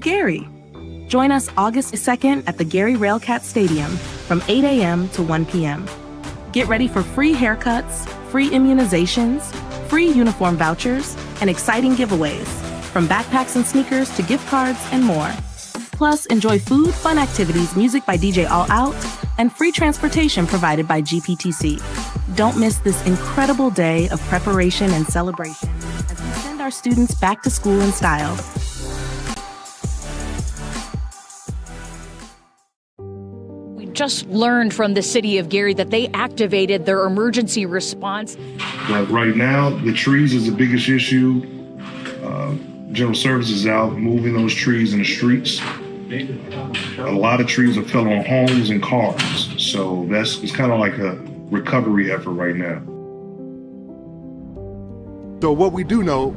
Gary. Join us August 2nd at the Gary Railcat Stadium from 8 a.m. to 1 p.m. Get ready for free haircuts, free immunizations, free uniform vouchers, and exciting giveaways, from backpacks and sneakers to gift cards and more. Plus, enjoy food, fun activities, music by DJ All Out, and free transportation provided by GPTC. Don't miss this incredible day of preparation and celebration as we send our students back to school in style. Just learned from the city of Gary that they activated their emergency response. But right now, the trees is the biggest issue. General Services is out moving those trees in the streets. A lot of trees have fell on homes and cars. So it's kind of like a recovery effort right now. So what we do know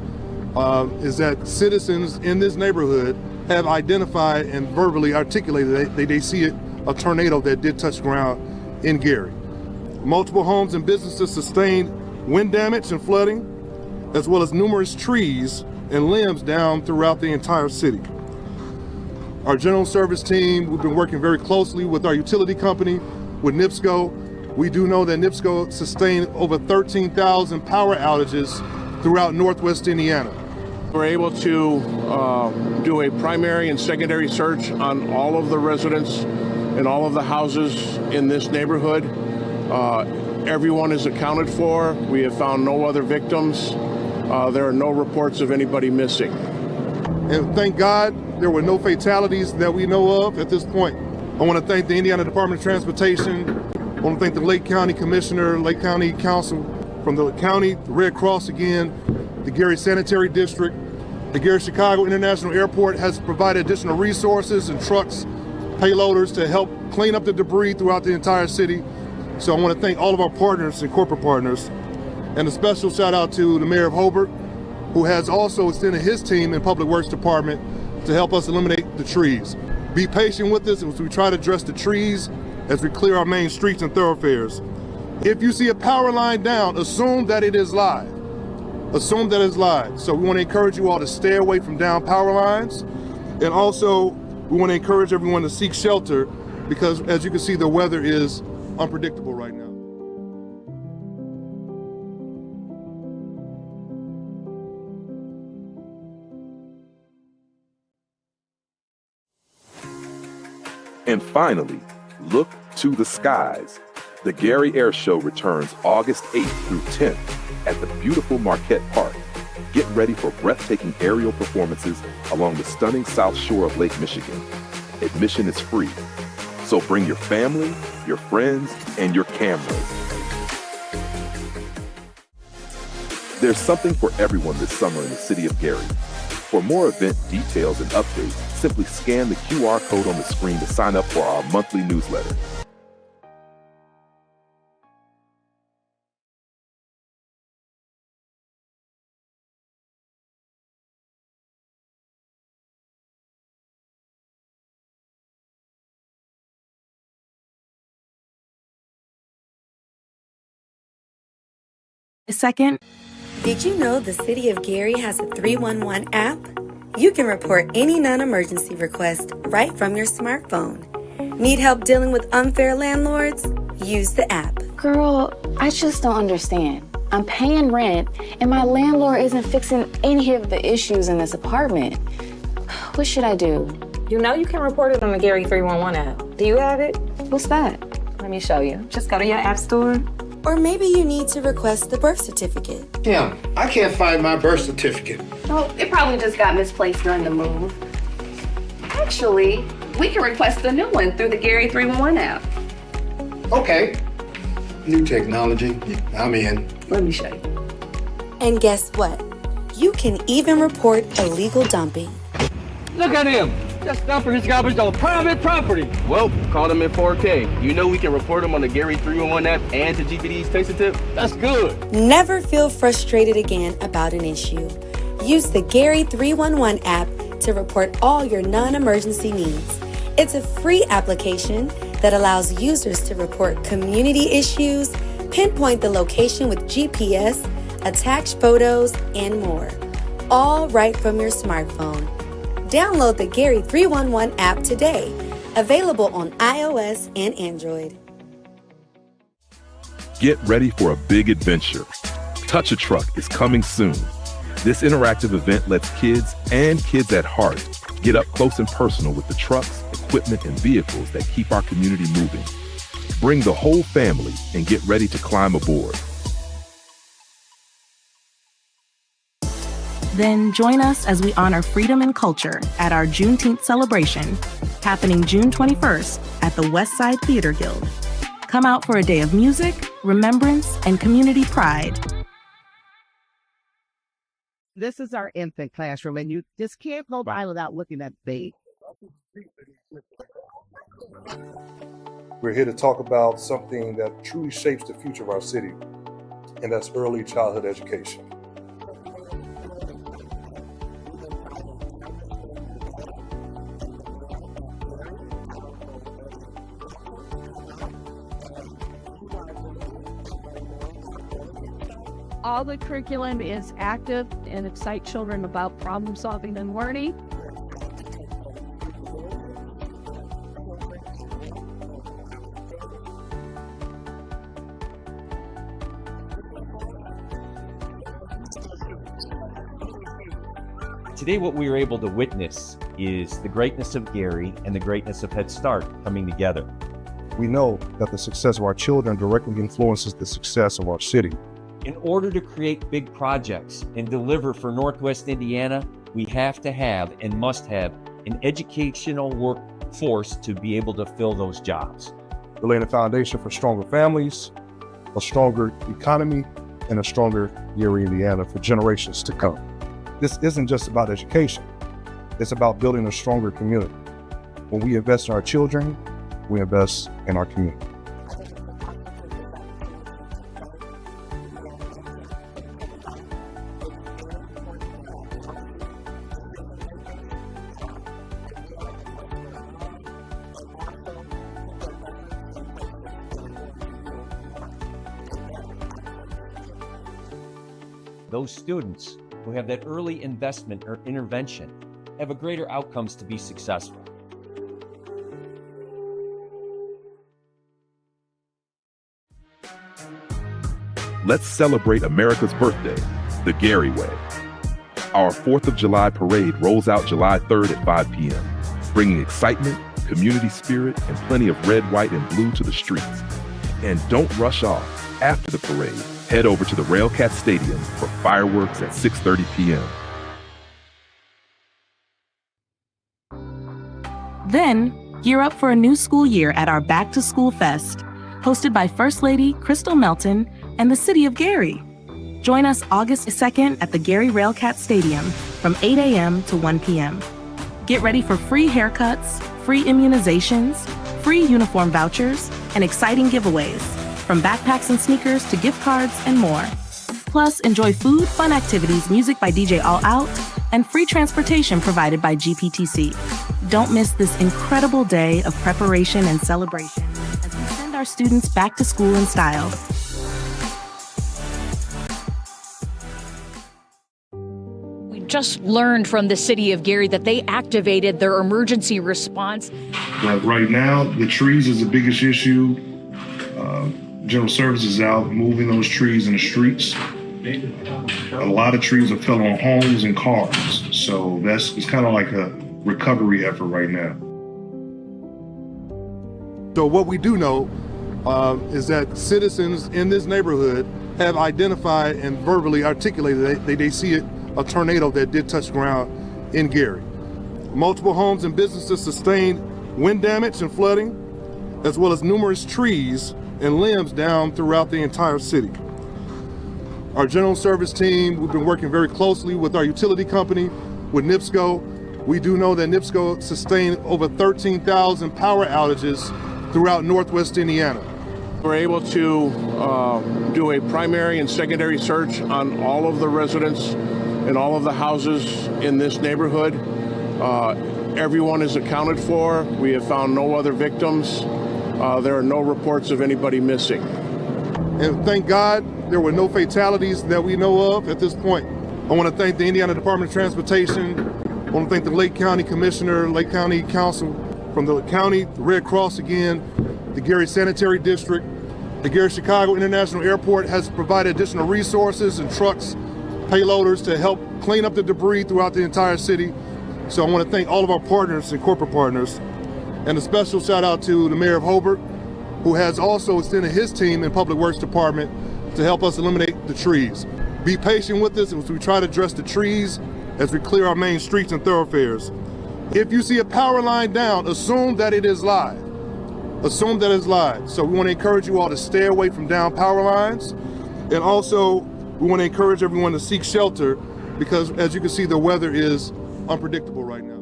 is that citizens in this neighborhood have identified and verbally articulated that they see a tornado that did touch ground in Gary. Multiple homes and businesses sustained wind damage and flooding, as well as numerous trees and limbs down throughout the entire city. Our general service team, we've been working very closely with our utility company, with NIPSCO. We do know that NIPSCO sustained over 13,000 power outages throughout Northwest Indiana. We're able to do a primary and secondary search on all of the residents and all of the houses in this neighborhood. Everyone is accounted for. We have found no other victims. There are no reports of anybody missing. And thank God there were no fatalities that we know of at this point. I want to thank the Indiana Department of Transportation. I want to thank the Lake County Commissioner, Lake County Council from the county, the Red Cross again, the Gary Sanitary District. The Gary Chicago International Airport has provided additional resources and trucks, payloaders to help clean up the debris throughout the entire city. So I want to thank all of our partners and corporate partners. And a special shout out to the Mayor of Hobart, who has also extended his team in Public Works Department to help us eliminate the trees. Be patient with us as we try to address the trees as we clear our main streets and thoroughfares. If you see a power line down, assume that it is live. Assume that it's live. So we want to encourage you all to stay away from down power lines. And also, we want to encourage everyone to seek shelter because, as you can see, the weather is unpredictable right now. And finally, look to the skies. The Gary Air Show returns August 8th through 10th at the beautiful Marquette Park. Get ready for breathtaking aerial performances along the stunning south shore of Lake Michigan. Admission is free, so bring your family, your friends, and your cameras. There's something for everyone this summer in the city of Gary. For more event details and updates, simply scan the QR code on the screen to sign up for our monthly newsletter. Second. Did you know the City of Gary has a 311 app? You can report any non-emergency request right from your smartphone. Need help dealing with unfair landlords? Use the app. Girl, I just don't understand. I'm paying rent and my landlord isn't fixing any of the issues in this apartment. What should I do? You know you can report it on the Gary 311 app. Do you have it? What's that? Let me show you. Just go to your app store. Or maybe you need to request the birth certificate. Yeah, I can't find my birth certificate. Oh, it probably just got misplaced during the move. Actually, we can request a new one through the Gary 311 app. Okay. New technology. I'm in. Let me show you. And guess what? You can even report illegal dumping. Look at him. Just dumping his garbage on private property. Well, caught him in 4K. You know we can report him on the Gary 311 app and to GPD's Taste and Tip? That's good. Never feel frustrated again about an issue. Use the Gary 311 app to report all your non-emergency needs. It's a free application that allows users to report community issues, pinpoint the location with GPS, attach photos, and more. All right from your smartphone. Download the Gary 311 app today. Available on iOS and Android. Get ready for a big adventure. Touch a Truck is coming soon. This interactive event lets kids and kids at heart get up close and personal with the trucks, equipment, and vehicles that keep our community moving. Bring the whole family and get ready to climb aboard. Then join us as we honor freedom and culture at our Juneteenth celebration, happening June 21st at the Westside Theater Guild. Come out for a day of music, remembrance, and community pride. This is our infant classroom, and you just can't go by without looking at the baby. We're here to talk about something that truly shapes the future of our city, and that's early childhood education. All the curriculum is active and excites children about problem solving and learning. Today, what we were able to witness is the greatness of Gary and the greatness of Head Start coming together. We know that the success of our children directly influences the success of our city. In order to create big projects and deliver for Northwest Indiana, we have to have and must have an educational workforce to be able to fill those jobs. We're laying a foundation for stronger families, a stronger economy, and a stronger Gary, Indiana for generations to come. This isn't just about education. It's about building a stronger community. When we invest in our children, we invest in our community. Those students who have that early investment or intervention have a greater outcomes to be successful. Let's celebrate America's birthday, the Gary Way. Our 4th of July parade rolls out July 3rd at 5 p.m., bringing excitement, community spirit, and plenty of red, white, and blue to the streets. And don't rush off. After the parade, head over to the Railcat Stadium for fireworks at 6:30 p.m. Then, gear up for a new school year at our Back to School Fest, hosted by First Lady Crystal Melton and the City of Gary. Join us August 2nd at the Gary Railcat Stadium from 8 a.m. to 1 p.m. Get ready for free haircuts, free immunizations, free uniform vouchers, and exciting giveaways, from backpacks and sneakers to gift cards and more. Plus, enjoy food, fun activities, music by DJ All Out, and free transportation provided by GPTC. Don't miss this incredible day of preparation and celebration as we send our students back to school in style. We just learned from the City of Gary that they activated their emergency response. But right now, the trees is the biggest issue. General Services is out moving those trees in the streets. A lot of trees have fell on homes and cars. So it's kind of like a recovery effort right now. So what we do know is that citizens in this neighborhood have identified and verbally articulated that they see a tornado that did touch ground in Gary. Multiple homes and businesses sustained wind damage and flooding, as well as numerous trees and limbs down throughout the entire city. Our general service team, we've been working very closely with our utility company, with NIPSCO. We do know that NIPSCO sustained over 13,000 power outages throughout Northwest Indiana. We're able to do a primary and secondary search on all of the residents and all of the houses in this neighborhood. Everyone is accounted for. We have found no other victims. There are no reports of anybody missing. And thank God there were no fatalities that we know of at this point. I want to thank the Indiana Department of Transportation. I want to thank the Lake County Commissioner, Lake County Council from the county, the Red Cross again, the Gary Sanitary District. The Gary Chicago International Airport has provided additional resources and trucks, payloaders to help clean up the debris throughout the entire city. So I want to thank all of our partners and corporate partners. And a special shout out to the Mayor of Hobart, who has also extended his team in Public Works Department to help us eliminate the trees. Be patient with us as we try to address the trees as we clear our main streets and thoroughfares. If you see a power line down, assume that it is live. Assume that it's live. So we want to encourage you all to stay away from down power lines. And also, we want to encourage everyone to seek shelter because, as you can see, the weather is unpredictable right now.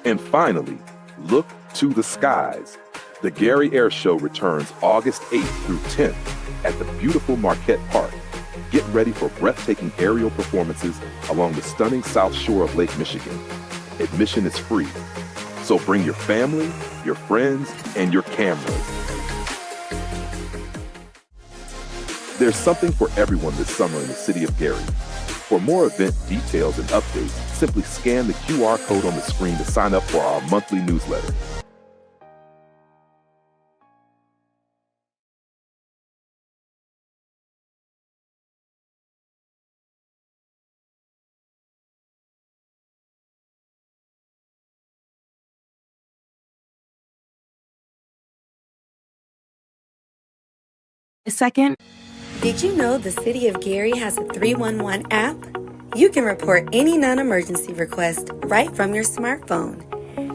And finally, look to the skies. The Gary Air Show returns August 8th through 10th at the beautiful Marquette Park. Get ready for breathtaking aerial performances along the stunning south shore of Lake Michigan. Admission is free, so bring your family, your friends, and your cameras. There's something for everyone this summer in the city of Gary. For more event details and updates, simply scan the QR code on the screen to sign up for our monthly newsletter. Second. Did you know the City of Gary has a 311 app? You can report any non-emergency request right from your smartphone.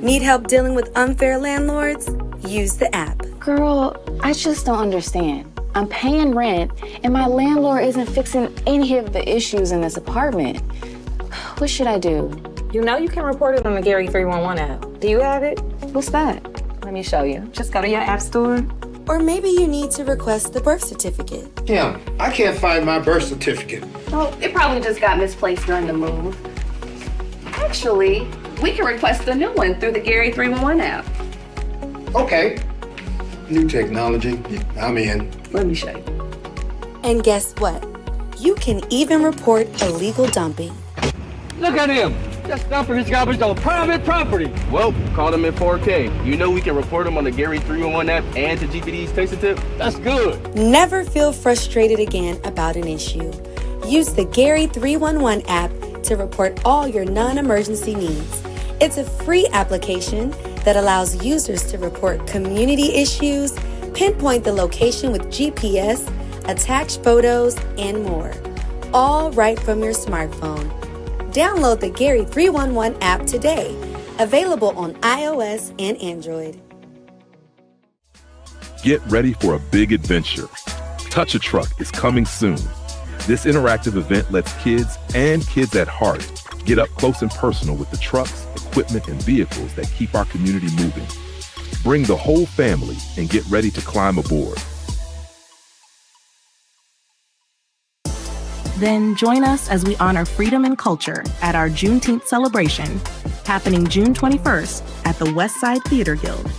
Need help dealing with unfair landlords? Use the app. Girl, I just don't understand. I'm paying rent, and my landlord isn't fixing any of the issues in this apartment. What should I do? You know you can report it on the Gary 311 app. Do you have it? What's that? Let me show you. Just go to your app store. Or maybe you need to request the birth certificate. Yeah, I can't find my birth certificate. Oh, it probably just got misplaced during the move. Actually, we can request a new one through the Gary 311 app. Okay. New technology. I'm in. Let me show you. And guess what? You can even report illegal dumping. Look at him! Just dumping his garbage on private property. Well, caught him in 4K. You know we can report him on the Gary 311 app and to GPD's Taste Tip. That's good. Never feel frustrated again about an issue. Use the Gary 311 app to report all your non-emergency needs. It's a free application that allows users to report community issues, pinpoint the location with GPS, attach photos, and more. All right from your smartphone. Download the Gary 311 app today. Available on iOS and Android. Get ready for a big adventure. Touch a Truck is coming soon. This interactive event lets kids and kids at heart get up close and personal with the trucks, equipment, and vehicles that keep our community moving. Bring the whole family and get ready to climb aboard. Then join us as we honor freedom and culture at our Juneteenth celebration, happening June 21st at the Westside Theater Guild.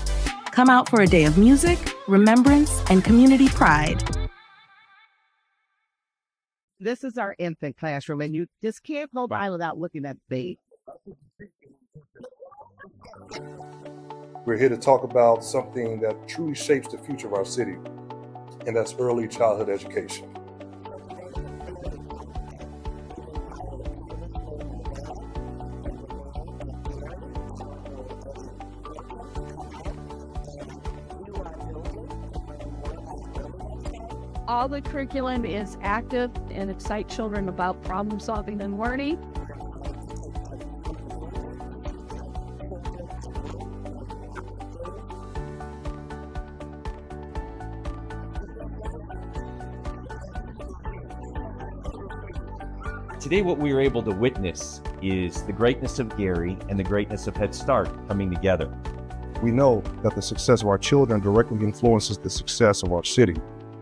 Come out for a day of music, remembrance, and community pride. This is our infant classroom, and you just can't go by without looking at the baby. We're here to talk about something that truly shapes the future of our city, and that's early childhood education. All the curriculum is active and excite children about problem solving and learning. Today, what we were able to witness is the greatness of Gary and the greatness of Head Start coming together. We know that the success of our children directly influences the success of our city.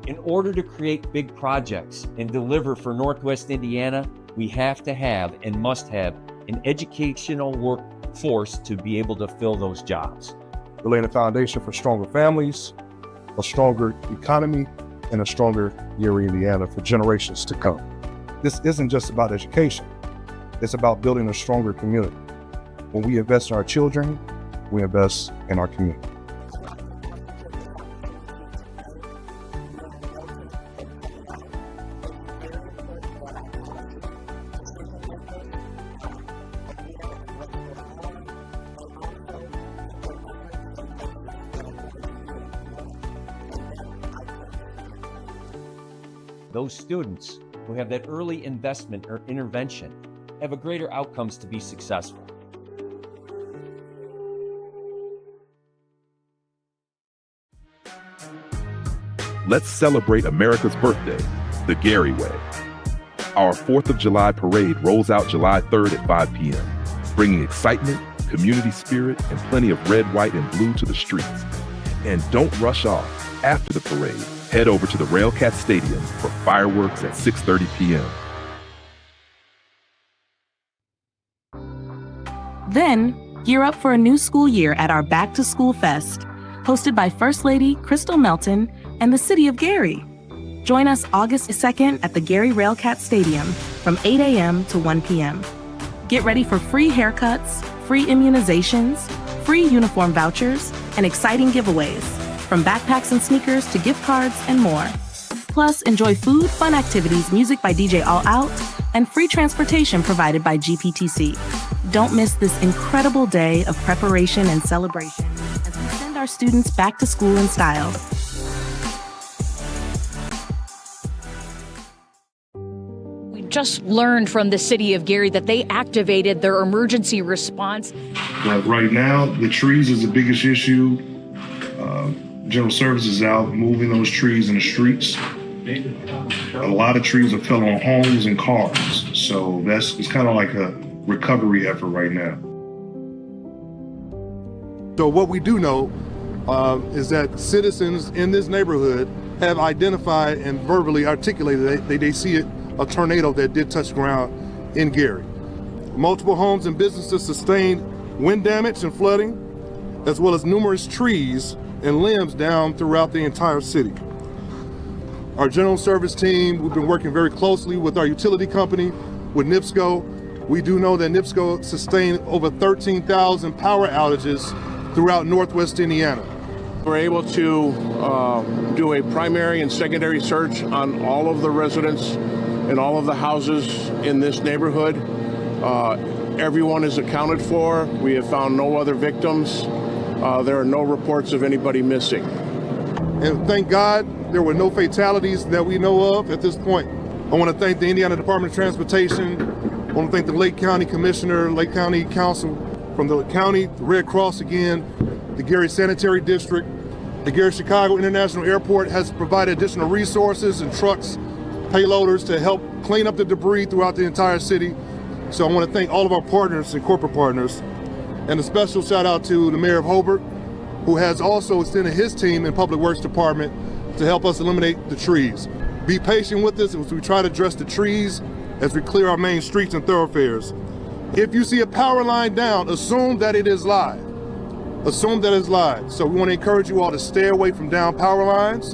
In order to create big projects and deliver for Northwest Indiana, we have to have and must have an educational workforce to be able to fill those jobs. We're laying a foundation for stronger families, a stronger economy, and a stronger Gary, Indiana for generations to come. This isn't just about education. It's about building a stronger community. When we invest in our children, we invest in our community. Those students who have that early investment or intervention have a greater outcomes to be successful. Let's celebrate America's birthday, the Gary Way. Our 4th of July parade rolls out July 3rd at 5 p.m., bringing excitement, community spirit, and plenty of red, white, and blue to the streets. And don't rush off. After the parade, head over to the Railcat Stadium for fireworks at 6:30 p.m. Then, gear up for a new school year at our Back to School Fest, hosted by First Lady Crystal Melton and the City of Gary. Join us August 2nd at the Gary Railcat Stadium from 8 a.m. to 1 p.m. Get ready for free haircuts, free immunizations, free uniform vouchers, and exciting giveaways, from backpacks and sneakers to gift cards and more. Plus, enjoy food, fun activities, music by DJ All Out, and free transportation provided by GPTC. Don't miss this incredible day of preparation and celebration as we send our students back to school in style. We just learned from the City of Gary that they activated their emergency response. But right now, the trees is the biggest issue. General Services is out moving those trees in the streets. A lot of trees have fell on homes and cars. So it's kind of like a recovery effort right now. So what we do know is that citizens in this neighborhood have identified and verbally articulated that they see a tornado that did touch ground in Gary. Multiple homes and businesses sustained wind damage and flooding, as well as numerous trees and limbs down throughout the entire city. Our general service team, we've been working very closely with our utility company, with NIPSCO. We do know that NIPSCO sustained over 13,000 power outages throughout Northwest Indiana. We're able to do a primary and secondary search on all of the residents and all of the houses in this neighborhood. Everyone is accounted for. We have found no other victims. There are no reports of anybody missing. And thank God there were no fatalities that we know of at this point. I want to thank the Indiana Department of Transportation. I want to thank the Lake County Commissioner, Lake County Council from the county, the Red Cross again, the Gary Sanitary District. The Gary Chicago International Airport has provided additional resources and trucks, payloaders to help clean up the debris throughout the entire city. So I want to thank all of our partners and corporate partners. And a special shout out to the Mayor of Hobart, who has also extended his team in Public Works Department to help us eliminate the trees. Be patient with us as we try to address the trees as we clear our main streets and thoroughfares. If you see a power line down, assume that it is live. Assume that it's live. So we want to encourage you all to stay away from down power lines.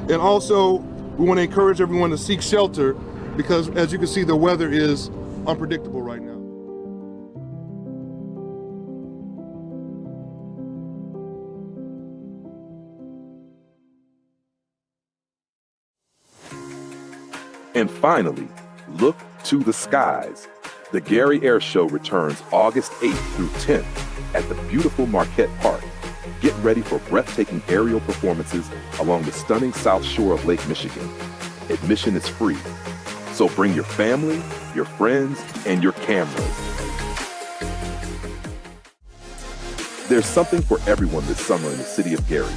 And also, we want to encourage everyone to seek shelter because, as you can see, the weather is unpredictable right now. And finally, look to the skies. The Gary Air Show returns August 8th through 10th at the beautiful Marquette Park. Get ready for breathtaking aerial performances along the stunning south shore of Lake Michigan. Admission is free, so bring your family, your friends, and your cameras. There's something for everyone this summer in the city of Gary.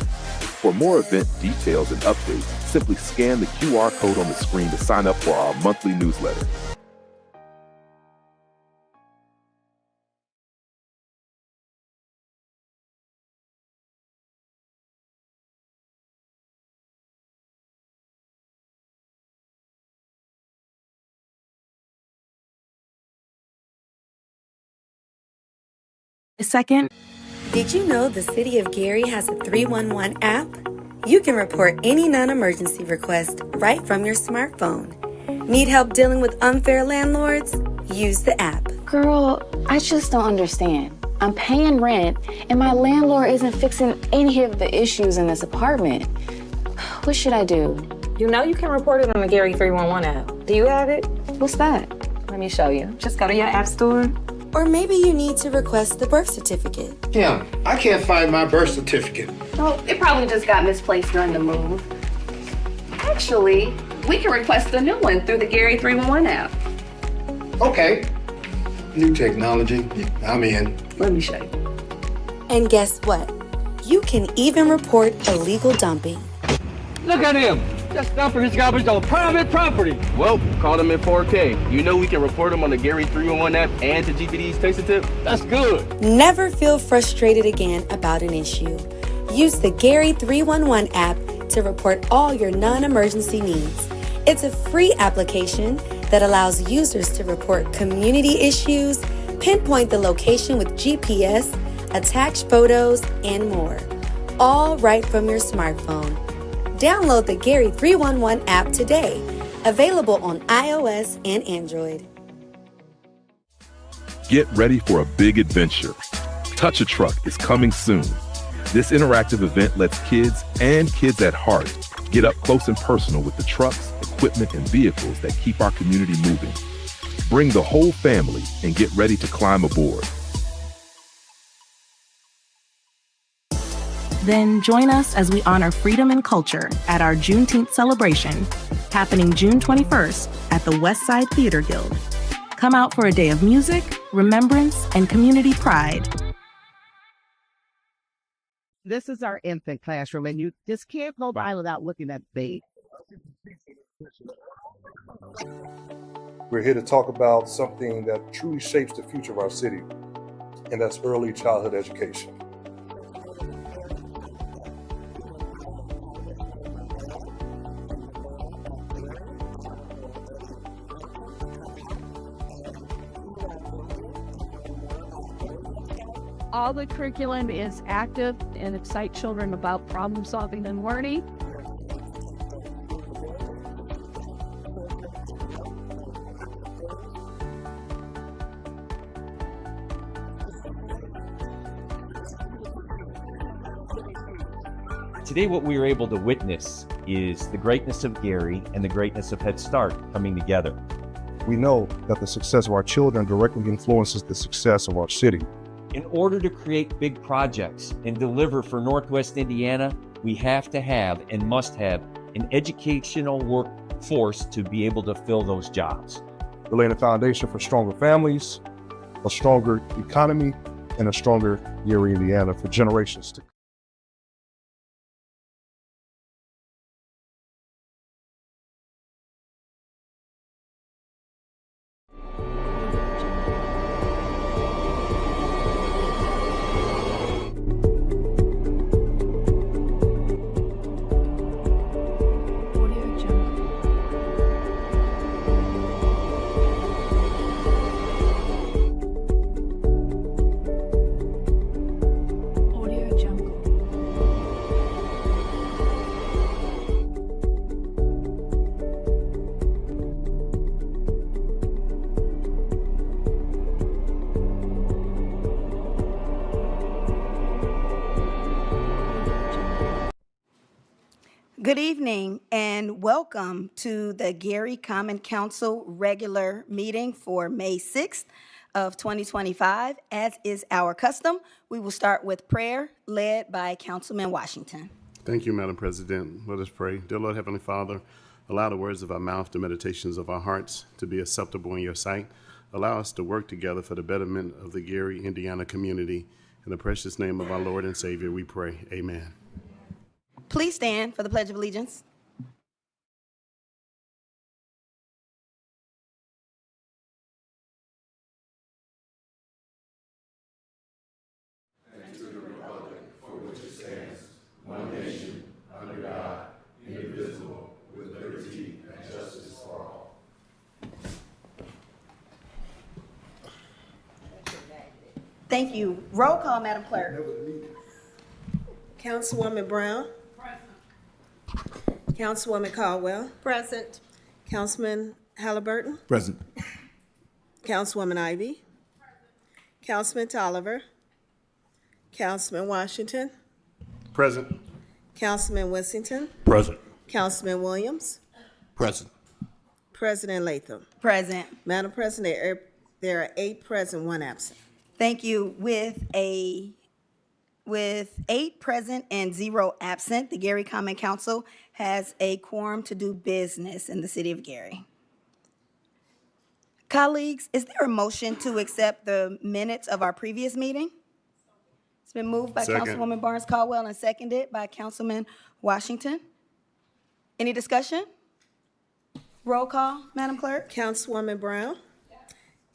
For more event details and updates, simply scan the QR code on the screen to sign up for our monthly newsletter. Second, Did you know the City of Gary has a 311 app? You can report any non-emergency request right from your smartphone. Need help dealing with unfair landlords? Use the app. Girl, I just don't understand. I'm paying rent, and my landlord isn't fixing any of the issues in this apartment. What should I do? You know you can report it on the Gary 311 app. Do you have it? What's that? Let me show you. Just go to your app store. Or maybe you need to request the birth certificate. Kim, I can't find my birth certificate. Oh, it probably just got misplaced during the move. Actually, we can request a new one through the Gary 311 app. Okay. New technology. I'm in. Let me show you. And guess what? You can even report illegal dumping. Look at him! Just dumping his garbage on private property. Well, caught him in 4K. You know we can report him on the Gary 311 app and to GPD's Taste Tip. That's good. Never feel frustrated again about an issue. Use the Gary 311 app to report all your non-emergency needs. It's a free application that allows users to report community issues, pinpoint the location with GPS, attach photos, and more. All right from your smartphone. Download the Gary 311 app today. Available on iOS and Android. Get ready for a big adventure. Touch a Truck is coming soon. This interactive event lets kids and kids at heart get up close and personal with the trucks, equipment, and vehicles that keep our community moving. Bring the whole family and get ready to climb aboard. Then join us as we honor freedom and culture at our Juneteenth celebration, happening June 21st at the Westside Theater Guild. Come out for a day of music, remembrance, and community pride. This is our infant classroom, and you just can't go by without looking at the baby. We're here to talk about something that truly shapes the future of our city, and that's early childhood education. All the curriculum is active and excites children about problem solving and learning. Today, what we were able to witness is the greatness of Gary and the greatness of Head Start coming together. We know that the success of our children directly influences the success of our city. In order to create big projects and deliver for Northwest Indiana, we have to have and must have an educational workforce to be able to fill those jobs. We're laying a foundation for stronger families, a stronger economy, and a stronger Gary, Indiana for generations to come. Good evening and welcome to the Gary Common Council regular meeting for May 6th of 2025. As is our custom, we will start with prayer led by Councilman Washington. Thank you, Madam President. Let us pray. Dear Lord, Heavenly Father, allow the words of our mouth, the meditations of our hearts to be acceptable in your sight. Allow us to work together for the betterment of the Gary, Indiana community. In the precious name of our Lord and Savior, we pray. Amen. Please stand for the Pledge of Allegiance. And to the republic for which it stands, one nation, under God, indivisible, with liberty and justice for all. Thank you. Roll call, Madam Clerk. Councilwoman Brown. Councilwoman Caldwell. Present. Councilman Halliburton. Present. Councilwoman Ivy. Councilman Tolliver. Councilman Washington. Present. Councilman Wessington. Present. Councilman Williams. Present. President Latham. Present. Madam President, there are 8 present, 1 absent. Thank you. With 8 present and 0 absent, the Gary Common Council has a quorum to do business in the city of Gary. Colleagues, is there a motion to accept the minutes of our previous meeting? It's been moved by Second. Councilwoman Barnes Caldwell and seconded by Councilman Washington. Any discussion? Roll call, Madam Clerk. Councilwoman Brown.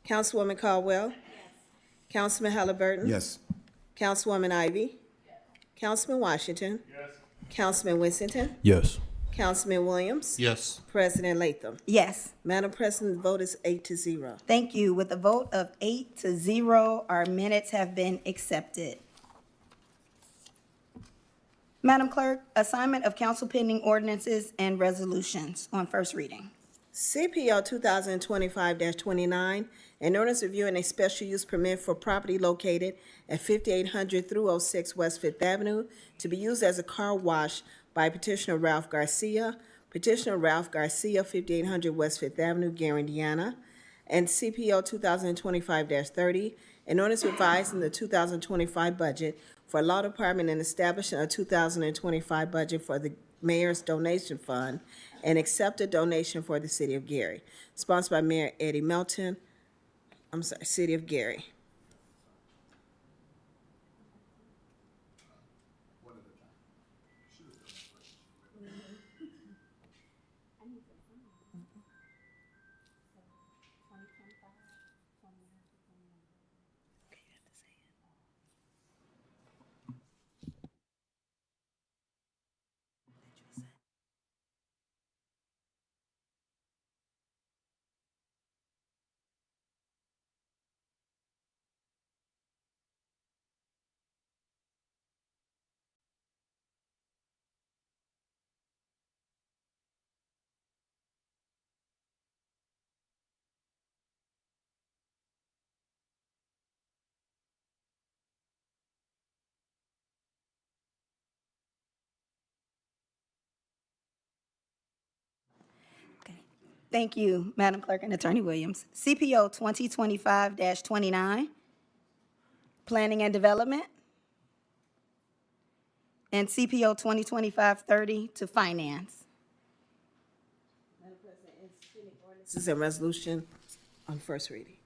Councilwoman Caldwell. Councilman Halliburton. Yes. Councilwoman Ivy. Councilman Washington. Councilman Wessington. Yes. Councilman Williams. Yes. President Latham. Yes. Madam President, the vote is 8-0. Thank you. With a vote of 8-0, our minutes have been accepted. Madam Clerk, assignment of council pending ordinances and resolutions on first reading. CPO 2025-29, an ordinance reviewing a special use permit for property located at 5800 through 06 West Fifth Avenue to be used as a car wash by petitioner Ralph Garcia. Petitioner Ralph Garcia, 5800 West Fifth Avenue, Gary, Indiana. And CPO 2025-30, an ordinance revising the 2025 budget for law department and establishing a 2025 budget for the Mayor's Donation Fund and accept a donation for the City of Gary. Sponsored by Mayor Eddie Melton, City of Gary. Thank you, Madam Clerk and Attorney Williams. CPO 2025-29, Planning and Development, and CPO 2025-30 to Finance. Madam President, this is a resolution on first reading.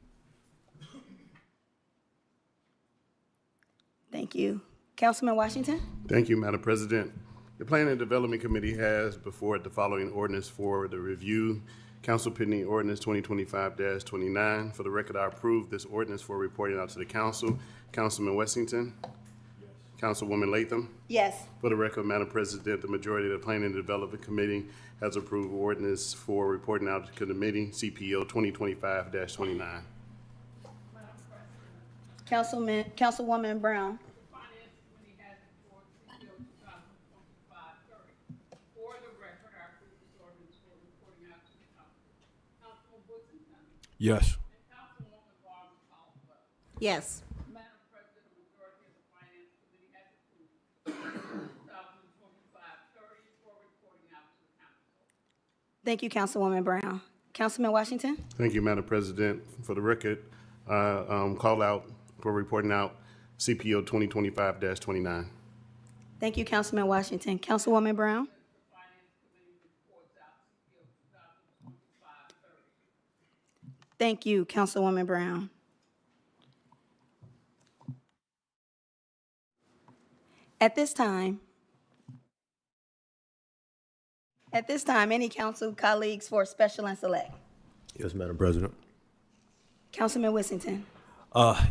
Thank you. Councilman Washington? Thank you, Madam President. The Planning and Development Committee has before it the following ordinance for the review. Council pending ordinance 2025-29. For the record, I approve this ordinance for reporting out to the council. Councilman Wessington. Yes. Councilwoman Latham. Yes. For the record, Madam President, the majority of the Planning and Development Committee has approved ordinance for reporting out to the committee, CPO 2025-29. Councilwoman Brown. Yes. Yes. Thank you, Councilwoman Brown. Councilman Washington? Thank you, Madam President. For the record, call out for reporting out CPO 2025-29. Thank you, Councilman Washington. Councilwoman Brown? Thank you, Councilwoman Brown. At this time, any council colleagues for special and select? Yes, Madam President. Councilman Wessington.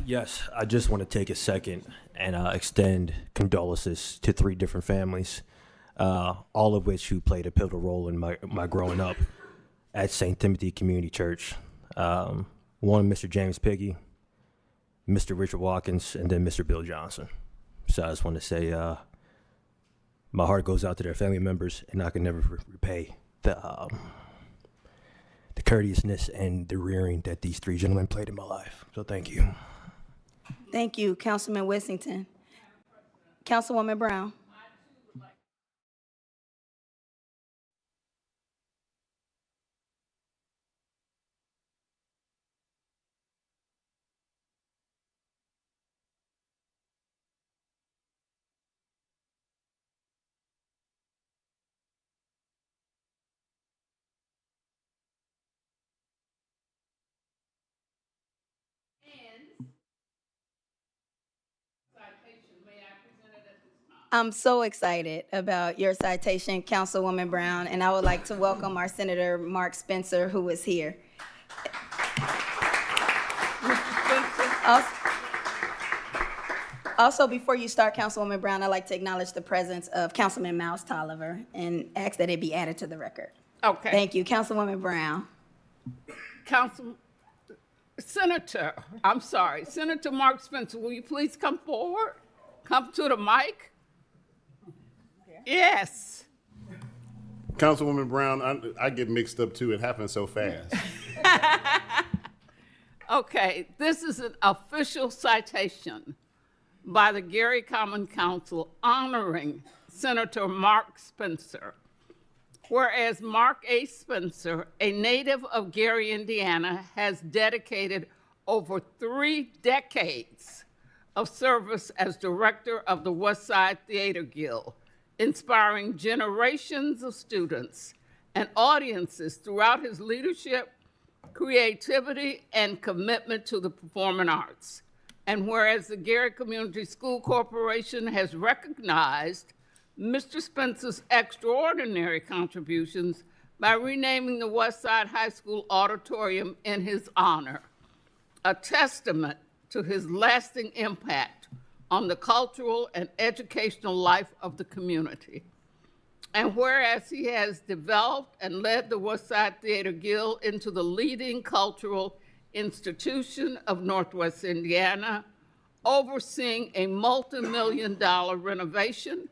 Yes, I just want to take a second and extend condolences to 3 different families, all of which who played a pivotal role in my growing up at St. Timothy Community Church. One, Mr. James Piggy, Mr. Richard Watkins, and then Mr. Bill Johnson. So I just want to say my heart goes out to their family members, and I can never repay the courteousness and the rearing that these three gentlemen played in my life. So thank you. Thank you, Councilman Wissington. Councilwoman Brown. I'm so excited about your citation, Councilwoman Brown, and I would like to welcome our Senator Mark Spencer, who is here. Also, before you start, Councilwoman Brown, I'd like to acknowledge the presence of Councilman Miles Tolliver and ask that it be added to the record. Okay. Thank you, Councilwoman Brown. Senator Mark Spencer, will you please come forward? Come to the mic. Yes. Councilwoman Brown, I get mixed up too. It happened so fast. Okay, this is an official citation by the Gary Common Council honoring Senator Mark Spencer. Whereas Mark A. Spencer, a native of Gary, Indiana, has dedicated over 3 decades of service as director of the West Side Theater Guild, inspiring generations of students and audiences throughout his leadership, creativity, and commitment to the performing arts. And whereas the Gary Community School Corporation has recognized Mr. Spencer's extraordinary contributions by renaming the West Side High School Auditorium in his honor, a testament to his lasting impact on the cultural and educational life of the community. And whereas he has developed and led the West Side Theater Guild into the leading cultural institution of Northwest Indiana, overseeing a multi-million-dollar renovation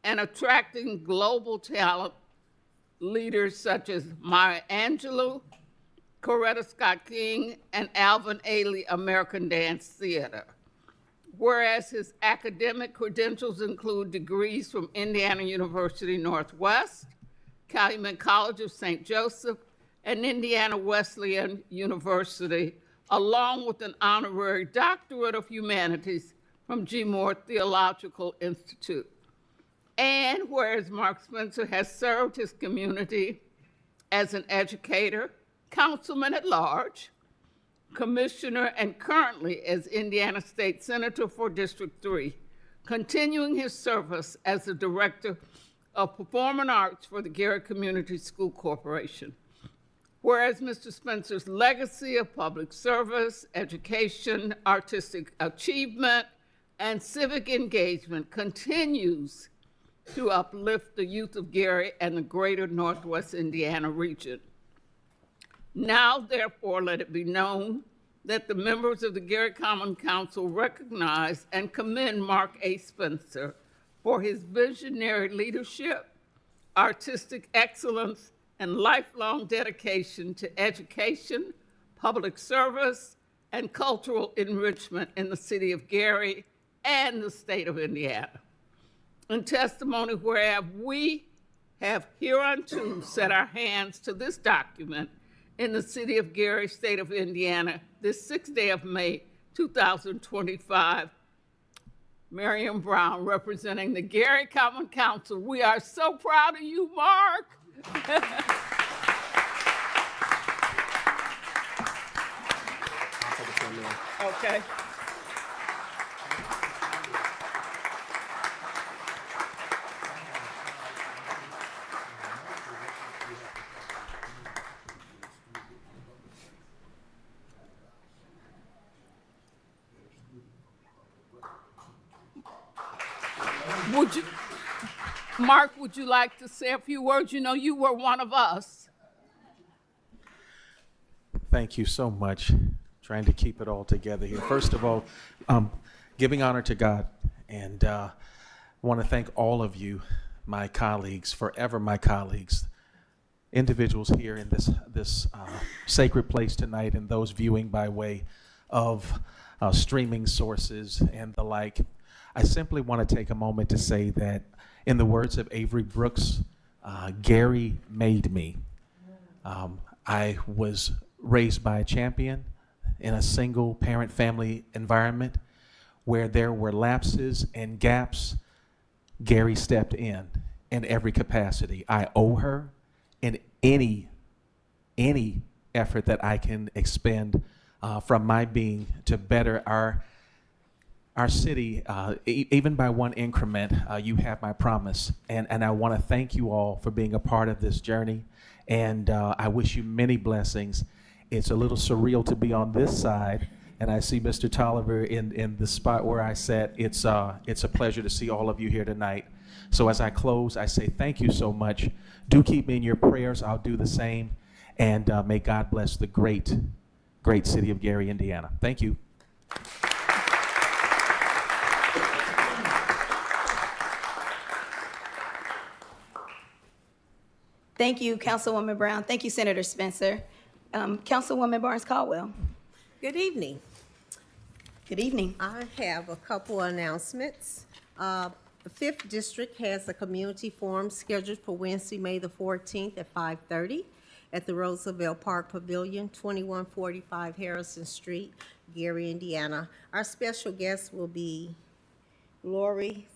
and attracting global talent leaders such as Maya Angelou, Coretta Scott King, and Alvin Ailey American Dance Theater. Whereas his academic credentials include degrees from Indiana University Northwest, Calumet College of St. Joseph, and Indiana Wesleyan University, along with an honorary doctorate of humanities from G. Moore Theological Institute. And whereas Mark Spencer has served his community as an educator, councilman at large, commissioner, and currently as Indiana State Senator for District 3, continuing his service as the Director of Performing Arts for the Gary Community School Corporation. Whereas Mr. Spencer's legacy of public service, education, artistic achievement, and civic engagement continues to uplift the youth of Gary and the greater Northwest Indiana region. Now, therefore, let it be known that the members of the Gary Common Council recognize and commend Mark A. Spencer for his visionary leadership, artistic excellence, and lifelong dedication to education, public service, and cultural enrichment in the city of Gary and the state of Indiana. In testimony whereof we have hereunto set our hands to this document in the city of Gary, state of Indiana, this 6th day of May, 2025. Miriam Brown, representing the Gary Common Council. We are so proud of you, Mark. Okay. Mark, would you like to say a few words? You know, you were one of us. Thank you so much, trying to keep it all together here. First of all, giving honor to God, and want to thank all of you, my colleagues, forever my colleagues, individuals here in this sacred place tonight, and those viewing by way of streaming sources and the like. I simply want to take a moment to say that, in the words of Avery Brooks, Gary made me. I was raised by a champion in a single parent family environment where there were lapses and gaps. Gary stepped in every capacity. I owe her in any effort that I can expend from my being to better our city, even by one increment. You have my promise, and I want to thank you all for being a part of this journey, and I wish you many blessings. It's a little surreal to be on this side, and I see Mr. Tolliver in the spot where I sat. It's a pleasure to see all of you here tonight. So as I close, I say thank you so much. Do keep me in your prayers. I'll do the same, and may God bless the great city of Gary, Indiana. Thank you. Thank you, Councilwoman Brown. Thank you, Senator Spencer. Councilwoman Barnes-Caldwell. Good evening. Good evening. I have a couple announcements. The 5th District has a community forum scheduled for Wednesday, May the 14th at 5:30 at the Roosevelt Park Pavilion, 2145 Harrison Street, Gary, Indiana. Our special guest will be Lori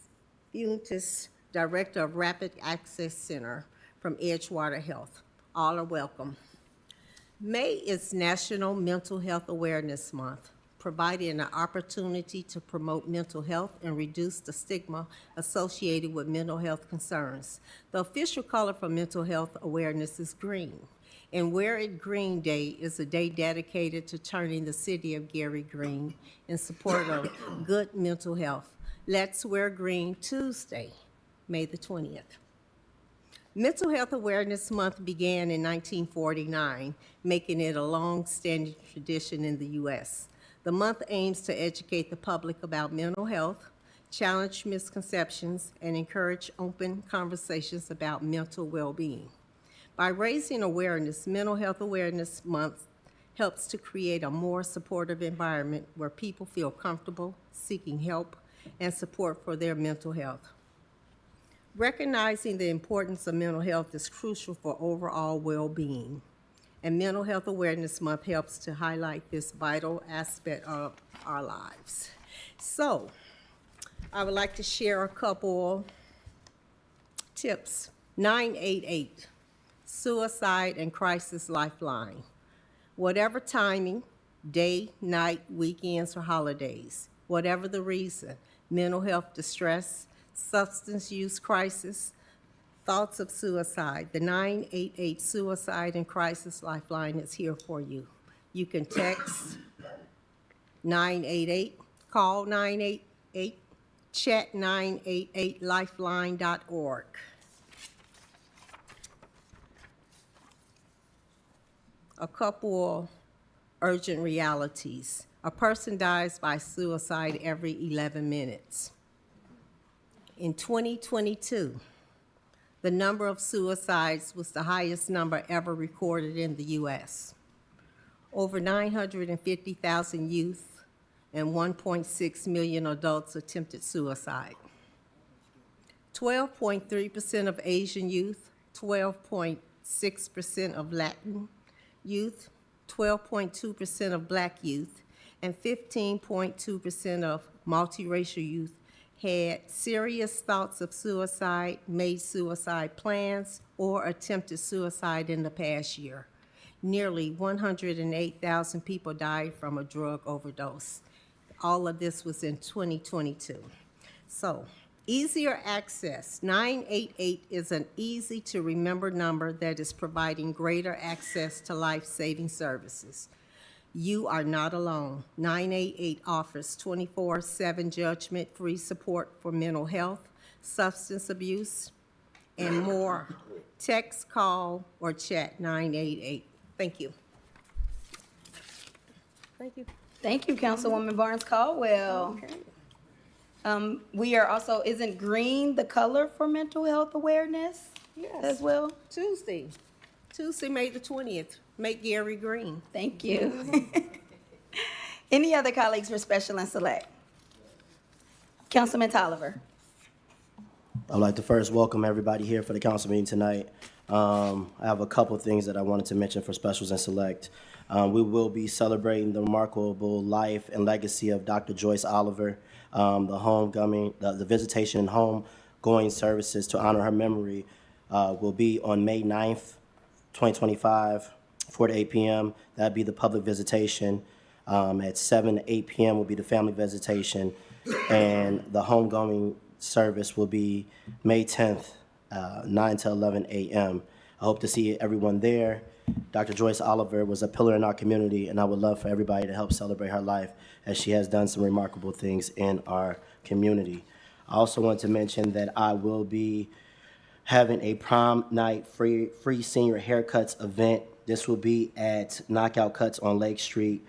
Fuentes, Director of Rapid Access Center from Edgewater Health. All are welcome. May is National Mental Health Awareness Month, providing an opportunity to promote mental health and reduce the stigma associated with mental health concerns. The official color for mental health awareness is green, and Wear It Green Day is a day dedicated to turning the city of Gary green in support of good mental health. Let's Wear Green Tuesday, May the 20th. Mental Health Awareness Month began in 1949, making it a long-standing tradition in the U.S. The month aims to educate the public about mental health, challenge misconceptions, and encourage open conversations about mental well-being. By raising awareness, Mental Health Awareness Month helps to create a more supportive environment where people feel comfortable seeking help and support for their mental health. Recognizing the importance of mental health is crucial for overall well-being, and Mental Health Awareness Month helps to highlight this vital aspect of our lives. So, I would like to share a couple tips. 988, Suicide and Crisis Lifeline. Whatever timing, day, night, weekends, or holidays, whatever the reason, mental health distress, substance use crisis, thoughts of suicide, the 988 Suicide and Crisis Lifeline is here for you. You can text 988, call 988, chat 988lifeline.org. A couple urgent realities. A person dies by suicide every 11 minutes. In 2022, the number of suicides was the highest number ever recorded in the U.S. Over 950,000 youth and 1.6 million adults attempted suicide. 12.3% of Asian youth, 12.6% of Latin youth, 12.2% of Black youth, and 15.2% of multiracial youth had serious thoughts of suicide, made suicide plans, or attempted suicide in the past year. Nearly 108,000 people died from a drug overdose. All of this was in 2022. So, easier access. 988 is an easy-to-remember number that is providing greater access to life-saving services. You are not alone. 988 offers 24/7 judgment-free support for mental health, substance abuse, and more. Text, call, or chat 988. Thank you. Thank you. Thank you, Councilwoman Barnes Caldwell. We are also, isn't green the color for mental health awareness as well? Tuesday, May the 20th. Make Gary green. Thank you. Any other colleagues for special and select? Councilman Tolliver. I'd like to first welcome everybody here for the council meeting tonight. I have a couple things that I wanted to mention for specials and select. We will be celebrating the remarkable life and legacy of Dr. Joyce Oliver. The visitation and homegoing services to honor her memory will be on May 9th, 2025, 4 to 8 p.m. That'd be the public visitation. At 7 to 8 p.m. will be the family visitation. And the homegoing service will be May 10th, 9 to 11 a.m. I hope to see everyone there. Dr. Joyce Oliver was a pillar in our community, and I would love for everybody to help celebrate her life as she has done some remarkable things in our community. I also want to mention that I will be having a prom night free senior haircuts event. This will be at Knockout Cuts on Lake Street.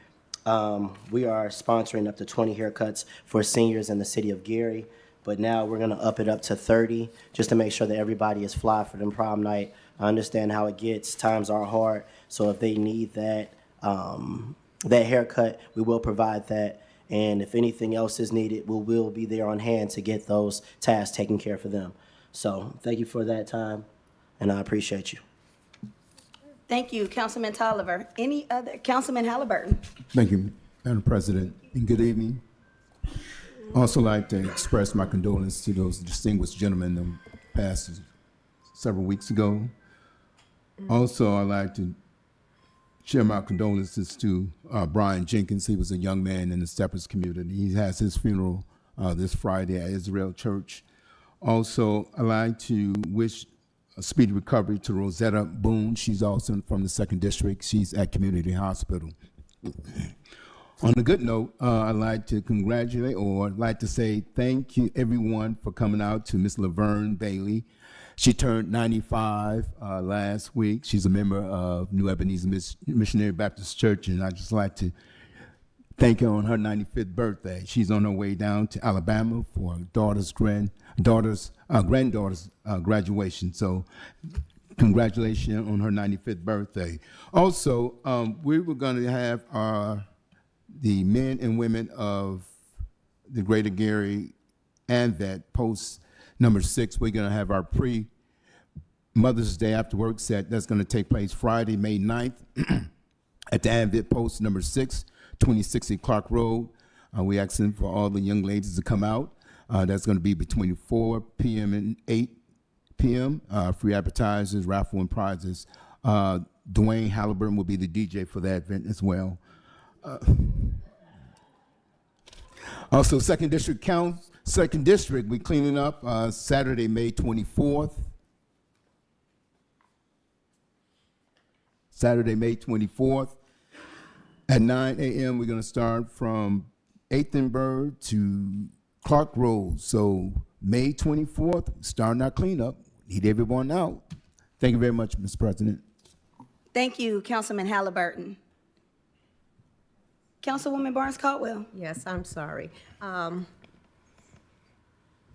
We are sponsoring up to 20 haircuts for seniors in the city of Gary, but now we're gonna up it up to 30 just to make sure that everybody is fly for them prom night. I understand how it gets, times are hard, so if they need that haircut, we will provide that. And if anything else is needed, we will be there on hand to get those tasks taken care of for them. So thank you for that time, and I appreciate you. Thank you, Councilman Tolliver. Any other, Councilman Halliburton? Thank you, Madam President, and good evening. Also like to express my condolences to those distinguished gentlemen that passed several weeks ago. Also, I'd like to share my condolences to Brian Jenkins. He was a young man in the Steppers community. He has his funeral this Friday at Israel Church. Also, I'd like to wish a speedy recovery to Rosetta Boone. She's also from the 2nd District. She's at Community Hospital. On a good note, I'd like to congratulate, or I'd like to say thank you everyone for coming out to Miss Laverne Bailey. She turned 95 last week. She's a member of New Ebenezer Missionary Baptist Church, and I'd just like to thank her on her 95th birthday. She's on her way down to Alabama for her granddaughter's graduation. So congratulations on her 95th birthday. Also, we were going to have the men and women of the Greater Gary and that post number 6, we're going to have our pre-Mother's Day after work set. That's going to take place Friday, May 9th at the Advent post number 6, 2060 Clark Road. We're asking for all the young ladies to come out. That's going to be between 4 p.m. and 8 p.m. Free appetizers, raffle and prizes. Dwayne Halliburton will be the DJ for that event as well. Also, 2nd District, we're cleaning up Saturday, May 24th. Saturday, May 24th at 9 a.m. We're going to start from 8th and Bird to Clark Road. So May 24th, starting our cleanup. Need everyone out. Thank you very much, Mr. President. Thank you, Councilman Halliburton. Councilwoman Barnes Caldwell. Yes, I'm sorry.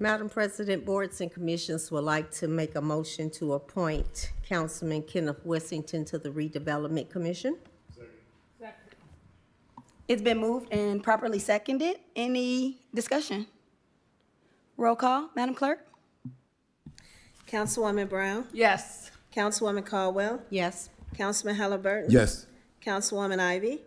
Madam President, boards and commissions would like to make a motion to appoint Councilman Kenneth Wessington to the Redevelopment Commission. It's been moved and properly seconded. Any discussion? Roll call, Madam Clerk. Councilwoman Brown? Yes. Councilwoman Caldwell? Yes. Councilman Halliburton? Yes. Councilwoman Ivy?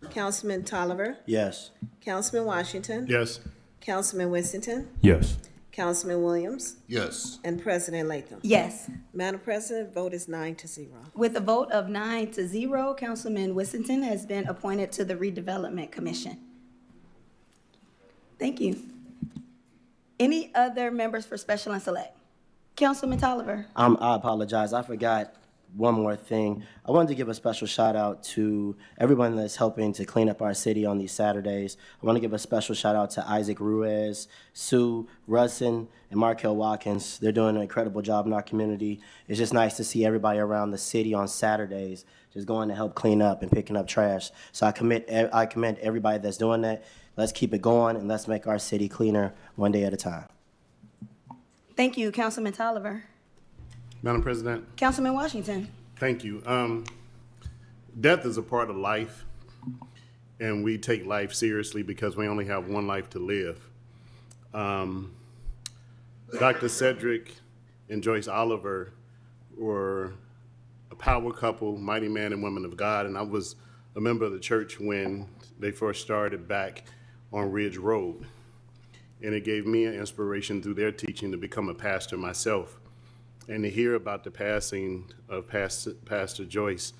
Councilman Tolliver? Yes. Councilman Washington? Yes. Councilman Winston? Yes. Councilman Williams? Yes. And President Latham? Yes. Madam President, vote is 9-0. With a vote of 9-0, Councilman Wissington has been appointed to the Redevelopment Commission. Thank you. Any other members for special and select? Councilman Tolliver. I apologize. I forgot one more thing. I wanted to give a special shout out to everyone that's helping to clean up our city on these Saturdays. I want to give a special shout out to Isaac Ruiz, Sue Rudson, and Markel Watkins. They're doing an incredible job in our community. It's just nice to see everybody around the city on Saturdays just going to help clean up and picking up trash. So I commend everybody that's doing that. Let's keep it going, and let's make our city cleaner one day at a time. Thank you, Councilman Tolliver. Madam President, Councilman Washington. thank you. Death is a part of life, and we take life seriously because we only have one life to live. Dr. Cedric and Joyce Oliver were a power couple, mighty man and woman of God, and I was a member of the church when they first started back on Ridge Road. And it gave me an inspiration through their teaching to become a pastor myself. And to hear about the passing of Pastor Joyce,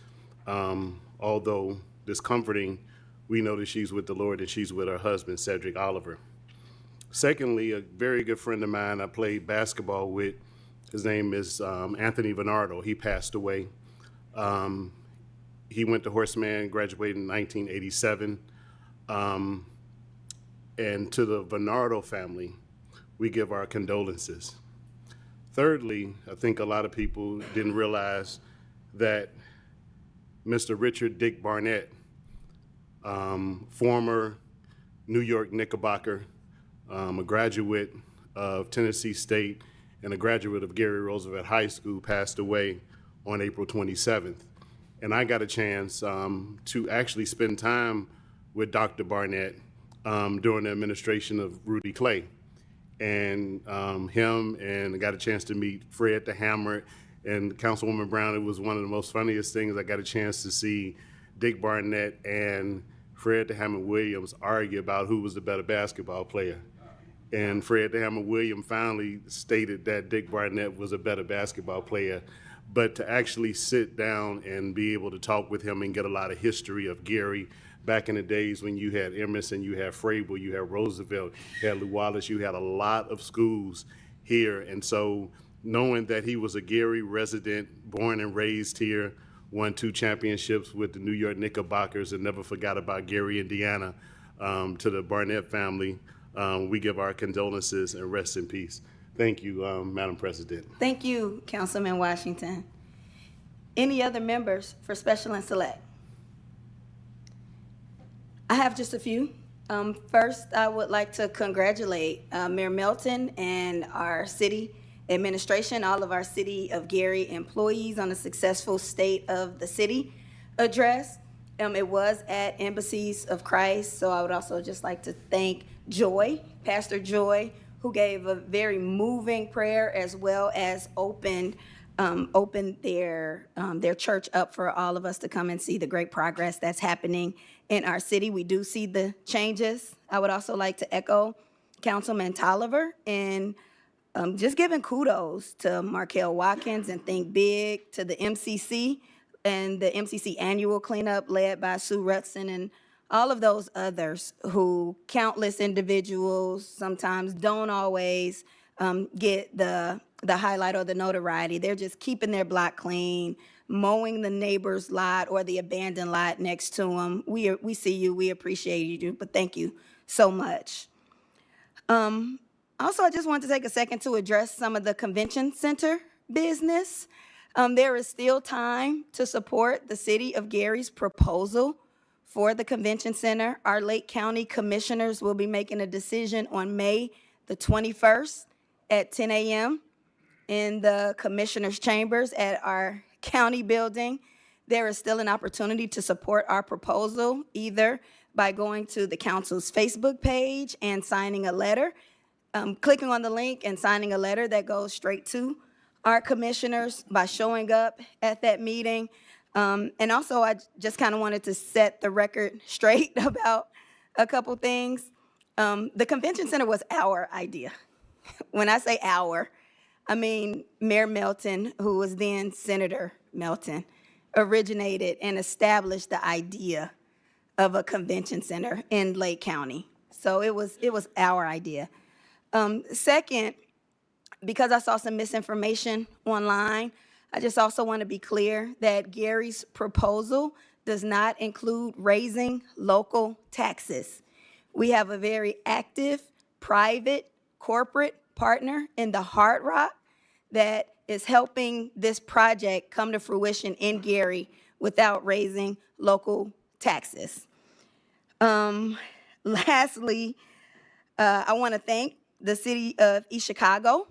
although discomforting, we know that she's with the Lord and she's with her husband, Cedric Oliver. Secondly, a very good friend of mine I played basketball with, his name is Anthony Venardo. He passed away. He went to Horseman, graduated in 1987. And to the Venardo family, we give our condolences. Thirdly, I think a lot of people didn't realize that Mr. Richard Dick Barnett, former New York Knickerbocker, a graduate of Tennessee State and a graduate of Gary Roosevelt High School, passed away on April 27th. And I got a chance to actually spend time with Dr. Barnett during the administration of Rudy Clay. And him, and I got a chance to meet Fred the Hammer and Councilwoman Brown. It was one of the most funniest things. I got a chance to see Dick Barnett and Fred the Hammer Williams argue about who was the better basketball player. And Fred the Hammer Williams finally stated that Dick Barnett was a better basketball player. But to actually sit down and be able to talk with him and get a lot of history of Gary, back in the days when you had Emerson, you had Frable, you had Roosevelt, you had Lew Wallace, you had a lot of schools here. And so knowing that he was a Gary resident, born and raised here, won 2 championships with the New York Knickerbockers and never forgot about Gary, Indiana, to the Barnett family, we give our condolences and rest in peace. Thank you, Madam President. Thank you, Councilman Washington. Any other members for Special and Select? I have just a few. First, I would like to congratulate Mayor Melton and our city administration, all of our City of Gary employees on a successful State of the City address. It was at Embassies of Christ, so I would also just like to thank Joy, Pastor Joy, who gave a very moving prayer as well as opened their church up for all of us to come and see the great progress that's happening in our city. We do see the changes. I would also like to echo Councilman Tolliver and just giving kudos to Markel Watkins and Think Big, to the MCC and the MCC annual cleanup led by Sue Rutson and all of those others who countless individuals sometimes don't always get the highlight or the notoriety. They're just keeping their block clean, mowing the neighbor's lot or the abandoned lot next to them. We see you, we appreciate you, but thank you so much. Also, I just wanted to take a second to address some of the convention center business. There is still time to support the City of Gary's proposal for the convention center. Our Lake County commissioners will be making a decision on May the 21st at 10 a.m. in the commissioners' chambers at our county building. There is still an opportunity to support our proposal, either by going to the council's Facebook page and signing a letter, clicking on the link and signing a letter that goes straight to our commissioners, by showing up at that meeting. And also, I just kind of wanted to set the record straight about a couple things. The convention center was our idea. When I say our, I mean Mayor Melton, who was then Senator Melton, originated and established the idea of a convention center in Lake County. So it was our idea. Second, because I saw some misinformation online I just also want to be clear that Gary's proposal does not include raising local taxes. We have a very active, private, corporate partner in the Hard Rock that is helping this project come to fruition in Gary without raising local taxes. Lastly, I want to thank the city of East Chicago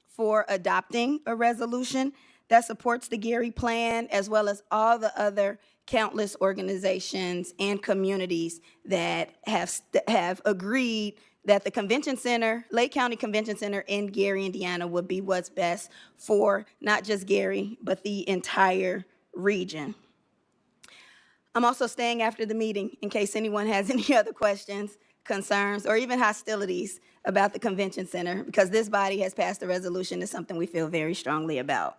for adopting a resolution that supports the Gary Plan, as well as all the other countless organizations and communities that have agreed that the convention center, Lake County Convention Center in Gary, Indiana, would be what's best for not just Gary, but the entire region. I'm also staying after the meeting in case anyone has any other questions, concerns, or even hostilities about the convention center, because this body has passed a resolution. It's something we feel very strongly about.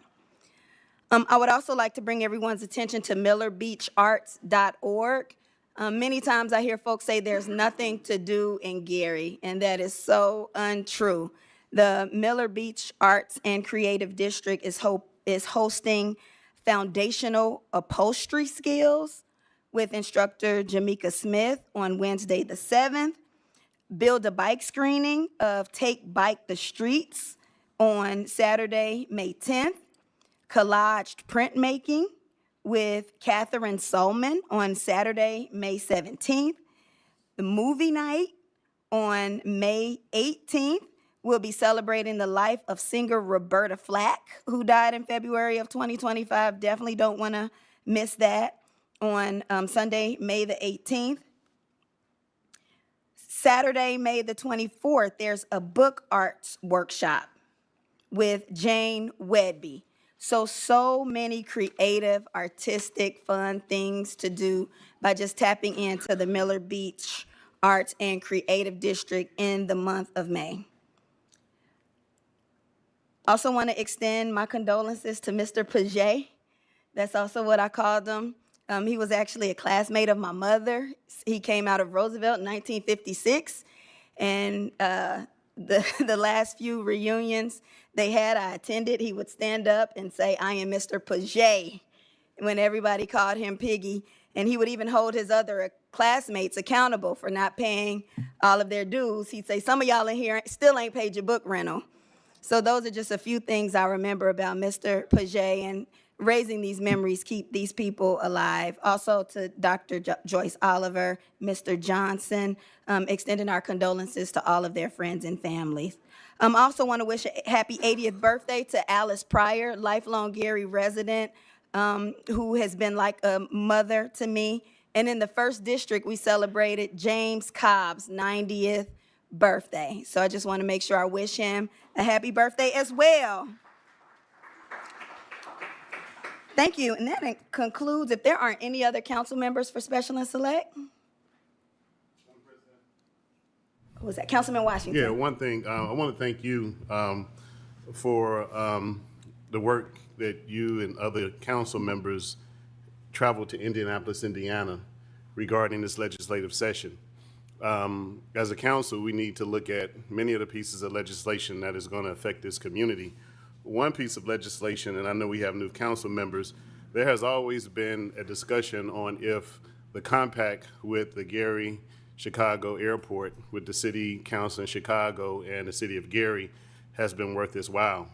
I would also like to bring everyone's attention to millerbeacharts.org. Many times I hear folks say there's nothing to do in Gary, and that is so untrue. The Miller Beach Arts and Creative District is hosting foundational upholstery skills with instructor Jamaica Smith on Wednesday the 7th, Build a Bike screening of Take Bike the Streets on Saturday, May 10th, collaged printmaking with Catherine Solman on Saturday, May 17th. The movie night on May 18th will be celebrating the life of singer Roberta Flack, who died in February of 2025. Definitely don't want to miss that on Sunday, May the 18th. Saturday, May the 24th, there's a book arts workshop with Jane Wedby. So many creative, artistic, fun things to do by just tapping into the Miller Beach Arts and Creative District in the month of May. Also want to extend my condolences to Mr. Paget. That's also what I called him. He was actually a classmate of my mother. He came out of Roosevelt in 1956, and the last few reunions they had, I attended, he would stand up and say, "I am Mr. Paget," when everybody called him Piggy. And he would even hold his other classmates accountable for not paying all of their dues. He'd say, "Some of y'all in here still ain't paid your book rental." So those are just a few things I remember about Mr. Paget, and raising these memories keep these people alive. Also to Dr. Joyce Oliver, Mr. Johnson, extending our condolences to all of their friends and families. I also want to wish a happy 80th birthday to Alice Pryor, lifelong Gary resident, who has been like a mother to me. And in the 1st District, we celebrated James Cobb's 90th birthday. So I just want to make sure I wish him a happy birthday as well. Thank you. And that concludes, if there aren't any other council members for Special and Select. Who was that? Councilman Washington. Yeah, one thing, I want to thank you for the work that you and other council members traveled to Indianapolis, Indiana regarding this legislative session. As a council, we need to look at many of the pieces of legislation that is going to affect this community. One piece of legislation, and I know we have new council members, there has always been a discussion on if the compact with the Gary Chicago Airport with the City Council in Chicago and the City of Gary has been worth its while.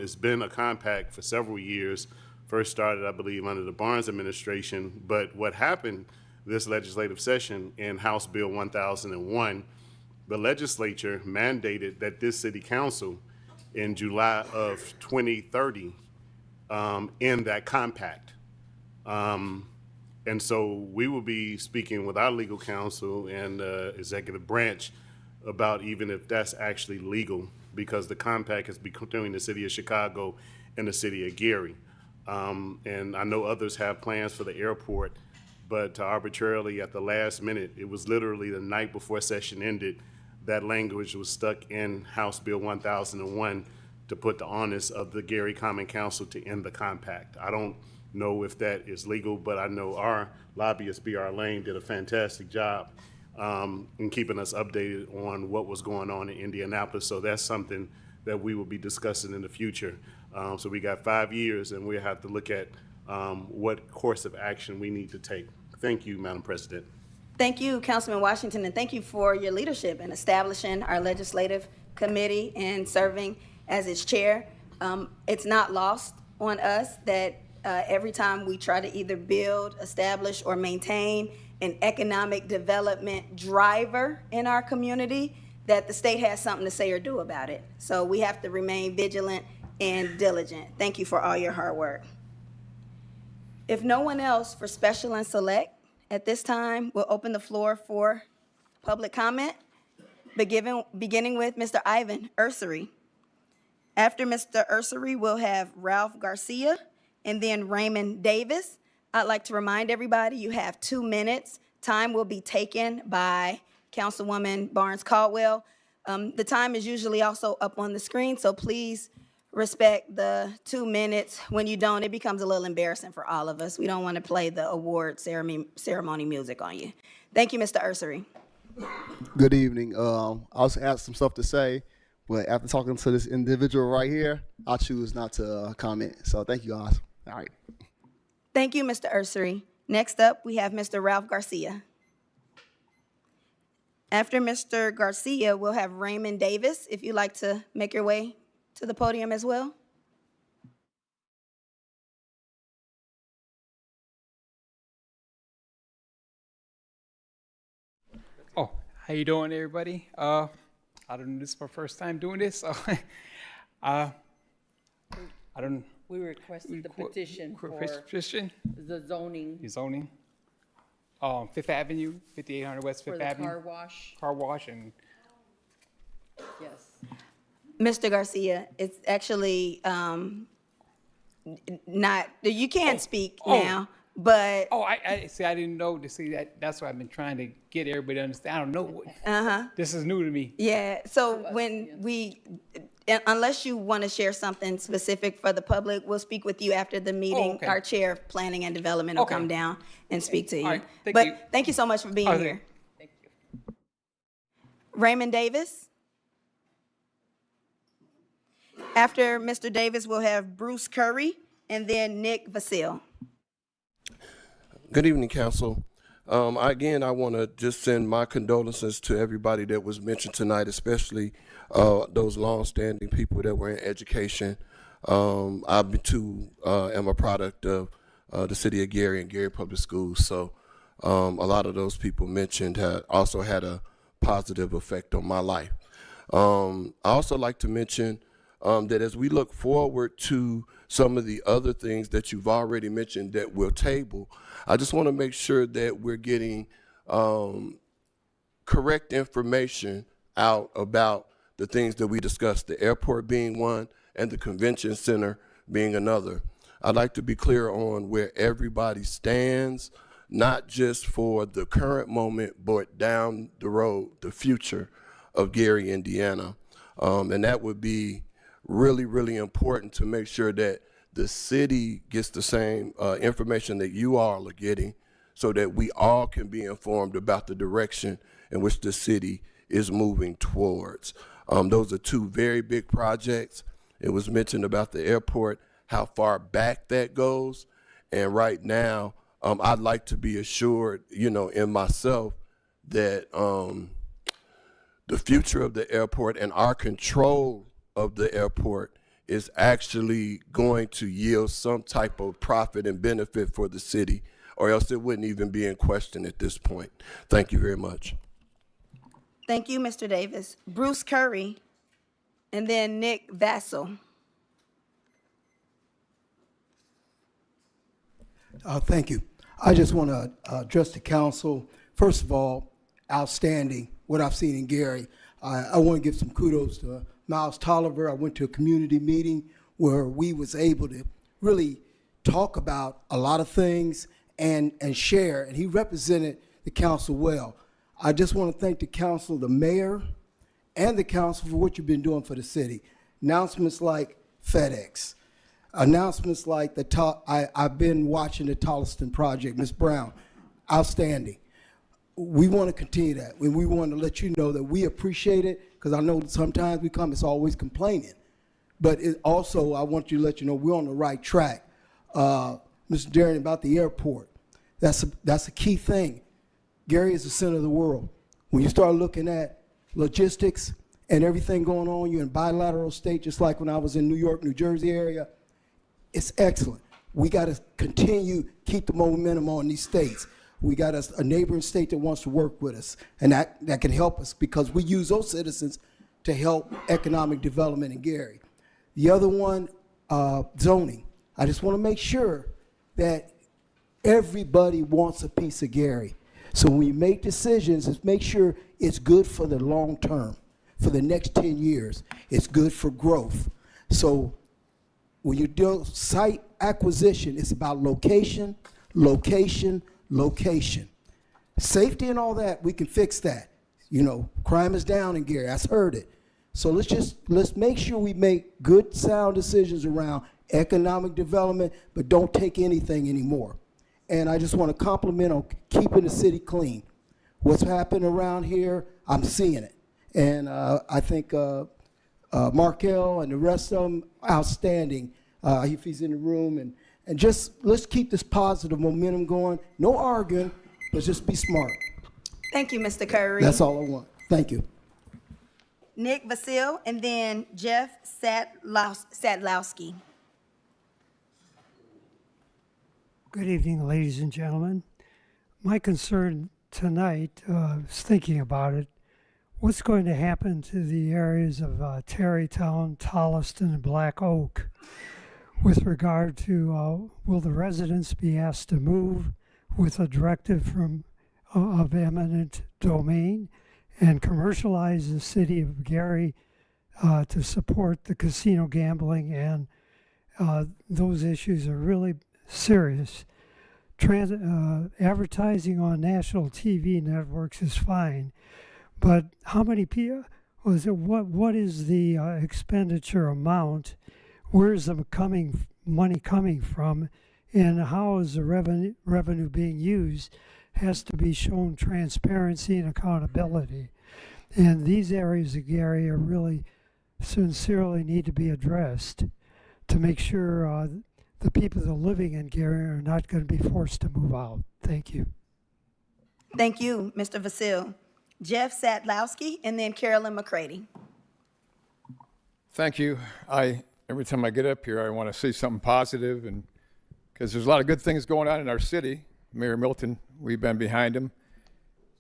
It's been a compact for several years, first started, I believe, under the Barnes administration, but what happened this legislative session in House Bill 1001, the legislature mandated that this City Council in July of 2030 in that compact. And so we will be speaking with our legal counsel and executive branch about even if that's actually legal, because the compact is between the City of Chicago and the City of Gary. And I know others have plans for the airport, but arbitrarily at the last minute, it was literally the night before session ended, that language was stuck in House Bill 1001 to put the onus of the Gary Common Council to end the compact. I don't know if that is legal, but I know our lobbyist, B.R. Lane, did a fantastic job in keeping us updated on what was going on in Indianapolis. So that's something that we will be discussing in the future. So we got 5 years, and we have to look at what course of action we need to take. Thank you, Madam President. Thank you, Councilman Washington, and thank you for your leadership in establishing our legislative committee and serving as its chair. It's not lost on us that every time we try to either build, establish, or maintain an economic development driver in our community, that the state has something to say or do about it. So we have to remain vigilant and diligent. Thank you for all your hard work. If no one else for special and select, at this time, we'll open the floor for public comment, beginning with Mr. Ivan Ursery. After Mr. Ursery, we'll have Ralph Garcia and then Raymond Davis. I'd like to remind everybody you have 2 minutes. Time will be taken by Councilwoman Barnes-Caldwell. The time is usually also up on the screen, so please respect the 2 minutes. When you don't, it becomes a little embarrassing for all of us. We don't want to play the award ceremony music on you. Thank you, Mr. Ursery. Good evening. I also have some stuff to say, but after talking to this individual right here, I choose not to comment. So thank you, guys. All right. Thank you, Mr. Ursery. Next up, we have Mr. Ralph Garcia. After Mr. Garcia, we'll have Raymond Davis, if you'd like to make your way to the podium as well. Oh, how you doing, everybody? I don't know, this is my first time doing this, so I don't. We requested the petition for petition? the zoning The zoning. 5th Avenue, 5800 West for 5th the Avenue. car wash. Car wash and Yes. Mr. Garcia, it's actually not, you can't speak now, but. Oh, I see. I didn't know to see that. That's why I've been trying to get everybody to understand. I don't know. What, This is new to me. Yeah, so when we, unless you want to share something specific for the public, we'll speak with you after the meeting. okay. Our chair of planning and development will Okay. come down and speak to you. All right, thank But you. thank you so much for being Okay. here. Raymond Davis. After Mr. Davis, we'll have Bruce Curry and then Nick Vasile. Good evening, Council. Again, I want to just send my condolences to everybody that was mentioned tonight, especially those longstanding people that were in education. I too am a product of the city of Gary and Gary Public Schools, so a lot of those people mentioned also had a positive effect on my life. I also like to mention that as we look forward to some of the other things that you've already mentioned that we'll table, I just want to make sure that we're getting correct information out about the things that we discussed, the airport being one and the convention center being another. I'd like to be clear on where everybody stands, not just for the current moment, but down the road, the future of Gary, Indiana. And that would be really, really important to make sure that the city gets the same information that you all are getting so that we all can be informed about the direction in which the city is moving towards. Those are two very big projects. It was mentioned about the airport, how far back that goes. And right now, I'd like to be assured, in myself that the future of the airport and our control of the airport is actually going to yield some type of profit and benefit for the city, or else it wouldn't even be in question at this point. Thank you very much. Thank you, Mr. Davis. Bruce Curry, and then Nick Vasile. Thank you. I just want to address the council. First of all, outstanding what I've seen in Gary. I want to give some kudos to Miles Tolliver. I went to a community meeting where we was able to really talk about a lot of things and share, and he represented the council well. I just want to thank the council, the mayor, and the council for what you've been doing for the city. Announcements like FedEx, announcements like I've been watching the Tolliston project, Ms. Brown, outstanding. We want to continue that. We want to let you know that we appreciate it, because I know sometimes it's always complaining. But also, I want to let you know we're on the right track. Mr. Darren, about the airport, that's a key thing. Gary is the center of the world. When you start looking at logistics and everything going on, you're in bilateral state, just like when I was in New York, New Jersey area. It's excellent. We got to continue, keep the momentum on these states. We got a neighboring state that wants to work with us, and that can help us because we use those citizens to help economic development in Gary. The other one, zoning. I just want to make sure that everybody wants a piece of Gary. So when you make decisions, just make sure it's good for the long term, for the next 10 years. It's good for growth. So when you do site acquisition, it's about location, location, location. Safety and all that, we can fix that. You know, crime is down in Gary. I heard it. So let's make sure we make good, sound decisions around economic development, but don't take anything anymore. And I just want to compliment on keeping the city clean. What's happened around here, I'm seeing it. And I think Markel and the rest of them, outstanding, if he's in the room. And just let's keep this positive momentum going. No arguing, but just be smart. Thank you, Mr. Curry. That's all I want. Thank you. Nick Vasil, and then Jeff Sadlowski. Good evening, ladies and gentlemen. My concern tonight, is thinking about it, what's going to happen to the areas of Terrytown, Tolliston, and Black Oak with regard to will the residents be asked to move with a directive from of eminent domain and commercialize the city of Gary to support the casino gambling, and those issues are really serious. Advertising on national TV networks is fine, but how many people was it? What is the expenditure amount? Where is the money coming from, and how is the revenue being used? Has to be shown transparency and accountability, and these areas of Gary are really sincerely need to be addressed to make sure the people that are living in Gary are not going to be forced to move out. Thank you. Thank you, Mr. Vasil. Jeff Sadlowski, and then Carolyn McCready. Thank you. Every time I get up here, I want to say something positive, and because there's a lot of good things going on in our city. Mayor Milton, we've been behind him.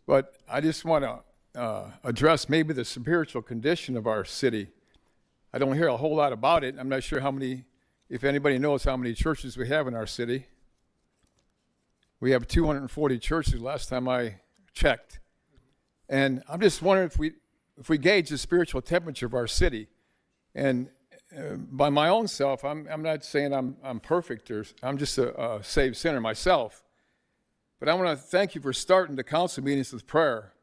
But I just want to address maybe the spiritual condition of our city. I don't hear a whole lot about it. I'm not sure if anybody knows how many churches we have in our city. We have 240 churches last time I checked. And I'm just wondering if we gauge the spiritual temperature of our city. And by my own self, I'm not saying I'm perfect, or I'm just a saved sinner myself. But I want to thank you for starting the council meetings with prayer.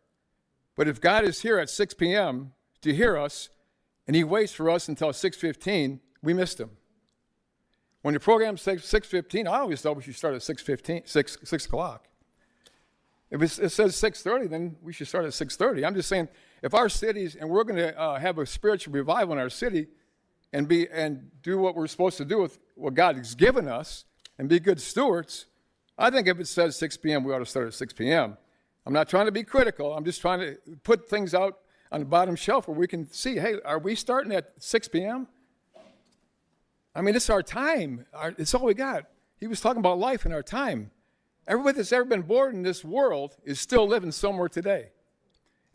But if God is here at 6 p.m. to hear us, and he waits for us until 6:15, we missed him. When the program says 6:15, I always thought we should start at 6 o'clock. If it says 6:30, then we should start at 6:30. I'm just saying, if our cities, and we're going to have a spiritual revival in our city, and do what we're supposed to do with what God has given us, and be good stewards, I think if it says 6 p.m., we ought to start at 6 p.m. I'm not trying to be critical. I'm just trying to put things out on the bottom shelf where we can see, hey, are we starting at 6 p.m.? I mean, it's our time. It's all we got. He was talking about life and our time. Everybody that's ever been born in this world is still living somewhere today.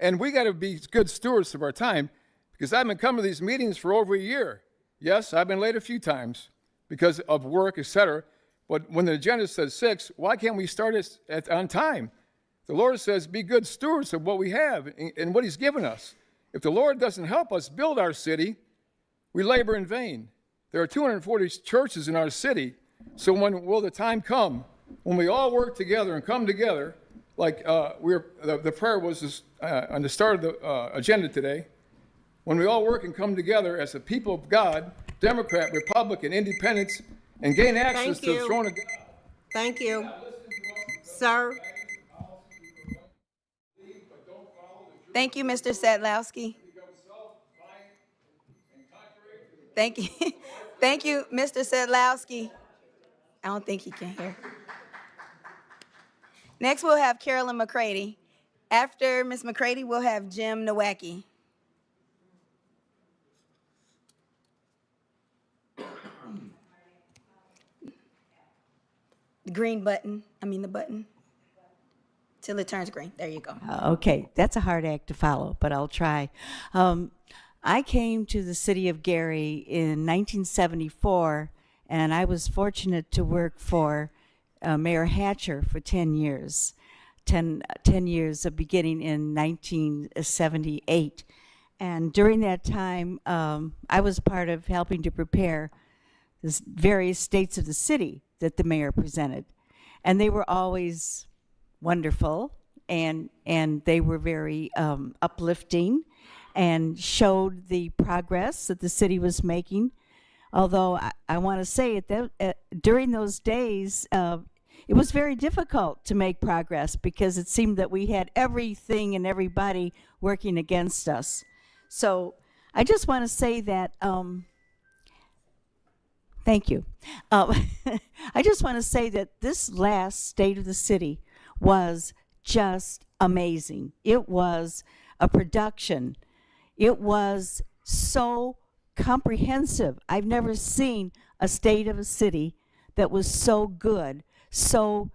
And we got to be good stewards of our time, because I've been coming to these meetings for over a year. Yes, I've been late a few times because of work, etc. But when the agenda says 6, why can't we start on time? The Lord says, be good stewards of what we have and what he's given us. If the Lord doesn't help us build our city, we labor in vain. There are 240 churches in our city. So when will the time come when we all work together and come together, like the prayer was on the start of the agenda today, when we all work and come together as a people of God, Democrat, Republican, Independents, and gain access to the throne of God. Thank you. Sir. Thank you, Mr. Sadlowski. Thank you. Thank you, Mr. Sedlowski. I don't think he can hear. Next, we'll have Carolyn McCready. After Ms. McCready, we'll have Jim Nowacki. The green button, the button, till it turns green. There you go. Okay, that's a hard act to follow, but I'll try. I came to the city of Gary in 1974, and I was fortunate to work for Mayor Hatcher for 10 years. 10 years of beginning in 1978. And during that time, I was part of helping to prepare the various states of the city that the mayor presented. And they were always wonderful, and they were very uplifting and showed the progress that the city was making. Although I want to say that during those days, it was very difficult to make progress because it seemed that we had everything and everybody working against us. So I just want to say that, thank you. I just want to say that this last State of the City was just amazing. It was a production. It was so comprehensive. I've never seen a state of a city that was so good, so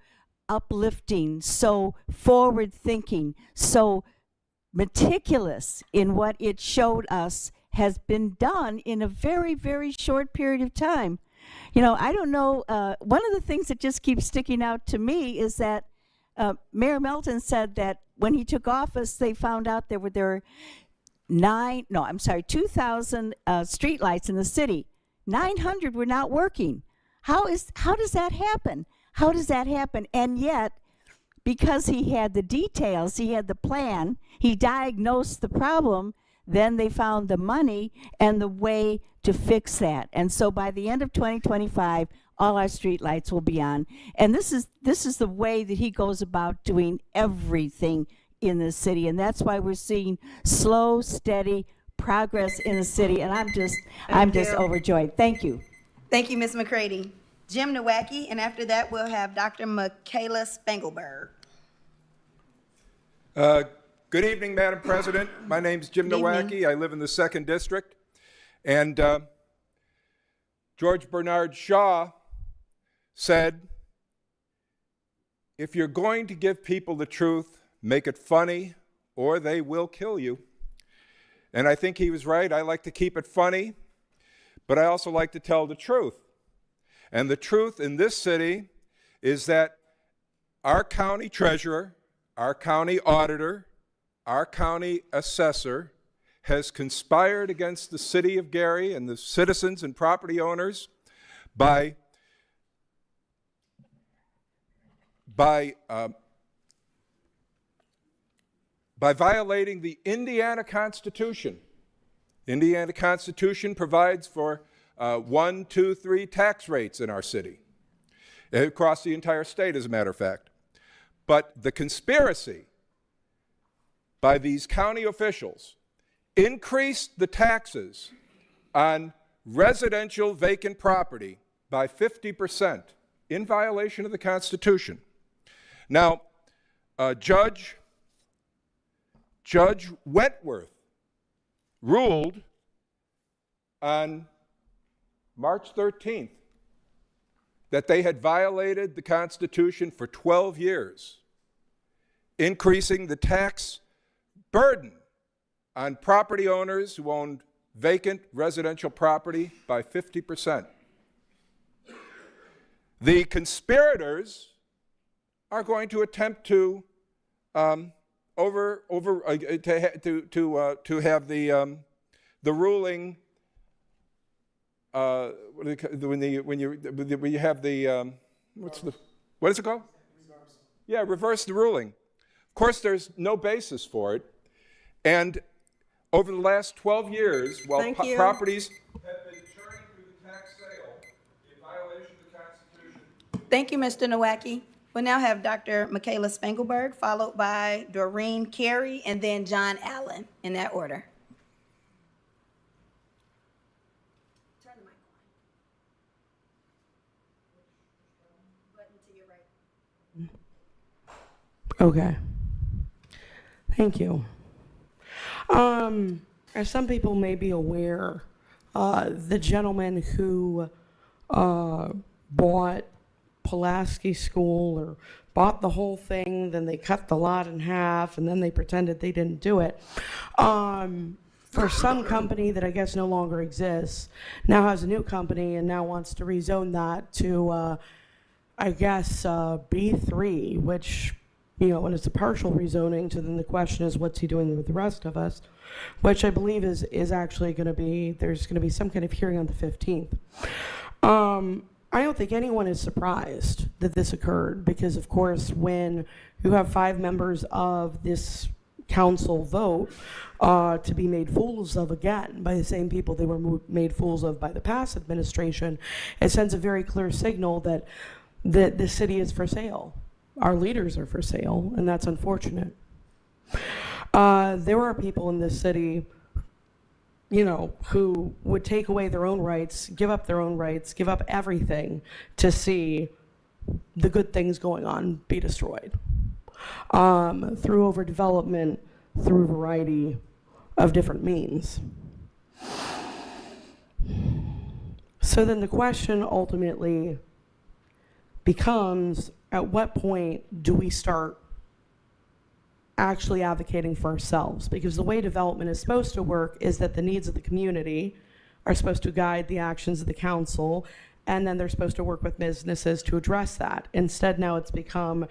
uplifting, so forward-thinking, so meticulous in what it showed us has been done in a very, very short period of time. You know, I don't know, one of the things that just keeps sticking out to me is that Mayor Melton said that when he took office, they found out there were 2,000 streetlights in the city. 900 were not working. How does that happen? How does that happen? And yet, because he had the details, he had the plan, he diagnosed the problem, then they found the money and the way to fix that. And so by the end of 2025, all our streetlights will be on. And this is the way that he goes about doing everything in the city. And that's why we're seeing slow, steady progress in the city. And I'm just overjoyed. Thank you. Thank you, Ms. McCready. Jim Nowacki, and after that, we'll have Dr. Michaela Spangelberg. Good evening, Madam President. My name's Jim Nowacki. I live in the 2nd District. And George Bernard Shaw said, if you're going to give people the truth, make it funny or they will kill you. And I think he was right. I like to keep it funny, but I also like to tell the truth. And the truth in this city is that our county treasurer, our county auditor, our county assessor has conspired against the city of Gary and the citizens and property owners by violating the Indiana Constitution. Indiana Constitution provides for 1, 2, 3 tax rates in our city, across the entire state, as a matter of fact. But the conspiracy by these county officials increased the taxes on residential vacant property by 50% in violation of the Constitution. Now, Judge Wentworth ruled on March 13th that they had violated the Constitution for 12 years, increasing the tax burden on property owners who owned vacant residential property by 50%. The conspirators are going to attempt to have the ruling when you have the what is it called? Yeah, reverse the ruling. Of course, there's no basis for it, and over the last 12 years, while properties have been churning through the tax sale in violation of the Constitution. Thank you, Mr. Nowacki. We'll now have Dr. Michaela Spangelberg, followed by Doreen Carey, and then John Allen, in that order. Okay. Thank you. As some people may be aware, the gentleman who bought Pulaski School, or bought the whole thing, then they cut the lot in half, and then they pretended they didn't do it, for some company that I guess no longer exists, now has a new company and now wants to rezone that to, I guess, B3, which, you know, when it's a partial rezoning, so then the question is, what's he doing with the rest of us? Which I believe is actually going to be, there's going to be some kind of hearing on the 15th. I don't think anyone is surprised that this occurred, because of course when you have 5 members of this council vote to be made fools of again by the same people they were made fools of by the past administration, it sends a very clear signal that the city is for sale. Our leaders are for sale, and that's unfortunate. There are people in this city, you know, who would take away their own rights, give up their own rights, give up everything to see the good things going on be destroyed. Through overdevelopment, through a variety of different means. So then the question ultimately becomes, at what point do we start actually advocating for ourselves? Because the way development is supposed to work is that the needs of the community are supposed to guide the actions of the council, and then they're supposed to work with businesses to address that. Instead, now it's become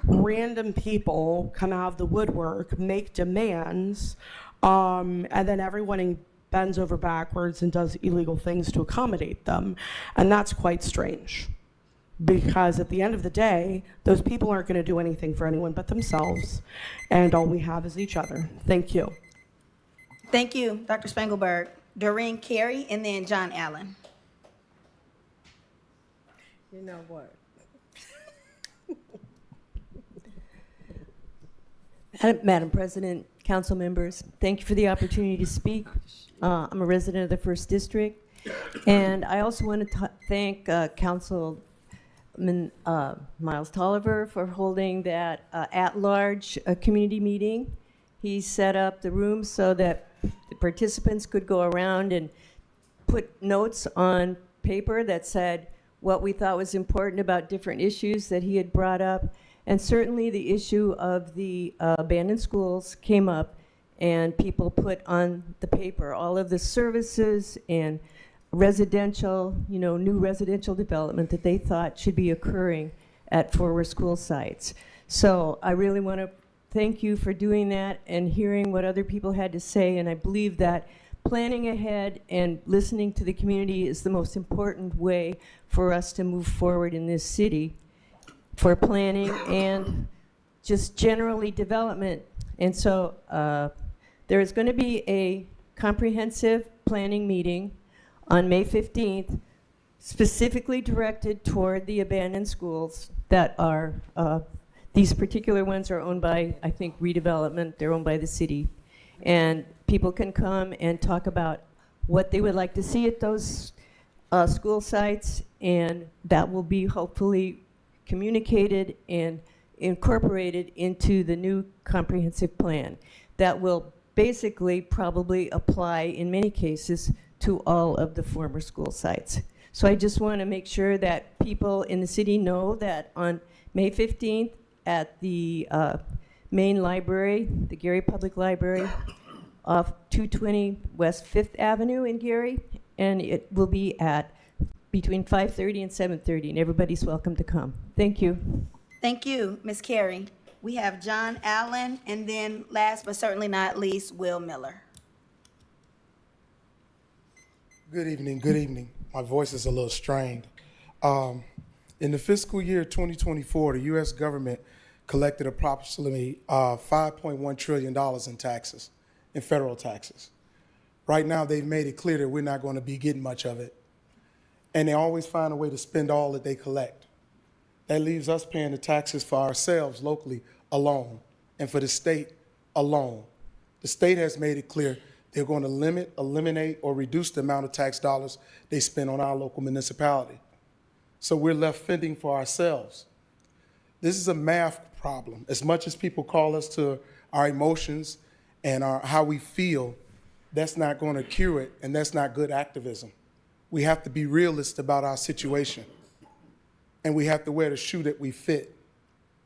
random people come out of the woodwork, make demands, and then everyone bends over backwards and does illegal things to accommodate them. And that's quite strange, because at the end of the day, those people aren't going to do anything for anyone but themselves, and all we have is each other. Thank you. Thank you, Dr. Spangelberg. Doreen Carey, and then John Allen. You know what? Madam President, council members, thank you for the opportunity to speak. I'm a resident of the 1st District, and I also want to thank Councilman Miles Tolliver for holding that at-large community meeting. He set up the room so that the participants could go around and put notes on paper that said what we thought was important about different issues that he had brought up. And certainly the issue of the abandoned schools came up, and people put on the paper all of the services and residential, you know, new residential development that they thought should be occurring at former school sites. So I really want to thank you for doing that and hearing what other people had to say. And I believe that planning ahead and listening to the community is the most important way for us to move forward in this city for planning and just generally development. And so there is going to be a comprehensive planning meeting on May 15th, specifically directed toward the abandoned schools that are, these particular ones are owned by, I think, redevelopment. They're owned by the city. And people can come and talk about what they would like to see at those school sites, and that will be hopefully communicated and incorporated into the new comprehensive plan that will basically probably apply in many cases to all of the former school sites. So I just want to make sure that people in the city know that on May 15th at the main library, the Gary Public Library, off 220 West 5th Avenue in Gary, and it will be at between 5:30 and 7:30, and everybody's welcome to come. Thank you. Thank you, Ms. Carey. We have John Allen, and then last but certainly not least, Will Miller. Good evening, good evening. My voice is a little strained. In the fiscal year 2024, the U.S. government collected approximately $5.1 trillion in taxes, in federal taxes. Right now, they've made it clear that we're not going to be getting much of it. And they always find a way to spend all that they collect. That leaves us paying the taxes for ourselves locally alone, and for the state alone. The state has made it clear they're going to limit, eliminate, or reduce the amount of tax dollars they spend on our local municipality. So we're left fending for ourselves. This is a math problem. As much as people call us to our emotions and how we feel, that's not going to cure it, and that's not good activism. We have to be realist about our situation, and we have to wear the shoe that we fit.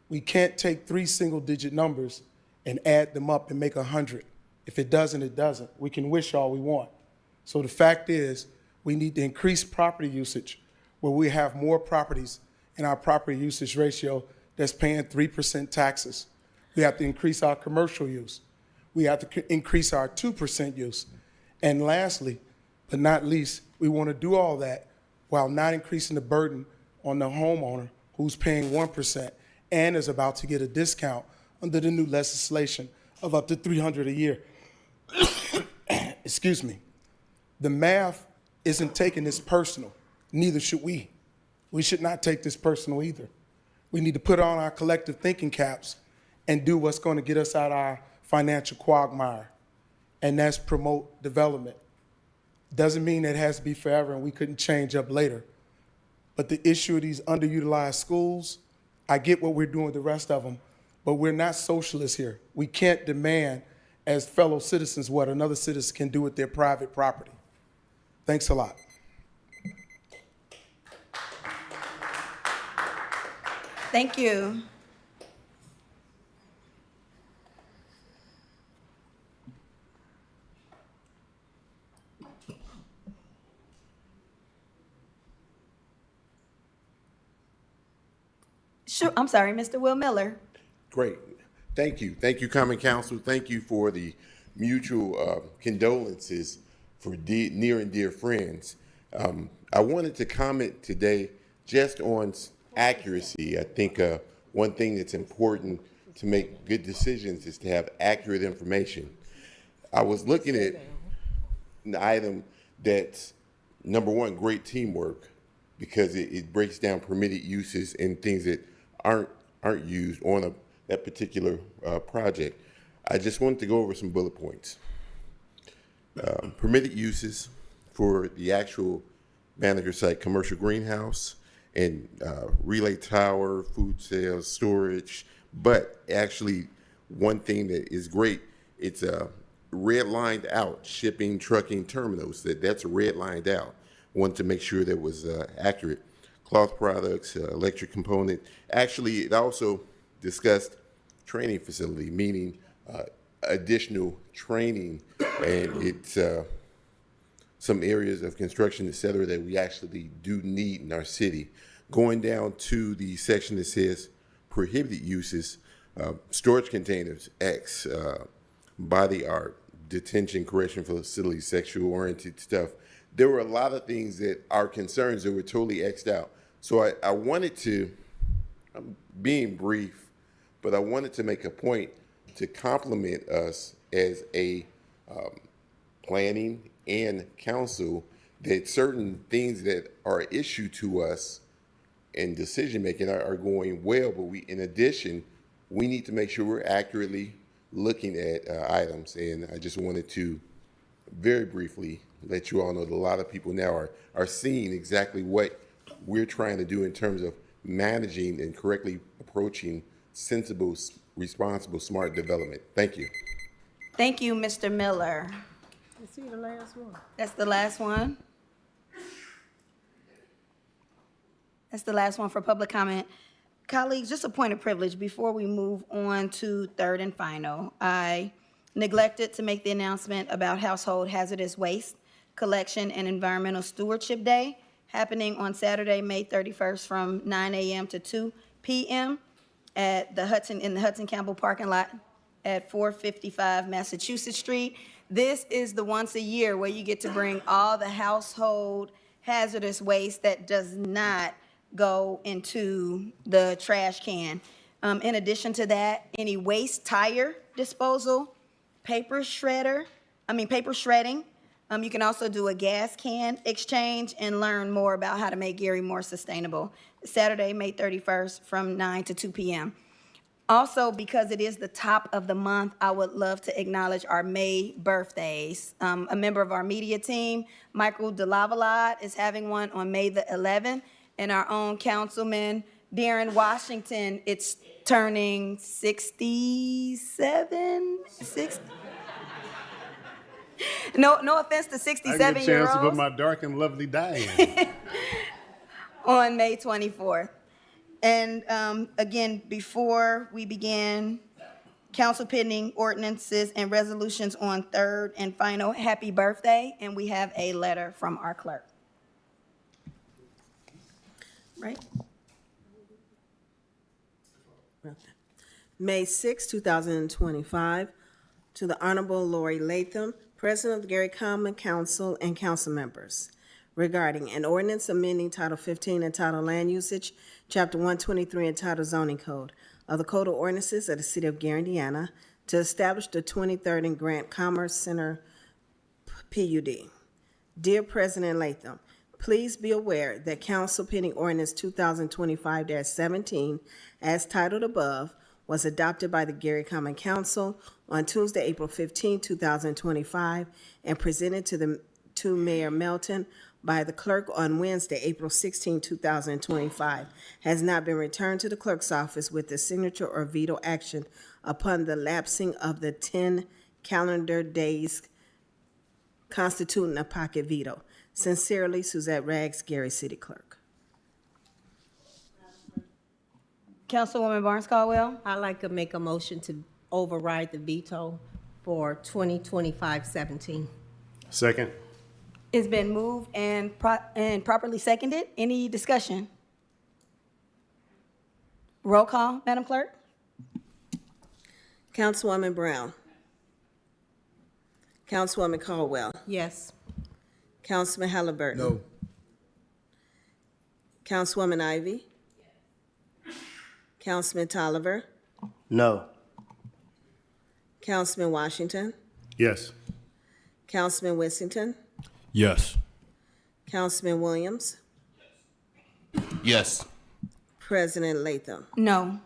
We can't take 3 single-digit numbers and add them up and make 100. If it doesn't, it doesn't. We can wish all we want. So the fact is, we need to increase property usage where we have more properties in our property usage ratio that's paying 3% taxes. We have to increase our commercial use. We have to increase our 2% use. And lastly, but not least, we want to do all that while not increasing the burden on the homeowner who's paying 1% and is about to get a discount under the new legislation of up to $300 a year. Excuse me. The math isn't taking this personal. Neither should we. We should not take this personal either. We need to put on our collective thinking caps and do what's going to get us out of our financial quagmire, and that's promote development. Doesn't mean it has to be forever and we couldn't change up later. But the issue of these underutilized schools, I get what we're doing with the rest of them, but we're not socialists here. We can't demand as fellow citizens what another citizen can do with their private property. Thanks a lot. Thank you. Sure, I'm sorry, Mr. Will Miller. Great. Thank you. Thank you, Common Council. Thank you for the mutual condolences for near and dear friends. I wanted to comment today just on accuracy. I think one thing that's important to make good decisions is to have accurate information. I was looking at an item that's, number one, great teamwork, because it breaks down permitted uses and things that aren't used on that particular project. I just wanted to go over some bullet points. Permitted uses for the actual manager site, commercial greenhouse, and relay tower, food sales, storage. But actually, one thing that is great, it's red-lined out, shipping, trucking, terminals. That's red-lined out. Wanted to make sure that was accurate. Cloth products, electric component. Actually, it also discussed training facility, meaning additional training, and it's some areas of construction, et cetera, that we actually do need in our city. Going down to the section that says prohibited uses, storage containers, X, body art, detention, correction facilities, sexual-oriented stuff. There were a lot of things that are concerns that were totally X'd out. So I wanted to, I'm being brief, but I wanted to make a point to compliment us as a planning and council, that certain things that are an issue to us in decision making are going well, but in addition, we need to make sure we're accurately looking at items. And I just wanted to very briefly let you all know that a lot of people now are seeing exactly what we're trying to do in terms of managing and correctly approaching sensible, responsible, smart development. Thank you. Thank you, Mr. Miller. Is he the last one? That's the last one. That's the last one for public comment. Colleagues, just a point of privilege before we move on to third and final. I neglected to make the announcement about Household Hazardous Waste Collection and Environmental Stewardship Day, happening on Saturday, May 31st from 9 a.m. to 2 p.m. in the Hudson Campbell parking lot at 455 Massachusetts Street. This is the once a year where you get to bring all the household hazardous waste that does not go into the trash can. In addition to that, any waste tire disposal, paper shredding. You can also do a gas can exchange and learn more about how to make Gary more sustainable. Saturday, May 31st from 9 to 2 p.m. Also, because it is the top of the month, I would love to acknowledge our May birthdays. A member of our media team, Michael DeLavalade, is having one on May the 11th, and our own councilman, Darren Washington, it's turning 67, 60. No offense to I get a 67-year-olds. chance to put my dark and lovely dye in. On May 24th. And again, before we begin, council pending ordinances and resolutions on third and final, happy birthday. And we have a letter from our clerk. Right? May 6, 2025, to the Honorable Lori Latham, President of the Gary Common Council and council members, regarding an ordinance amending Title 15 entitled Land Usage, Chapter 123 entitled Zoning Code of the Code of Ordinances of the City of Gary, Indiana, to establish the 23rd and Grant Commerce Center PUD. Dear President Latham, please be aware that Council pending Ordinance 2025-17, as titled above, was adopted by the Gary Common Council on Tuesday, April 15, 2025, and presented to Mayor Melton by the clerk on Wednesday, April 16, 2025, has not been returned to the clerk's office with the signature or veto action upon the lapsing of the 10 calendar days constituting a pocket veto. Sincerely, Suzette Rags, Gary City Clerk. Councilwoman Barnes Caldwell. I'd like to make a motion to override the veto for 2025-17. Second. It's been moved and properly seconded. Any discussion? Roll call, Madam Clerk. Councilwoman Brown. Councilwoman Caldwell. Yes. Councilman Halliburton. No. Councilwoman Ivy. Councilman Tolliver. No. Councilman Washington. Yes. Councilman Whittington. Yes. Councilman Williams. Yes. President Latham. No.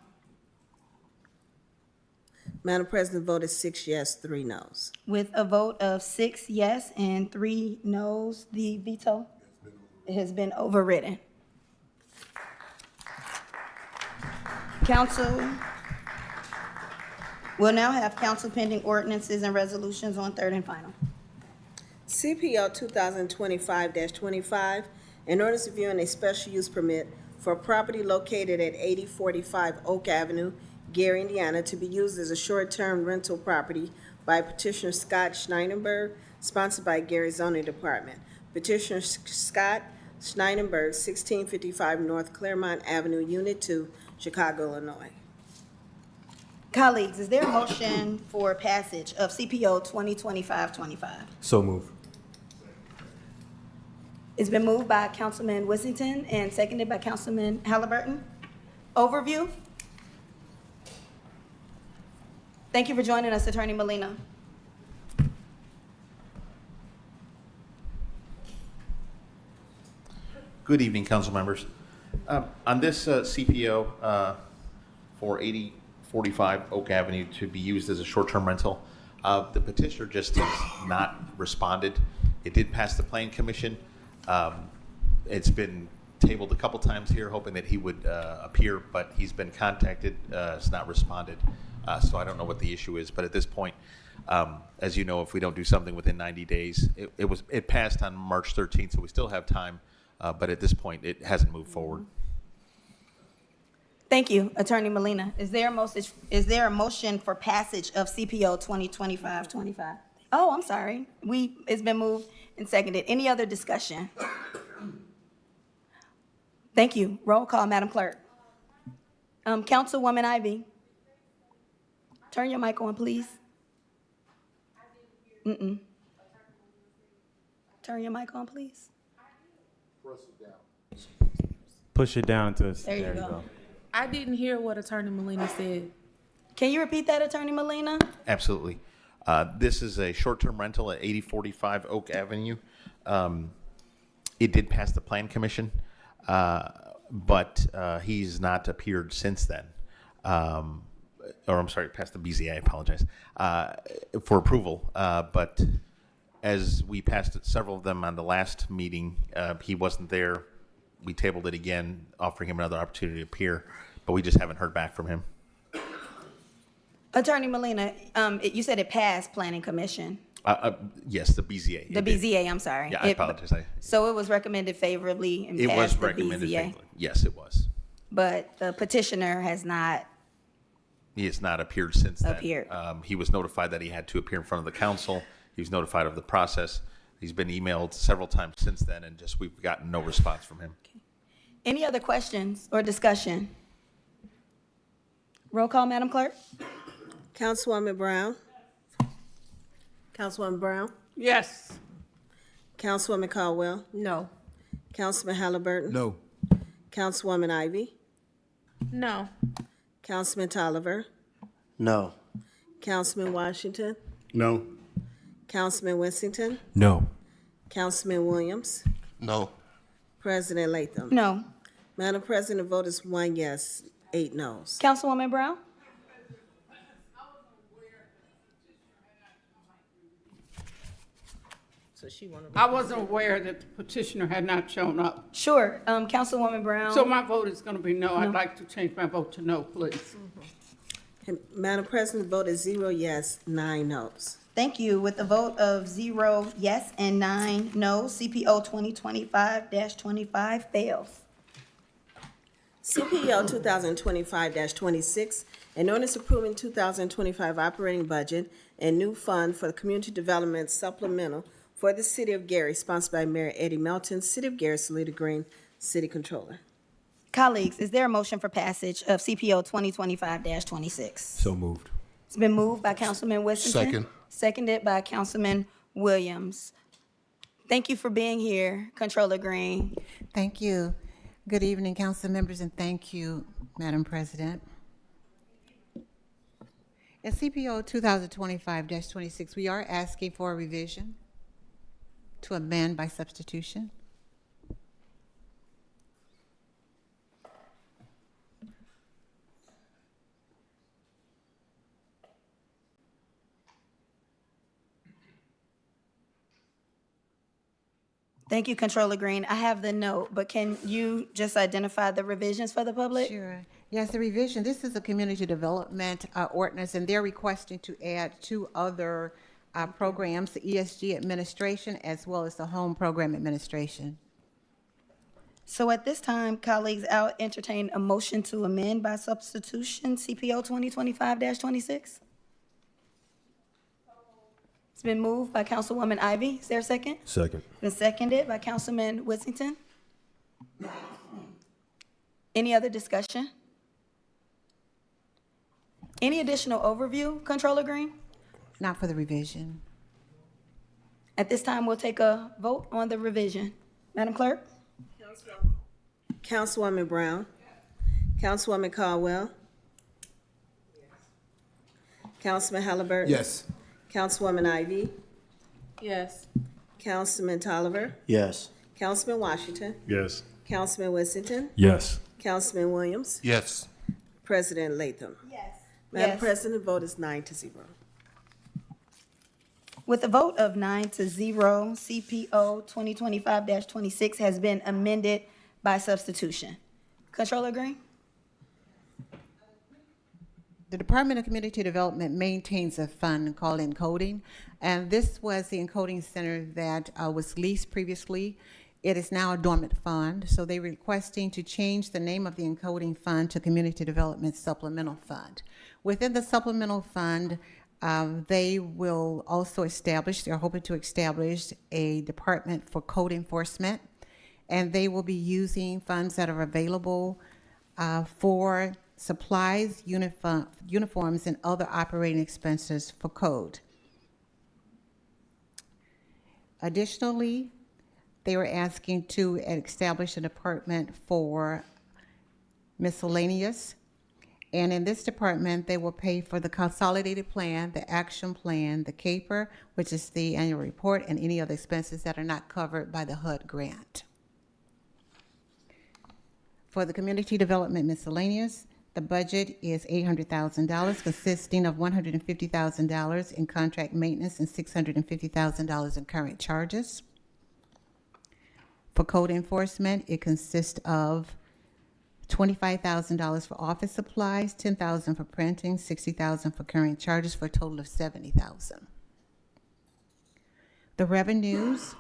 Madam President, the vote is 6 yes, 3 noes. With a vote of 6 yes and 3 noes, the veto has been overridden. Council will now have council pending ordinances and resolutions on third and final. CPL 2025-25, an ordinance reviewing a special use permit for property located at 8045 Oak Avenue, Gary, Indiana, to be used as a short-term rental property by petitioner Scott Schneidenberg, sponsored by Gary Zoning Department. Petitioner Scott Schneidenberg, 1655 North Claremont Avenue, Unit 2, Chicago, Illinois. Colleagues, is there a motion for passage of CPO 2025-25? So move. It's been moved by Councilman Whittington and seconded by Councilman Halliburton. Overview? Thank you for joining us, Attorney Molina. Good evening, council members. On this CPO for 8045 Oak Avenue to be used as a short-term rental, the petitioner just has not responded. It did pass the Plan Commission. It's been tabled a couple times here, hoping that he would appear, but he's been contacted, has not responded. So I don't know what the issue is, but at this point, as you know, if we don't do something within 90 days, it passed on March 13th, so we still have time. But at this point, it hasn't moved forward. Thank you, Attorney Molina. Is there a motion for passage of CPO 2025-25? Oh, I'm sorry. It's been moved and seconded. Any other discussion? Thank you. Roll call, Madam Clerk. Councilwoman Ivy. Turn your mic on, please. Turn your mic on, please. Push it down to us. There you go. I didn't hear what Attorney Molina said. Can you repeat that, Attorney Molina? Absolutely. This is a short-term rental at 8045 Oak Avenue. It did pass the Plan Commission, but he's not appeared since then. Or I'm sorry, past the BZA, I apologize, for approval. But as we passed several of them on the last meeting, he wasn't there we tabled it again, offering him another opportunity to appear, but we just haven't heard back from him. Attorney Molina, you said it passed Planning Commission. Yes, the BZA. The BZA, I'm sorry. Yeah, I apologize. So it was recommended favorably and It was passed the recommended BZA. favorably. Yes, it was. But the petitioner has not. He has not appeared since then. Appeared. He was notified that he had to appear in front of the council. He was notified of the process. He's been emailed several times since then, and just we've gotten no response from him. Any other questions or discussion? Roll call, Madam Clerk. Councilwoman Brown? Councilwoman Brown? Yes. Councilwoman Caldwell? No. Councilman Halliburton? No. Councilwoman Ivy? No. Councilman Tolliver? No. Councilman Washington? No. Councilman Winsington? No. Councilman Williams? No. President Latham? No. Madam President, the vote is 1 yes, 8 noes. Councilwoman Brown? So she wanted I wasn't aware that the petitioner had not shown up. Sure. Councilwoman Brown? So my vote is going to be no. No. I'd like to change my vote to no, please. And Madam President, the vote is 0 yes, 9 noes. Thank you. With a vote of 0 yes and 9 no, CPO 2025-25 fails. CPO 2025-26, an ordinance approving 2025 operating budget and new fund for the Community Development Supplemental for the City of Gary, sponsored by Mayor Eddie Melton, City of Gary, Salita Green, City Controller. Colleagues, is there a motion for passage of CPO 2025-26? So moved. It's been moved by Councilman Wissington. Second. Seconded by Councilman Williams. Thank you for being here, Controller Green. Thank you. Good evening, council members, and thank you, Madam President. In CPO 2025-26, we are asking for a revision to amend by substitution. Thank you, Controller Green. I have the note, but can you just identify the revisions for the public? Sure. Yes, the revision, this is a community development ordinance, and they're requesting to add 2 other programs, the ESG administration as well as the home program administration. So at this time, colleagues, I'll entertain a motion to amend by substitution CPO 2025-26. It's been moved by Councilwoman Ivy. Is there a second? Second. It's been seconded by Councilman Whittington. Any other discussion? Any additional overview, Controller Green? Not for the revision. At this time, we'll take a vote on the revision. Madam Clerk? Councilwoman Brown? Councilwoman Caldwell? Councilman Halliburton? Yes. Councilwoman Ivy? Yes. Councilman Tolliver? Yes. Councilman Washington? Yes. Councilman Winsington? Yes. Councilman Williams? Yes. President Latham? Yes. Madam Yes. President, the vote is 9-0. With a vote of 9-0, CPO 2025-26 has been amended by substitution. Controller Green? The Department of Community Development maintains a fund called Encoding, and this was the encoding center that was leased previously. It is now a dormant fund, so they're requesting to change the name of the encoding fund to Community Development Supplemental Fund. Within the supplemental fund, they will also establish, they're hoping to establish a department for code enforcement, and they will be using funds that are available for supplies, uniforms, and other operating expenses for code. Additionally, they were asking to establish a department for miscellaneous. And in this department, they will pay for the consolidated plan, the action plan, the CAPER, which is the annual report, and any other expenses that are not covered by the HUD grant. For the community development miscellaneous, the budget is $800,000, consisting of $150,000 in contract maintenance and $650,000 in current charges. For code enforcement, it consists of $25,000 for office supplies, $10,000 for printing, $60,000 for current charges, for a total of $70,000. The revenues,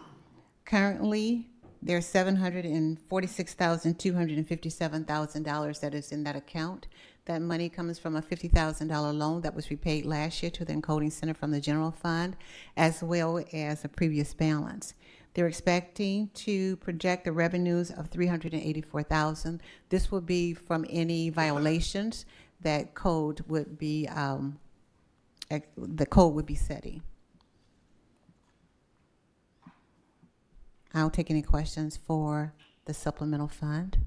currently, there's $746,257,000 that is in that account. That money comes from a $50,000 loan that was repaid last year to the encoding center from the general fund, as well as a previous balance. They're expecting to project the revenues of $384,000. This will be from any violations that code would be, the code would be setting. I'll take any questions for the supplemental fund.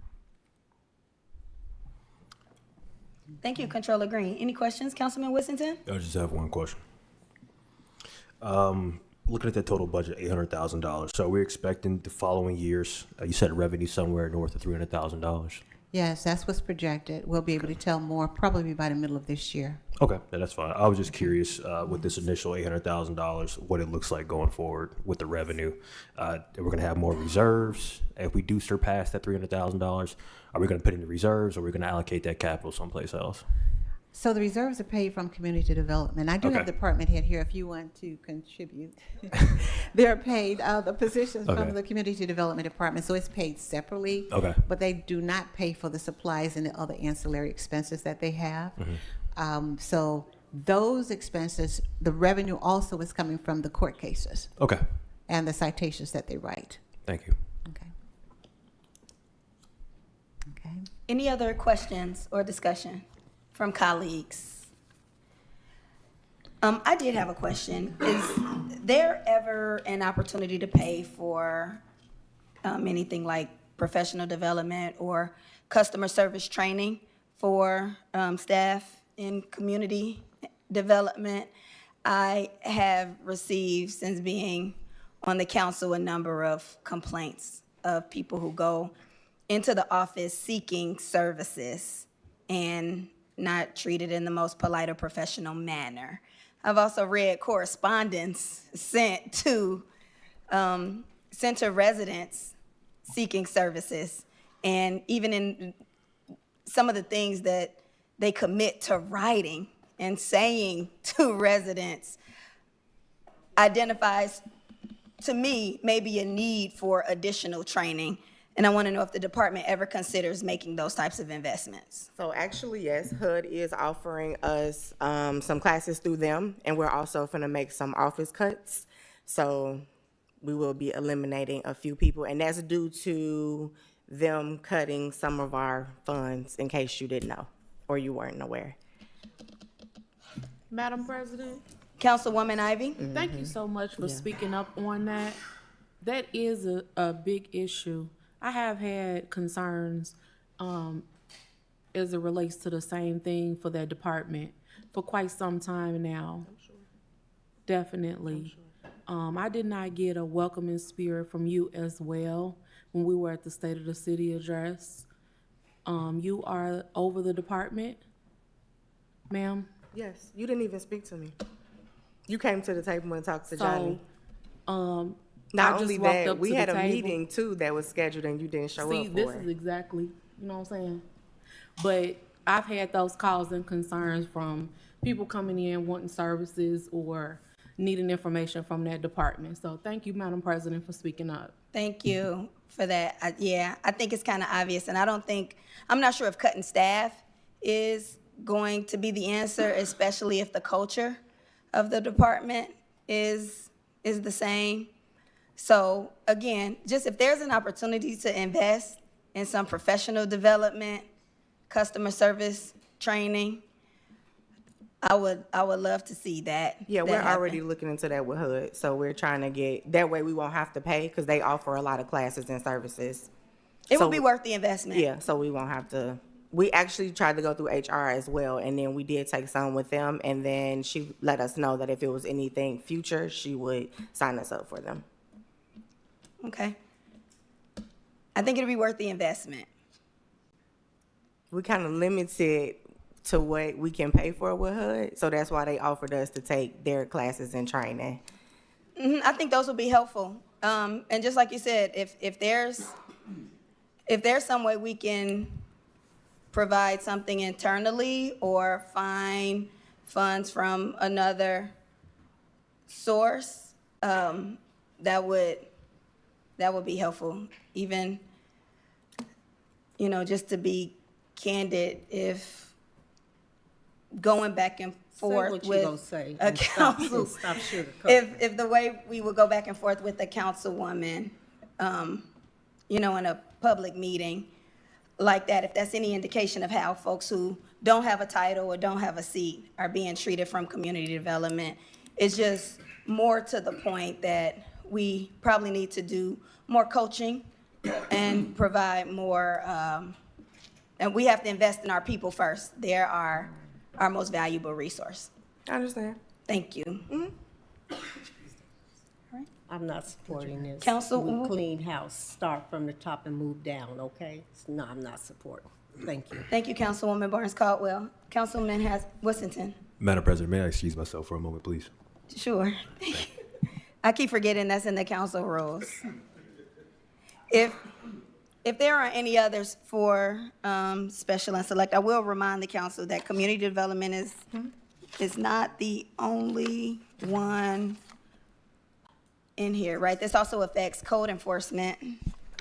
Thank you, Controller Green. Any questions, Councilman Whittington? I just have one question. Looking at the total budget, $800,000. So we're expecting the following years, you said revenue somewhere north of $300,000. Yes, that's what's projected. We'll be able to tell more probably by the middle of this year. Okay, that's fine. I was just curious with this initial $800,000, what it looks like going forward with the revenue. We're going to have more reserves. If we do surpass that $300,000, are we going to put in the reserves, or are we going to allocate that capital someplace else? So the reserves are paid from community development. I do have the department head here if you want to contribute. They're paid, the positions from the community development department, so it's paid separately. Okay. But they do not pay for the supplies and the other ancillary expenses that they have. So those expenses, the revenue also is coming from the court cases. Okay. And the citations that they write. Thank you. Okay. Okay. Any other questions or discussion from colleagues? I did have a question. Is there ever an opportunity to pay for anything like professional development or customer service training for staff in community development? I have received, since being on the council, a number of complaints of people who go into the office seeking services and not treated in the most polite or professional manner. I've also read correspondence sent to center residents seeking services, and even in some of the things that they commit to writing and saying to residents identifies to me maybe a need for additional training. And I want to know if the department ever considers making those types of investments. So actually, yes, HUD is offering us some classes through them, and we're also going to make some office cuts. So we will be eliminating a few people, and that's due to them cutting some of our funds, in case you didn't know or you weren't aware. Madam President? Councilwoman Ivy? Thank you so much for speaking up on that. That is a big issue. I have had concerns as it relates to the same thing for that department for quite some time now. Definitely. I did not get a welcoming spirit from you as well when we were at the State of the City address. You are over the department, ma'am? Yes, you didn't even speak to me. You came to the table and talked to Johnny. Not only that, we had a meeting too that was scheduled and you didn't show up for it. See, this is exactly, you know what I'm saying? But I've had those calls and concerns from people coming in wanting services or needing information from that department. So thank you, Madam President, for speaking up. Thank you for that. I think it's kind of obvious, and I'm not sure if cutting staff is going to be the answer, especially if the culture of the department is the same. So again, just if there's an opportunity to invest in some professional development, customer service training, I would love to see that. Yeah, we're already looking into that with HUD. So we're trying to get, that way we won't have to pay because they offer a lot of classes and services. It would be worth the investment. Yeah, so we won't have to. We actually tried to go through HR as well, and then we did take some with them, and then she let us know that if it was anything future, she would sign us up for them. Okay. I think it'd be worth the investment. We kind of limited to what we can pay for with HUD, so that's why they offered us to take their classes and training. I think those would be helpful. And just like you said, if there's some way we can provide something internally or find funds from another source, that would be helpful. Even, just to be candid, if going back and forth what you with gonna say a and stop- council, and stop sugarcoating. if the way we would go back and forth with the councilwoman, in a public meeting like that, if that's any indication of how folks who don't have a title or don't have a seat are being treated from community development, it's just more to the point that we probably need to do more coaching and provide more, and we have to invest in our people first. They're our most valuable resource. I understand. Thank you. I'm not supporting this. Council- We clean house, start from the top and move down, okay? No, I'm not supporting. Thank you. Thank you, Councilwoman Barnes Caldwell. Councilman Wissington. Madam President, may I excuse myself for a moment, please? Sure. I keep forgetting that's in the council rules. If there are any others for special and select, I will remind the council that community development is not the only one in here, right? This also affects code enforcement.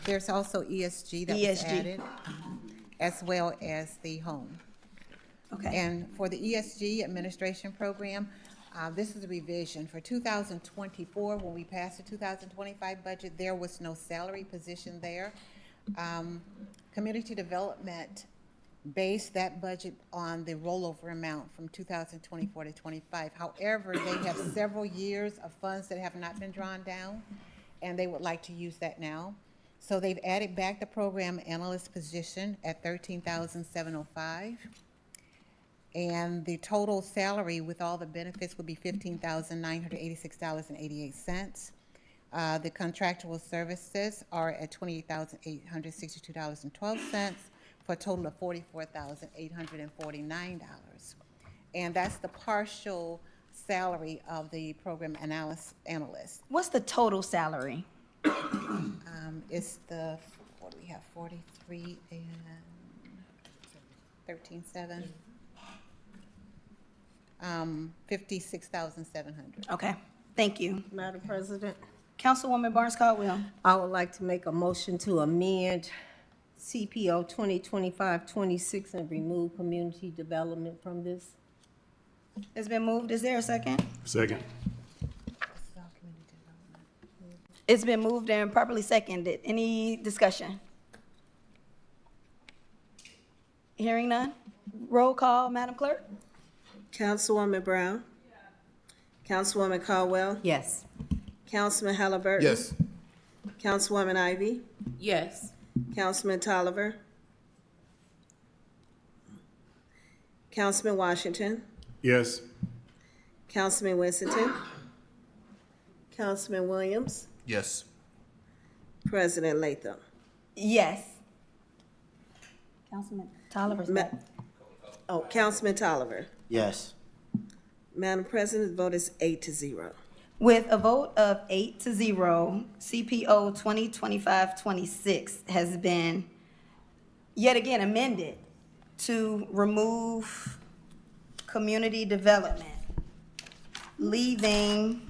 There's also ESG that was added, as well as the home. Okay. And for the ESG administration program, this is a revision. For 2024, when we passed the 2025 budget, there was no salary position there. Community development based that budget on the rollover amount from 2024 to 25. However, they have several years of funds that have not been drawn down, and they would like to use that now. So they've added back the program analyst position at $13,705. And the total salary with all the benefits would be $15,986.88. The contractual services are at $28,862.12 for a total of $44,849. And that's the partial salary of the program analyst. What's the total salary? It's what do we have, 43 and 13.7? 56,700. Okay, thank you. Madam President? Councilwoman Barnes Caldwell. I would like to make a motion to amend CPO 2025-26 and remove community development from this. It's been moved. Is there a second? Second. It's been moved and properly seconded. Any discussion? Hearing none? Roll call, Madam Clerk? Councilwoman Brown? Councilwoman Caldwell? Yes. Councilman Halliburton? Yes. Councilwoman Ivy? Yes. Councilman Tolliver? Councilman Washington? Yes. Councilman Winston? Councilman Williams? Yes. President Latham? Yes. Councilman Tolliver's back. Councilman Tolliver? Yes. Madam President, the vote is 8-0. With a vote of 8-0, CPO 2025-26 has been yet again amended to remove community development, leaving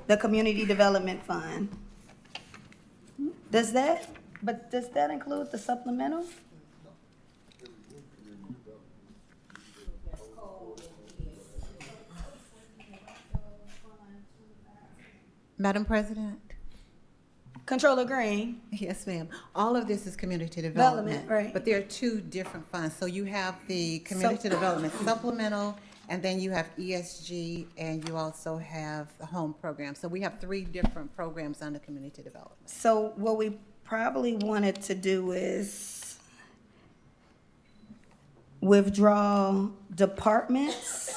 the Community Development Fund. Does that include the supplemental? Madam President? Controller Green? Yes, ma'am. All of this is community development. Right. But there are two different funds. So you have the community development supplemental, and then you have ESG, and you also have the home program. So we have three different programs under community development. So what we probably wanted to do is withdraw departments.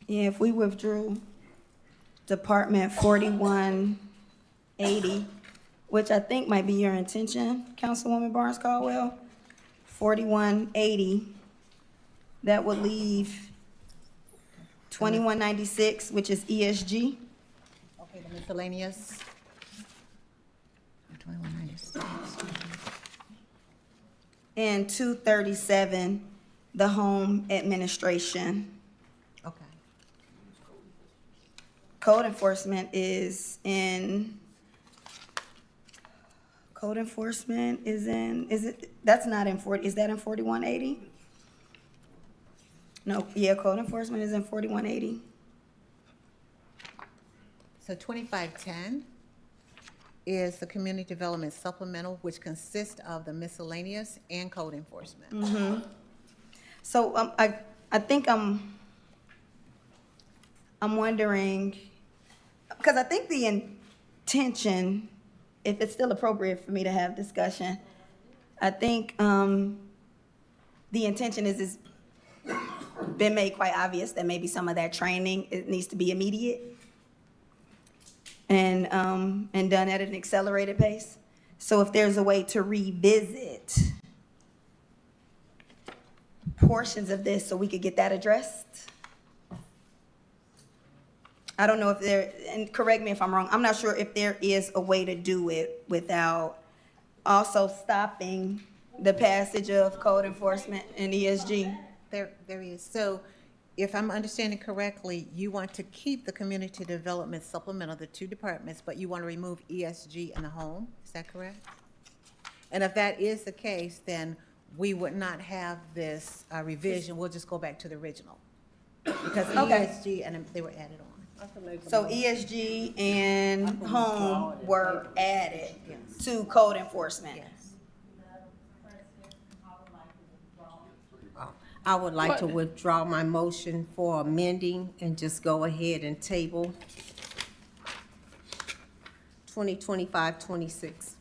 Yeah, if we withdrew Department 4180, which I think might be your intention, Councilwoman Barnes Caldwell, 4180. That would leave 2196, which is ESG. Okay, the miscellaneous. 2196. And 237, the home administration. Okay. Code enforcement is in, that's not in 40, is that in 4180? No, yeah, code enforcement is in 4180. So 2510 is the community development supplemental, which consists of the miscellaneous and code enforcement. Mm-hmm. So I think I'm wondering, because I think the intention, if it's still appropriate for me to have discussion, I think the intention is been made quite obvious that maybe some of that training, it needs to be immediate and done at an accelerated pace. So if there's a way to revisit portions of this so we could get that addressed. I don't know if there, and correct me if I'm wrong, I'm not sure if there is a way to do it without also stopping the passage of code enforcement and ESG. There is. So if I'm understanding correctly, you want to keep the community development supplemental, the two departments, but you want to remove ESG and the home, is that correct? And if that is the case, then we would not have this revision, we'll just go back to the original. Because ESG and they were added on. So ESG and home were added to code enforcement. I would like to withdraw my motion for amending and just go ahead and table 2025-26.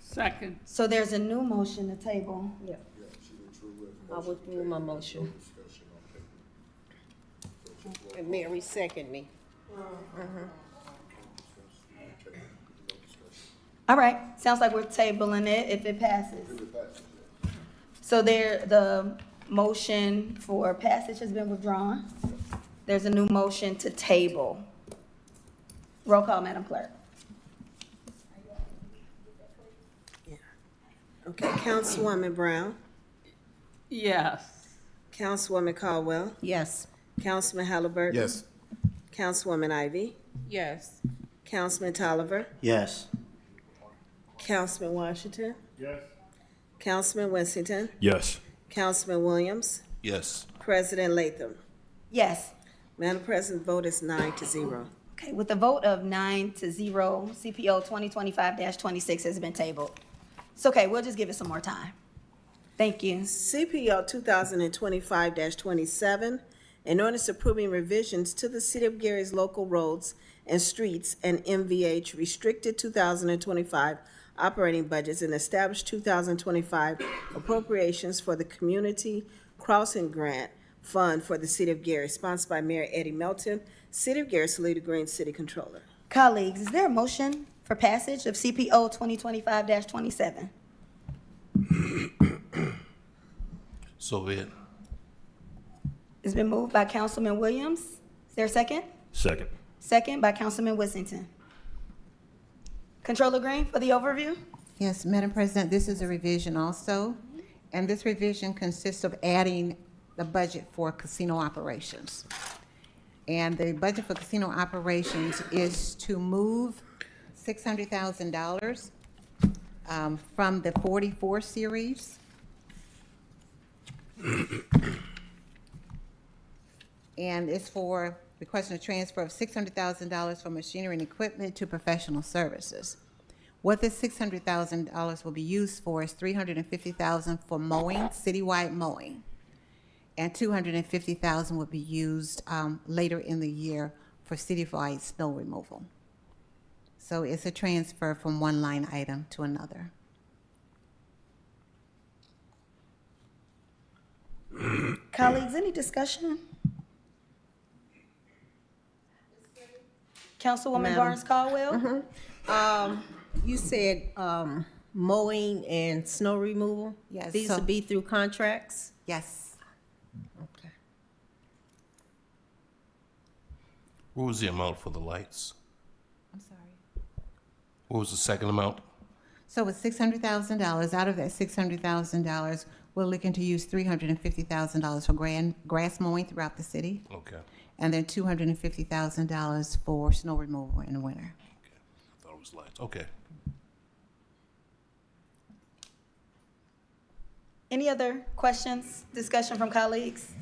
Second. So there's a new motion to table. Yeah. I withdrew my motion. And Mary seconded me. All right, sounds like we're tabling it if it passes. So the motion for passage has been withdrawn. There's a new motion to table. Roll call, Madam Clerk. Okay, Councilwoman Brown, Yes. Councilwoman Caldwell, Yes. Councilman Halliburton. Yes. Councilwoman Ivy, Yes. Councilman Tolliver, Yes. Councilman Washington, Yes. Councilman Winston, Yes. Councilman Williams, Yes. President Latham. Yes. Madam President, vote is 9-0. Okay, with a vote of 9-0, CPO 2025-26 has been tabled. It's okay, we'll just give it some more time. Thank you. CPO 2025-27, an ordinance approving revisions to the City of Gary's local roads and streets and MVH restricted 2025 operating budgets and established 2025 appropriations for the Community Crossing Grant Fund for the City of Gary, sponsored by Mayor Eddie Melton, City of Gary, Salida Green, City Controller. Colleagues, is there a motion for passage of CPO 2025-27? So be it. It's been moved by Councilman Williams. Is there a second? Second. Second by Councilman Whittington. Controller Green for the overview? Yes, Madam President, this is a revision also, and this revision consists of adding the budget for casino operations. And the budget for casino operations is to move $600,000 from the 44 series and it's for requesting a transfer of $600,000 from machinery and equipment to professional services. What this $600,000 will be used for is $350,000 for mowing, citywide mowing, and $250,000 will be used later in the year for citywide snow removal. So it's a transfer from one line item to another. Colleagues, any discussion? Councilwoman Madam. Barnes Caldwell? You said mowing and snow removal? Yes, These so- would be through contracts? Yes. Okay. What was the amount for the lights? I'm sorry. What was the second amount? So with $600,000, out of that $600,000, we're looking to use $350,000 for grass mowing throughout the city, Okay. and then $250,000 for snow removal in the winter. I thought it was lights. Okay. Any other questions, discussion from colleagues?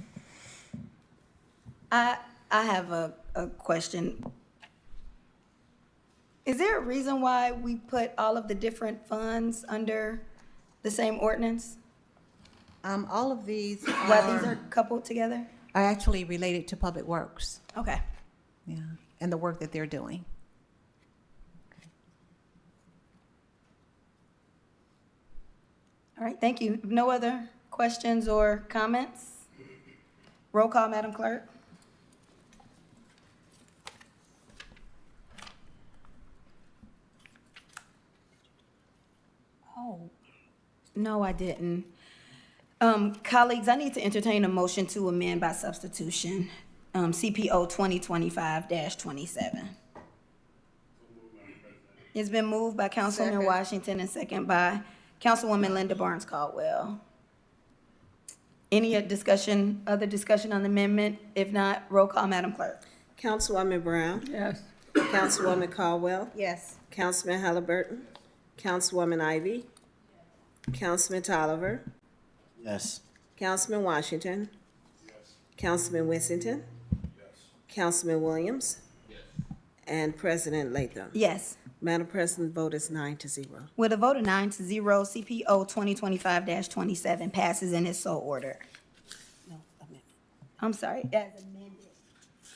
I have a question. Is there a reason why we put all of the different funds under the same ordinance? All of these Why these are coupled together? are actually related to Public Works. Okay. Yeah, and the work that they're doing. All right, thank you. No other questions or comments? Roll call, Madam Clerk. Oh, no, I didn't. Colleagues, I need to entertain a motion to amend by substitution, CPO 2025-27. It's been moved by Councilman Second. Washington and second by Councilwoman Linda Barnes Caldwell. Any discussion, other discussion on the amendment? If not, roll call, Madam Clerk. Councilwoman Brown, Yes. Councilwoman Caldwell, Yes. Councilman Halliburton, Councilwoman Ivy, Councilman Tolliver, Yes. Councilman Washington, Councilman Whittington, Councilman Williams, and President Latham. Yes. Madam President, the vote is 9-0. With a vote of 9-0, CPO 2025-27 passes in its sole order. I'm sorry, as amended.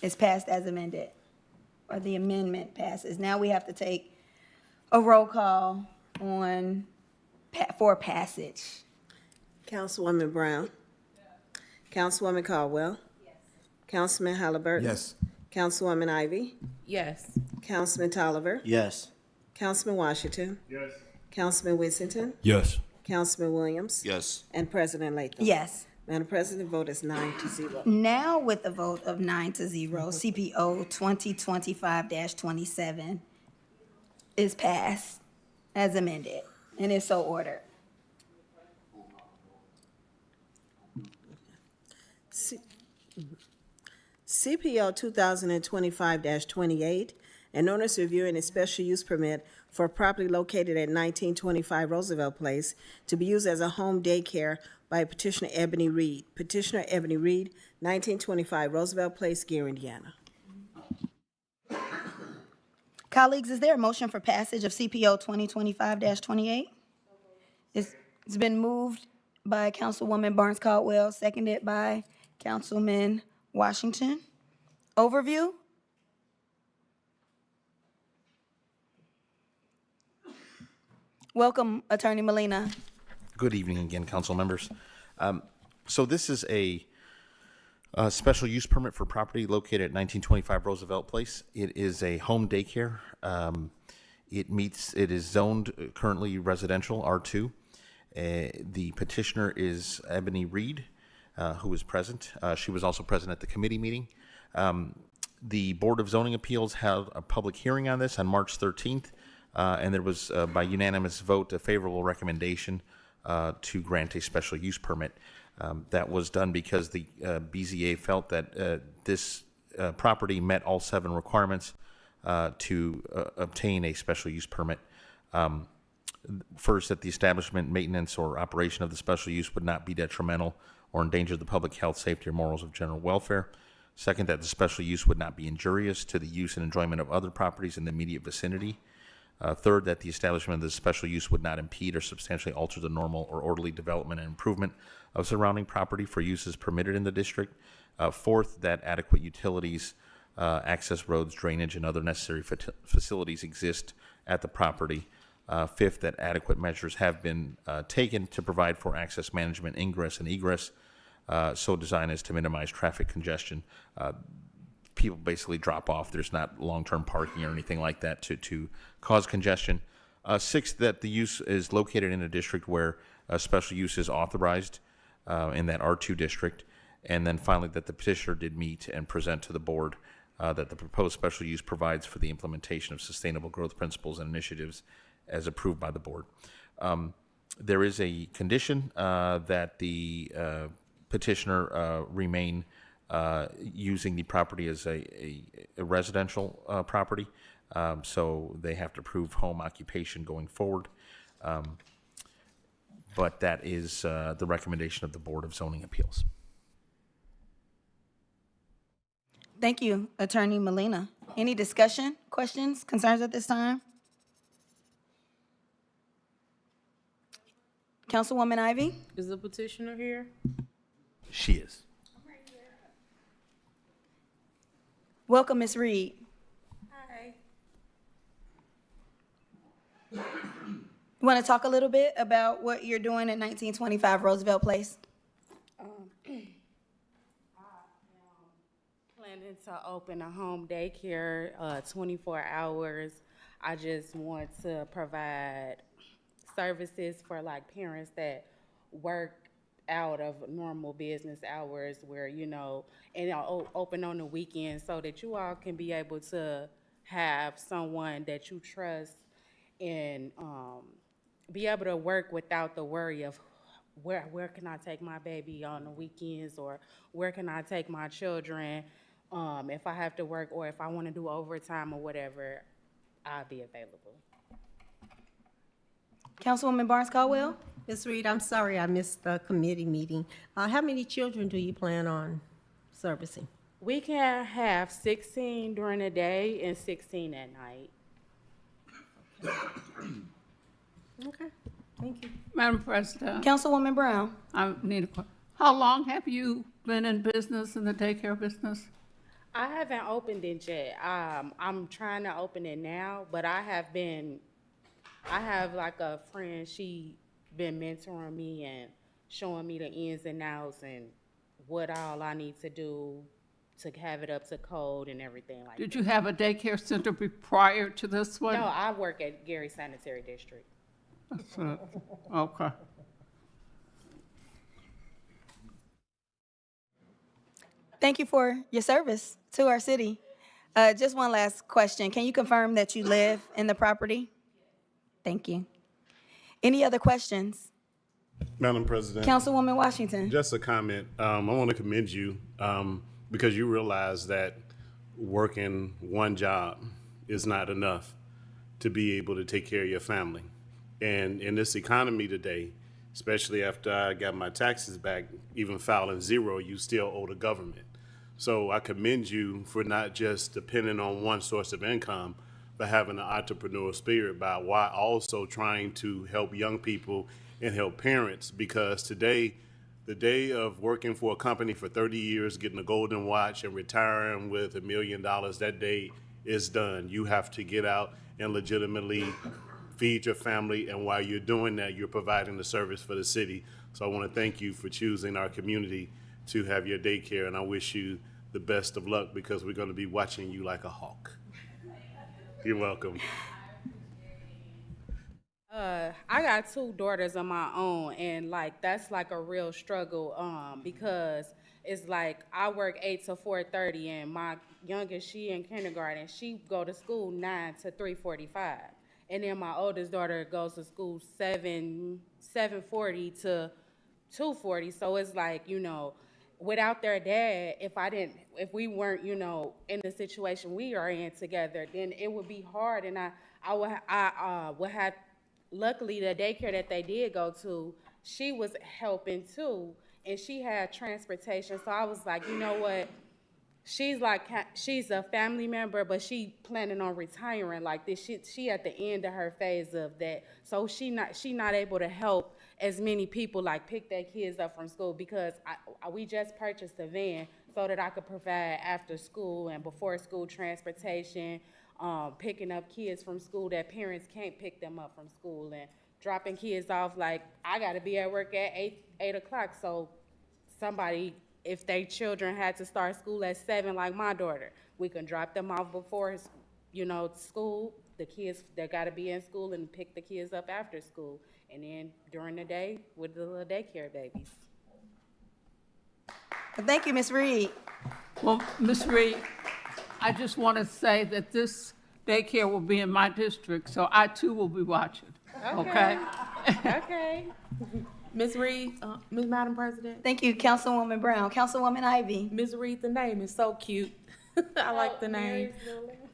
It's passed as amended, or the amendment passes. Now we have to take a roll call on, for passage. Councilwoman Brown, Councilwoman Caldwell, Councilman Halliburton. Yes. Councilwoman Ivy, Yes. Councilman Tolliver, Yes. Councilman Washington, Yes. Councilman Whittington, Yes. Councilman Williams, Yes. and President Latham. Yes. Madam President, the vote is 9-0. Now with a vote of 9-0, CPO 2025-27 is passed as amended and is so ordered. CPO 2025-28, an owner's reviewing a special use permit for property located at 1925 Roosevelt Place to be used as a home daycare by petitioner Ebony Reed. Petitioner Ebony Reed, 1925 Roosevelt Place, Gary, Indiana. Colleagues, is there a motion for passage of CPO 2025-28? It's been moved by Councilwoman Barnes Caldwell, seconded by Councilman Washington. Overview? Welcome, Attorney Molina. Good evening again, council members. So this is a special use permit for property located at 1925 Roosevelt Place. It is a home daycare. It is zoned currently residential R2. The petitioner is Ebony Reed, who is present. She was also present at the committee meeting. The Board of Zoning Appeals held a public hearing on this on March 13th, and there was, by unanimous vote, a favorable recommendation to grant a special use permit. That was done because the BZA felt that this property met all 7 requirements to obtain a special use permit. First, that the establishment, maintenance, or operation of the special use would not be detrimental or endanger the public health, safety, or morals of general welfare. Second, that the special use would not be injurious to the use and enjoyment of other properties in the immediate vicinity. Third, that the establishment of the special use would not impede or substantially alter the normal or orderly development and improvement of surrounding property for uses permitted in the district. Fourth, that adequate utilities, access roads, drainage, and other necessary facilities exist at the property. Fifth, that adequate measures have been taken to provide for access management, ingress, and egress, so designed as to minimize traffic congestion. People basically drop off. There's not long-term parking or anything like that to cause congestion. Sixth, that the use is located in a district where a special use is authorized in that R2 district. And then finally, that the petitioner did meet and present to the board that the proposed special use provides for the implementation of sustainable growth principles and initiatives as approved by the board. There is a condition that the petitioner remain using the property as a residential property. So they have to prove home occupation going forward. But that is the recommendation of the Board of Zoning Appeals. Thank you, Attorney Molina. Any discussion, questions, concerns at this time? Councilwoman Ivy? Is the petitioner here? She is. Welcome, Ms. Reed. Hi. You want to talk a little bit about what you're doing at 1925 Roosevelt Place? Planning to open a home daycare, 24 hours. I just want to provide services for like parents that work out of normal business hours where, you know, and open on the weekends so that you all can be able to have someone that you trust and be able to work without the worry of where can I take my baby on the weekends, or where can I take my children if I have to work, or if I want to do overtime or whatever, I'll be available. Councilwoman Barnes Caldwell? Ms. Reed, I'm sorry I missed the committee meeting. How many children do you plan on servicing? We can have 16 during the day and 16 at night. Okay, thank you. Madam President. Councilwoman Brown? I need a question. How long have you been in business, in the daycare business? I haven't opened it yet. I'm trying to open it now, but I have like a friend, she been mentoring me and showing me the ins and outs and what all I need to do to have it up to code and everything like that. Did you have a daycare center prior to this one? No, I work at Gary Sanitary District. That's it. Okay. Thank you for your service to our city. Just one last question. Can you confirm that you live in the property? Thank you. Any other questions? Madam President. Councilwoman Washington? Just a comment. I want to commend you because you realize that working one job is not enough to be able to take care of your family. And in this economy today, especially after I got my taxes back, even filing zero, you still owe the government. So I commend you for not just depending on one source of income, but having an entrepreneurial spirit while also trying to help young people and help parents, because today, the day of working for a company for 30 years, getting a golden watch and retiring with $1 million, that day is done. You have to get out and legitimately feed your family, and while you're doing that, you're providing the service for the city. So I want to thank you for choosing our community to have your daycare, and I wish you the best of luck because we're going to be watching you like a hawk. You're welcome. I got 2 daughters of my own, and like that's like a real struggle because it's like I work 8 to 4:30, and my youngest, she in kindergarten, she go to school 9 to 3:45, and then my oldest daughter goes to school 7:40 to 2:40. So it's like, you know, without their dad, if we weren't, you know, in the situation we are in together, then it would be hard, and I would have. Luckily, the daycare that they did go to, she was helping too, and she had transportation. So I was like, you know what? She's a family member, but she planning on retiring like this. She at the end of her phase of that, so she not able to help as many people like pick their kids up from school because we just purchased a van so that I could provide after school and before school transportation. Picking up kids from school that parents can't pick them up from school, and dropping kids off. Like, I got to be at work at 8 o'clock, so somebody, if their children had to start school at 7, like my daughter, we can drop them off before you know, school, the kids, they gotta be in school and pick the kids up after school. And then during the day with the little daycare babies. Thank you, Ms. Reed. Well, Ms. Reed, I just want to say that this daycare will be in my district, so I too will be watching, okay? Okay. Ms. Reed, Madam President. Thank you, Councilwoman Brown. Councilwoman Ivy. Ms. Reed, the name is so cute. I like the name.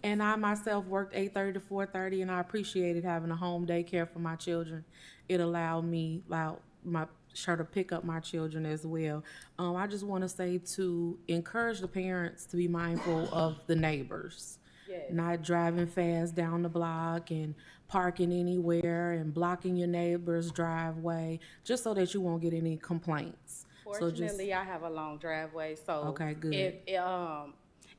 And I myself worked 8:30 to 4:30, and I appreciated having a home daycare for my children. It allowed to pick up my children as well. I just want to say to encourage the parents to be mindful of the neighbors. Yes. Not driving fast down the block and parking anywhere and blocking your neighbor's driveway, just so that you won't get any complaints. Fortunately, I have a long driveway, so. Okay, good.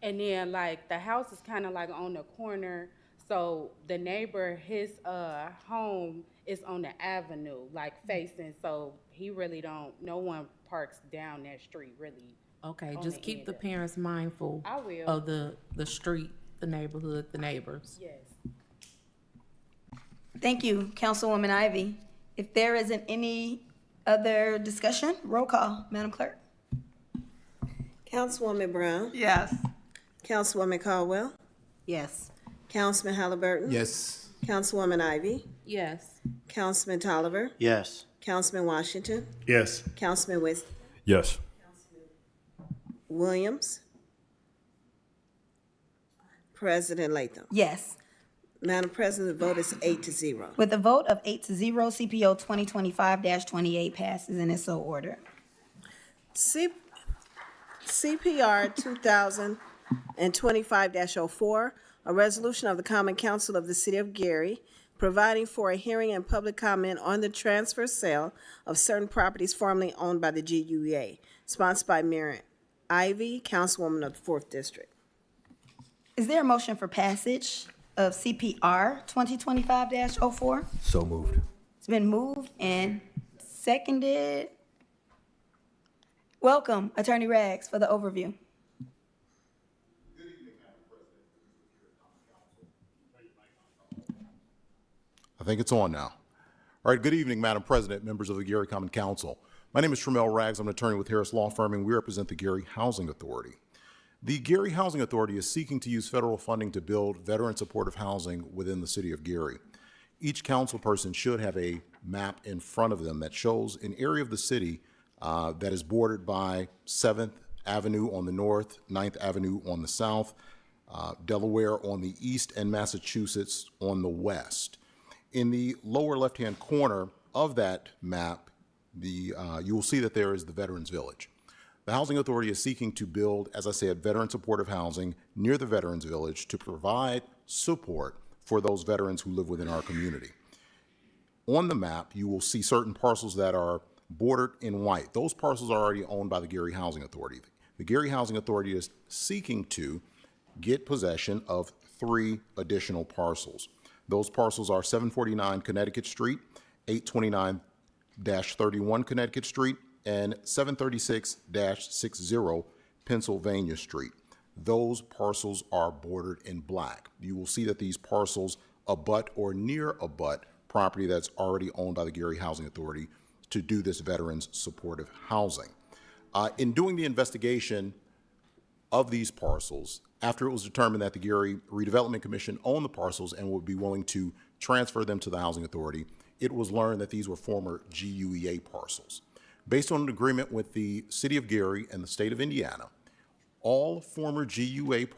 And then like the house is kind of like on the corner, so the neighbor, his home is on the avenue, like facing, so he really no one parks down that street really. Okay, on just the keep end the of it. parents mindful I will. of the street, the neighborhood, the neighbors. Yes. Thank you, Councilwoman Ivy. If there isn't any other discussion, roll call, Madam Clerk. Councilwoman Brown? Yes. Councilwoman Caldwell? Yes. Councilman Halliburton? Yes. Councilwoman Ivy? Yes. Councilman Tolliver? Yes. Councilman Washington? Yes. Councilman Yes. Williams? President Latham? Yes. Madam President, the vote is 8-0. With a vote of 8-0, CPO 2025-28 passes and is so ordered. CPR 2025-04, a resolution of the Common Council of the City of Gary, providing for a hearing and public comment on the transfer sale of certain properties formerly owned by the GUEA, sponsored by Mayor Ivy, Councilwoman of the 4th District. Is there a motion for passage of CPR 2025-04? So moved. It's been moved and seconded. Welcome, Attorney Rags, for the overview. I think it's on now. All right, good evening, Madam President, members of the Gary Common Council. My name is Tramel Rags. I'm an attorney with Harris Law Firm, and we represent the Gary Housing Authority. The Gary Housing Authority is seeking to use federal funding to build veteran-supportive housing within the city of Gary. Each council person should have a map in front of them that shows an area of the city that is bordered by 7th Avenue on the north, 9th Avenue on the south, Delaware on the east, and Massachusetts on the west. In the lower left-hand corner of that map, you will see that there is the Veterans Village. The Housing Authority is seeking to build, as I said, veteran-supportive housing near the Veterans Village to provide support for those veterans who live within our community. On the map, you will see certain parcels that are bordered in white. Those parcels are already owned by the Gary Housing Authority. The Gary Housing Authority is seeking to get possession of 3 additional parcels. Those parcels are 749 Connecticut Street, 829-31 Connecticut Street, and 736-60 Pennsylvania Street. Those parcels are bordered in black. You will see that these parcels abut or near abut property that's already owned by the Gary Housing Authority to do this veterans supportive housing. In doing the investigation of these parcels, after it was determined that the Gary Redevelopment Commission owned the parcels and would be willing to transfer them to the Housing Authority, it was learned that these were former GUEA parcels. Based on an agreement with the City of Gary and the State of Indiana, all former GUEA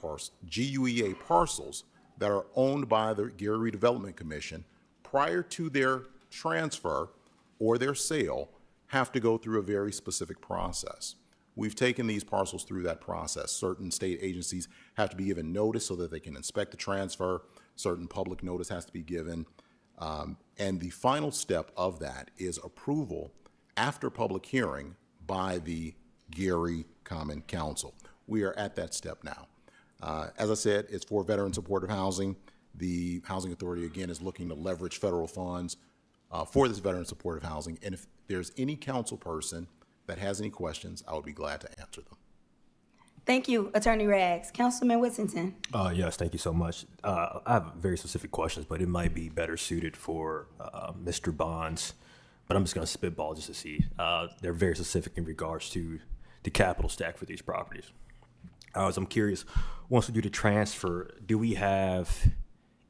parcels that are owned by the Gary Redevelopment Commission prior to their transfer or their sale have to go through a very specific process. We've taken these parcels through that process. Certain state agencies have to be given notice so that they can inspect the transfer. Certain public notice has to be given. And the final step of that is approval after public hearing by the Gary Common Council. We are at that step now. As I said, it's for veteran supportive housing. The Housing Authority, again, is looking to leverage federal funds for this veteran supportive housing. And if there's any council person that has any questions, I would be glad to answer them. Thank you, Attorney Rags. Councilman Whittington. Yes, thank you so much. I have very specific questions, but it might be better suited for Mr. Bonds. But I'm just going to spitball just to see. They're very specific in regards to the capital stack for these properties. So I'm curious, once we do the transfer, do we have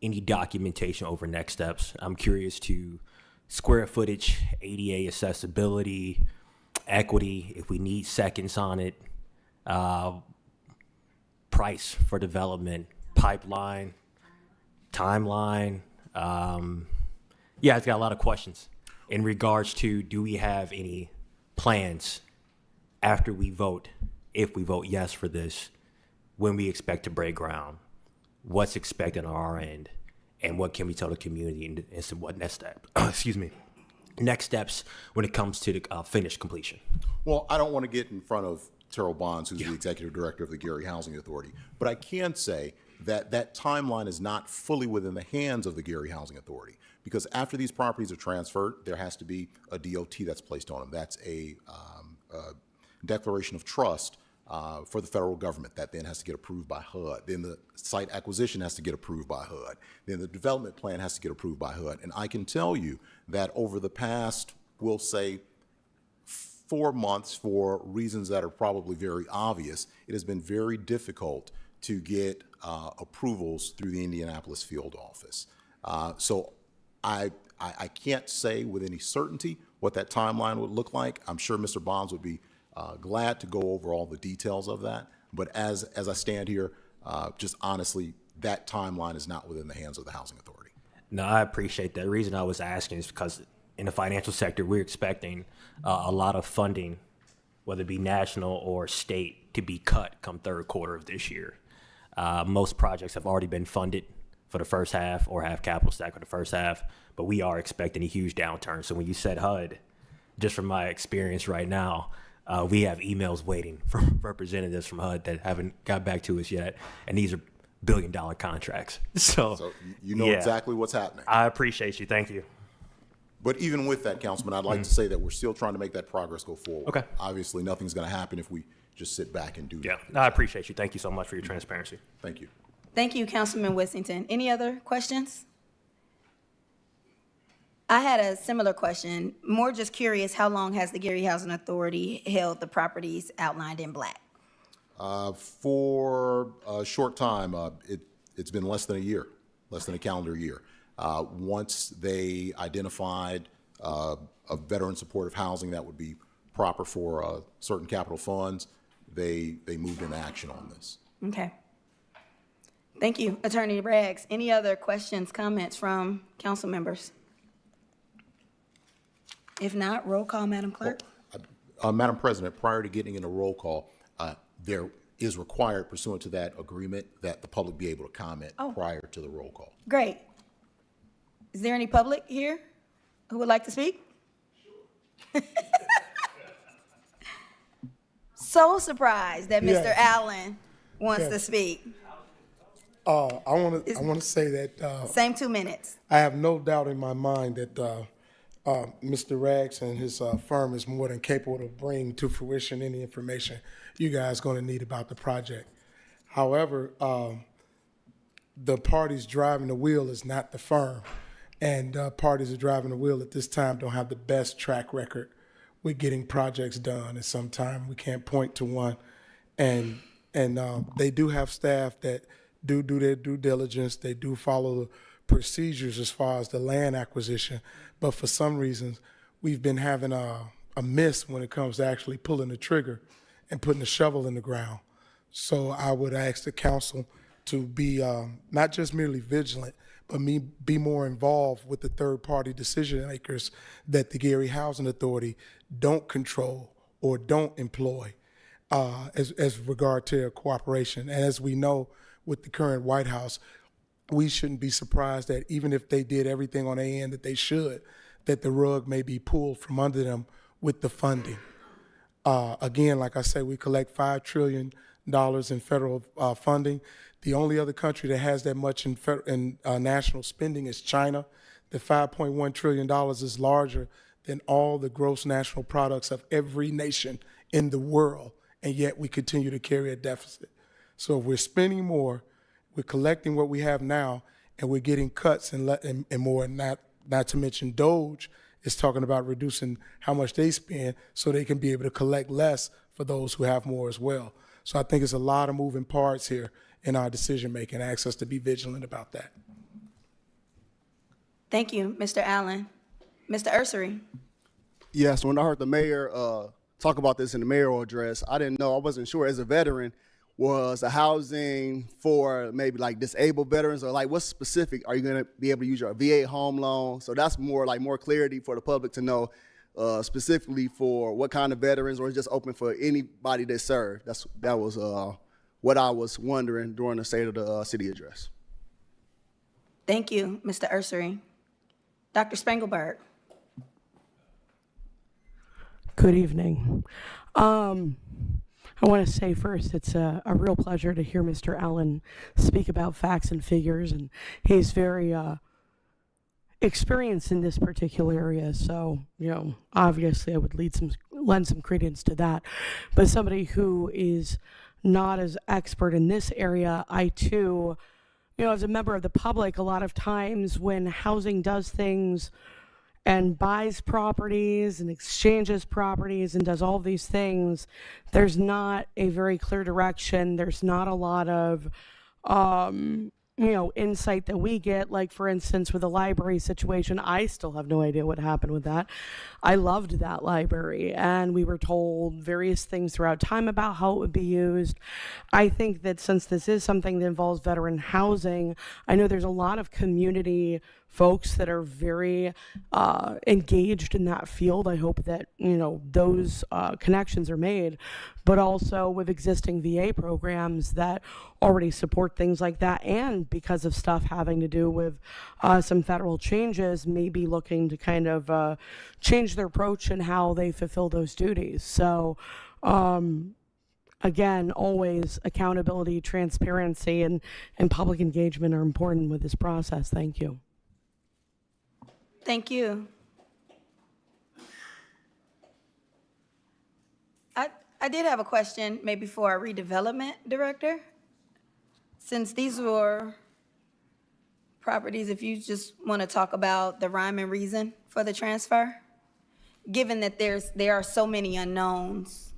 any documentation over next steps? I'm curious to square footage, ADA accessibility, equity, if we need seconds on it, price for development, pipeline, timeline. Yeah, it's got a lot of questions in regards to, do we have any plans after we vote, if we vote yes for this, when we expect to break ground, what's expected on our end, and what can we tell the community, and so what next step, next steps when it comes to the finished completion. Well, I don't want to get in front of Terrell Bonds, who's the executive director of the Gary Housing Authority, but I can say that that timeline is not fully within the hands of the Gary Housing Authority, because after these properties are transferred, there has to be a DOT that's placed on them. That's a declaration of trust for the federal government that then has to get approved by HUD. Then the site acquisition has to get approved by HUD. Then the development plan has to get approved by HUD. And I can tell you that over the past, we'll say, 4 months, for reasons that are probably very obvious, it has been very difficult to get approvals through the Indianapolis field office. So I can't say with any certainty what that timeline would look like. I'm sure Mr. Bonds would be glad to go over all the details of that. But as I stand here, just honestly, that timeline is not within the hands of the Housing Authority. No, I appreciate that. The reason I was asking is because in the financial sector, we're expecting a lot of funding, whether it be national or state, to be cut come third quarter of this year. Most projects have already been funded for the first half or have capital stack for the first half, but we are expecting a huge downturn. So when you said HUD, just from my experience right now, we have emails waiting from representatives from HUD that haven't got back to us yet, and these are billion-dollar contracts. So you know exactly what's happening. I appreciate you. Thank you. But even with that, Councilman, I'd like to say that we're still trying to make that progress go forward. Okay. Obviously, nothing's going to happen if we just sit back and do Yeah, nothing. I appreciate you. Thank you so much for your transparency. Thank you. Thank you, Councilman Whittington. Any other questions? I had a similar question, more just curious, how long has the Gary Housing Authority held the properties outlined in black? For a short time, it's been less than a year, less than a calendar year. Once they identified a veteran supportive housing that would be proper for certain capital funds, they moved into action on this. Okay. Thank you, Attorney Rags. Any other questions, comments from council members? If not, roll call, Madam Clerk. Madam President, prior to getting in a roll call, there is required pursuant to that agreement that the public be able to comment prior to the roll call. Great. Is there any public here who would like to speak? So surprised that Mr. Allen wants to speak. I want to say that Same 2 minutes. I have no doubt in my mind that Mr. Rags and his firm is more than capable of bringing to fruition any information you guys going to need about the project. However, the parties driving the wheel is not the firm, and parties that are driving the wheel at this time don't have the best track record with getting projects done, and sometimes we can't point to one. And they do have staff that do their due diligence. They do follow the procedures as far as the land acquisition, but for some reasons, we've been having a miss when it comes to actually pulling the trigger and putting the shovel in the ground. So I would ask the council to be not just merely vigilant, but be more involved with the third-party decision makers that the Gary Housing Authority don't control or don't employ as regard to their cooperation. And as we know with the current White House, we shouldn't be surprised that even if they did everything on their end that they should, that the rug may be pulled from under them with the funding. Again, like I said, we collect $5 trillion in federal funding. The only other country that has that much in national spending is China. The $5.1 trillion is larger than all the gross national products of every nation in the world, and yet we continue to carry a deficit. So if we're spending more, we're collecting what we have now, and we're getting cuts and more, not to mention DOGE is talking about reducing how much they spend so they can be able to collect less for those who have more as well. So I think it's a lot of moving parts here in our decision-making. I ask us to be vigilant about that. Thank you, Mr. Allen. Mr. Ursery. Yes, when I heard the mayor talk about this in the mayoral address, I wasn't sure as a veteran, was the housing for maybe like disabled veterans, or like what's specific? Are you gonna be able to use your VA home loan? So that's more clarity for the public to know specifically for what kind of veterans, or is it just open for anybody that served? That was what I was wondering during the State of the City address. Thank you, Mr. Ursery. Dr. Spangelberg. Good evening. I want to say first, it's a real pleasure to hear Mr. Allen speak about facts and figures, and he's very experienced in this particular area. So, obviously I would lend some credence to that. But somebody who is not as expert in this area, I too, as a member of the public, a lot of times when housing does things and buys properties and exchanges properties and does all of these things, there's not a very clear direction. There's not a lot of, insight that we get. Like, for instance, with the library situation, I still have no idea what happened with that. I loved that library, and we were told various things throughout time about how it would be used. I think that since this is something that involves veteran housing, I know there's a lot of community folks that are very engaged in that field. I hope that, those connections are made, but also with existing VA programs that already support things like that, and because of stuff having to do with some federal changes, maybe looking to kind of change their approach and how they fulfill those duties. So, again, always accountability, transparency, and public engagement are important with this process. Thank you. Thank you. I did have a question maybe for our redevelopment director. Since these were properties, if you just want to talk about the rhyme and reason for the transfer, given that there are so many unknowns.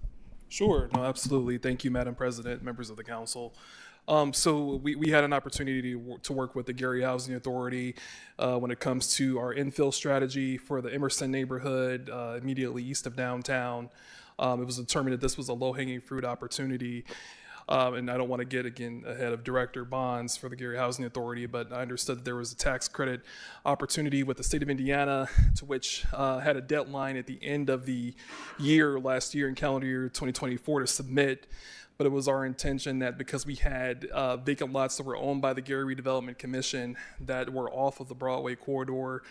Sure, no, absolutely. Thank you, Madam President, members of the council. So we had an opportunity to work with the Gary Housing Authority when it comes to our infill strategy for the Emerson neighborhood immediately east of downtown. It was determined that this was a low-hanging fruit opportunity. And I don't want to get, again, ahead of Director Bonds for the Gary Housing Authority, but I understood that there was a tax credit opportunity with the state of Indiana, to which had a deadline at the end of the year, last year in calendar year 2024, to submit. But it was our intention that because we had vacant lots that were owned by the Gary Redevelopment Commission that were off of the Broadway corridor,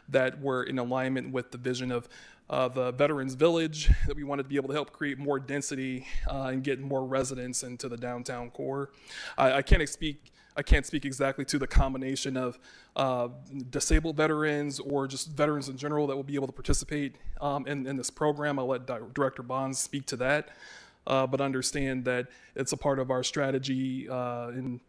that were in alignment with the vision of the Veterans Village, that we wanted to be able to help create more density and get more residents into the downtown core. I can't speak exactly to the combination of disabled veterans or just veterans in general that will be able to participate in this program. I'll let Director Bonds speak to that. But understand that it's a part of our strategy,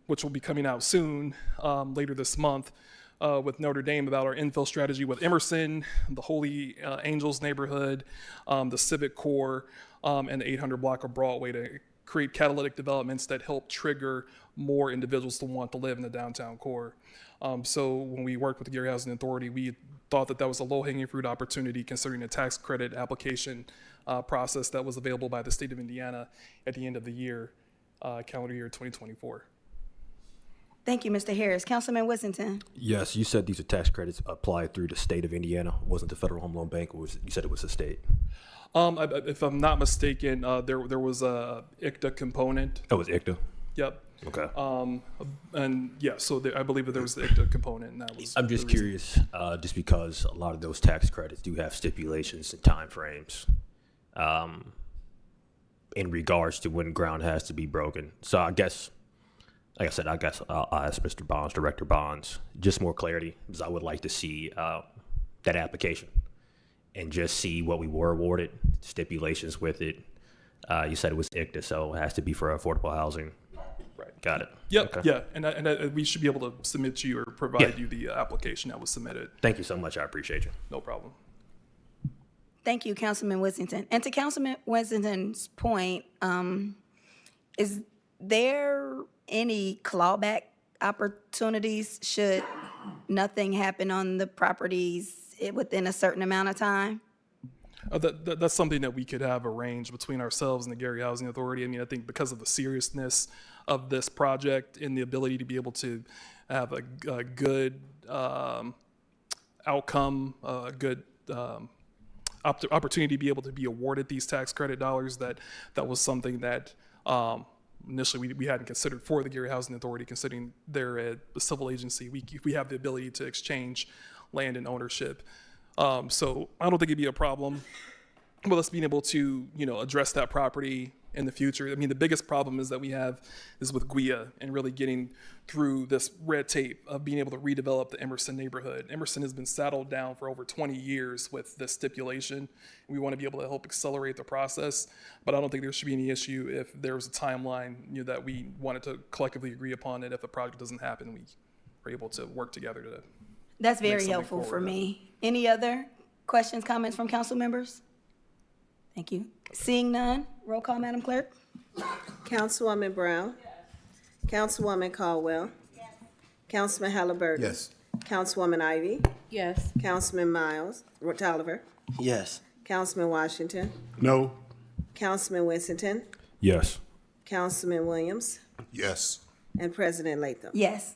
which will be coming out soon, later this month, with Notre Dame, about our infill strategy with Emerson, the Holy Angels neighborhood, the Civic Core, and the 800 block of Broadway, to create catalytic developments that help trigger more individuals to want to live in the downtown core. So when we worked with the Gary Housing Authority, we thought that was a low-hanging fruit opportunity, considering the tax credit application process that was available by the state of Indiana at the end of the year, calendar year 2024. Thank you, Mr. Harris. Councilman Whittington. Yes, you said these are tax credits applied through the state of Indiana. Wasn't the Federal Home Loan Bank? You said it was the state. If I'm not mistaken, there was a ICTA component. Oh, it was ICTA? Yep. Okay. And yeah, so I believe that there was the ICTA component, and that was. I'm just curious, just because a lot of those tax credits do have stipulations and timeframes in regards to when ground has to be broken. So I guess, like I said, I'll ask Mr. Bonds, Director Bonds, just more clarity, because I would like to see that application and just see what we were awarded, stipulations with it, You said it was ICTA, so it has to be for affordable housing. Right. Got it. Yep. Okay. Yeah. And we should be able to submit to you or provide you the application that was submitted. Thank you so much. I appreciate you. No problem. Thank you, Councilman Whittington. And to Councilman Whittington's point, is there any clawback opportunities should nothing happen on the properties within a certain amount of time? That's something that we could have arranged between ourselves and the Gary Housing Authority. I mean, I think because of the seriousness of this project and the ability to be able to have a good outcome, a good opportunity to be able to be awarded these tax credit dollars, that was something that initially we hadn't considered for the Gary Housing Authority, considering they're a civil agency. We have the ability to exchange land and ownership. So I don't think it'd be a problem with us being able to, address that property in the future. I mean, the biggest problem is that we have is with GUIA and really getting through this red tape of being able to redevelop the Emerson neighborhood. Emerson has been saddled down for over 20 years with this stipulation. We want to be able to help accelerate the process, but I don't think there should be any issue if there's a timeline that we wanted to collectively agree upon, and if the project doesn't happen, we are able to work together to. That's very helpful for me. Any other questions, comments from council members? Thank you. Seeing none, roll call, Madam Clerk. Councilwoman Brown? Councilwoman Caldwell? Councilman Halliburton? Yes. Councilwoman Ivy? Yes. Councilman Miles Tolliver? Yes. Councilman Washington? No. Councilman Winston? Yes. Councilman Williams? Yes. And President Latham? Yes.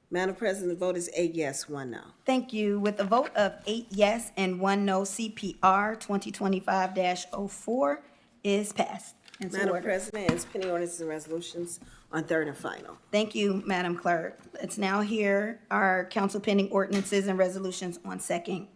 Madam President, the vote is 8 yes, 1 no. Thank you. With a vote of 8 yes and 1 no, CPR 2025-04 is passed. And so Madam ordered. President, it's pending ordinances and resolutions on third and final. Thank you, Madam Clerk. Let's now hear our council pending ordinances and resolutions on second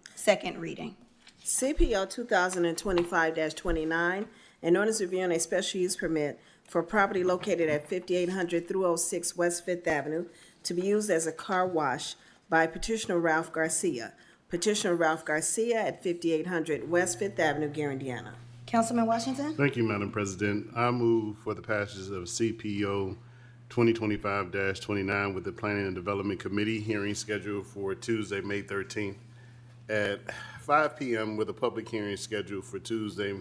reading. CPO 2025-29, an ordinance reviewing a special use permit for property located at 5800 through 06 West Fifth Avenue to be used as a car wash by petitioner Ralph Garcia. Petitioner Ralph Garcia at 5800 West Fifth Avenue, Gary, Indiana. Councilman Washington? Thank you, Madam President. I move for the passage of CPO 2025-29 with the Planning and Development Committee hearing scheduled for Tuesday, May 13th at 5 p.m. with a public hearing scheduled for Tuesday,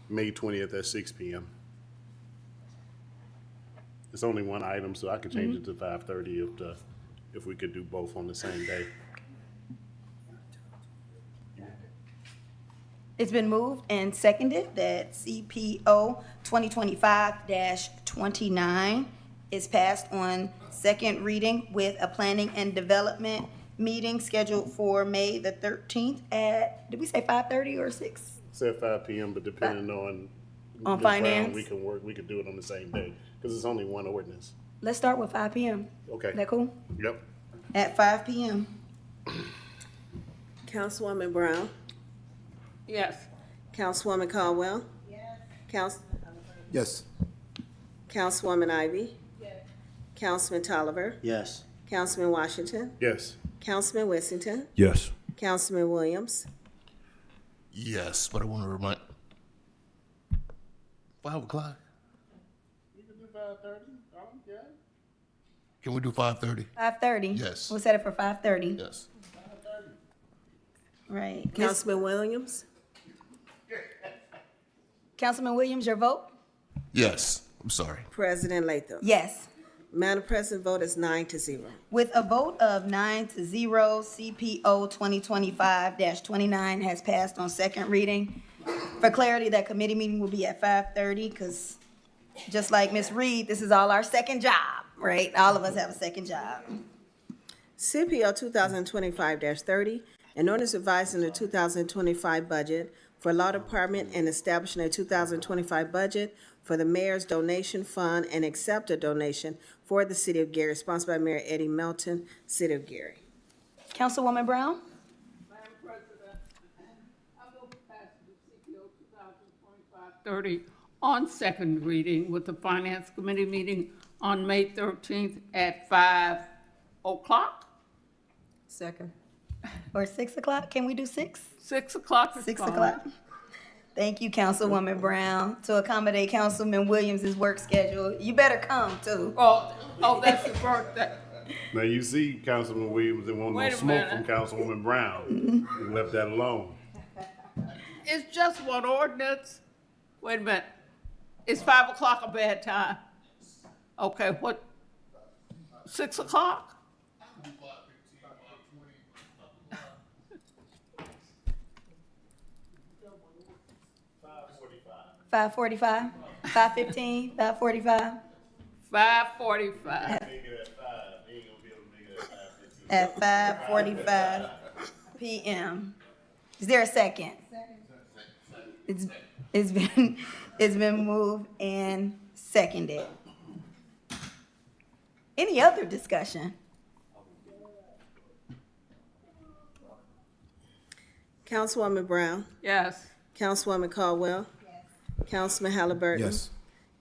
May 20th at 6 p.m. It's only one item, so I could change it to 5:30 if we could do both on the same day. It's been moved and seconded that CPO 2025-29 is passed on second reading with a planning and development meeting scheduled for May the 13th at, did we say 5:30 or 6? Said 5 p.m., but depending on Ms. Brown, finance? we could do it on the same day because it's only one ordinance. Let's start with 5 p.m. Okay. That cool? Yep. At 5 p.m. Councilwoman Brown? Yes. Councilwoman Caldwell? Yes. Yes. Councilwoman Ivy? Councilman Tolliver? Yes. Councilman Washington? Yes. Councilman Whittington? Yes. Councilman Williams? Yes, but I want to remind. 5 o'clock. You can do 5:30. I don't care. Can we do 5:30? 5:30? Yes. We'll set it for 5:30. Yes. Right. Councilman Williams? Councilman Williams, your vote? Yes. I'm sorry. President Latham? Yes. Madam President, vote is 9-0. With a vote of 9-0, CPO 2025-29 has passed on second reading. For clarity, that committee meeting will be at 5:30 because just like Ms. Reed, this is all our second job, right? All of us have a second job. CPO 2025-30, an ordinance revising the 2025 budget for Law Department and establishing a 2025 budget for the Mayor's Donation Fund and accept a donation for the City of Gary, sponsored by Mayor Eddie Melton, City of Gary. Councilwoman Brown? Madam President, I move passage of CPO 2025-30 on second reading with the Finance Committee meeting on May 13th at 5 o'clock? Second. Or 6 o'clock? Can we do 6? 6 o'clock is 6 fine. o'clock. Thank you, Councilwoman Brown. To accommodate Councilman Williams' work schedule, you better come too. Oh, that's your birthday. Now, you see Councilman Williams and want no Wait a smoke from minute. Councilwoman Brown. You left that alone. It's just one ordinance. Wait a minute. Is 5 o'clock a bad time? Okay, what? 6 o'clock? $5:45, $5:15, $5:45. 5:45. At 5:45 p.m. Is there a second? It's been moved and seconded. Any other discussion? Councilwoman Brown, Yes. Councilwoman Caldwell, Councilman Halliburton. Yes.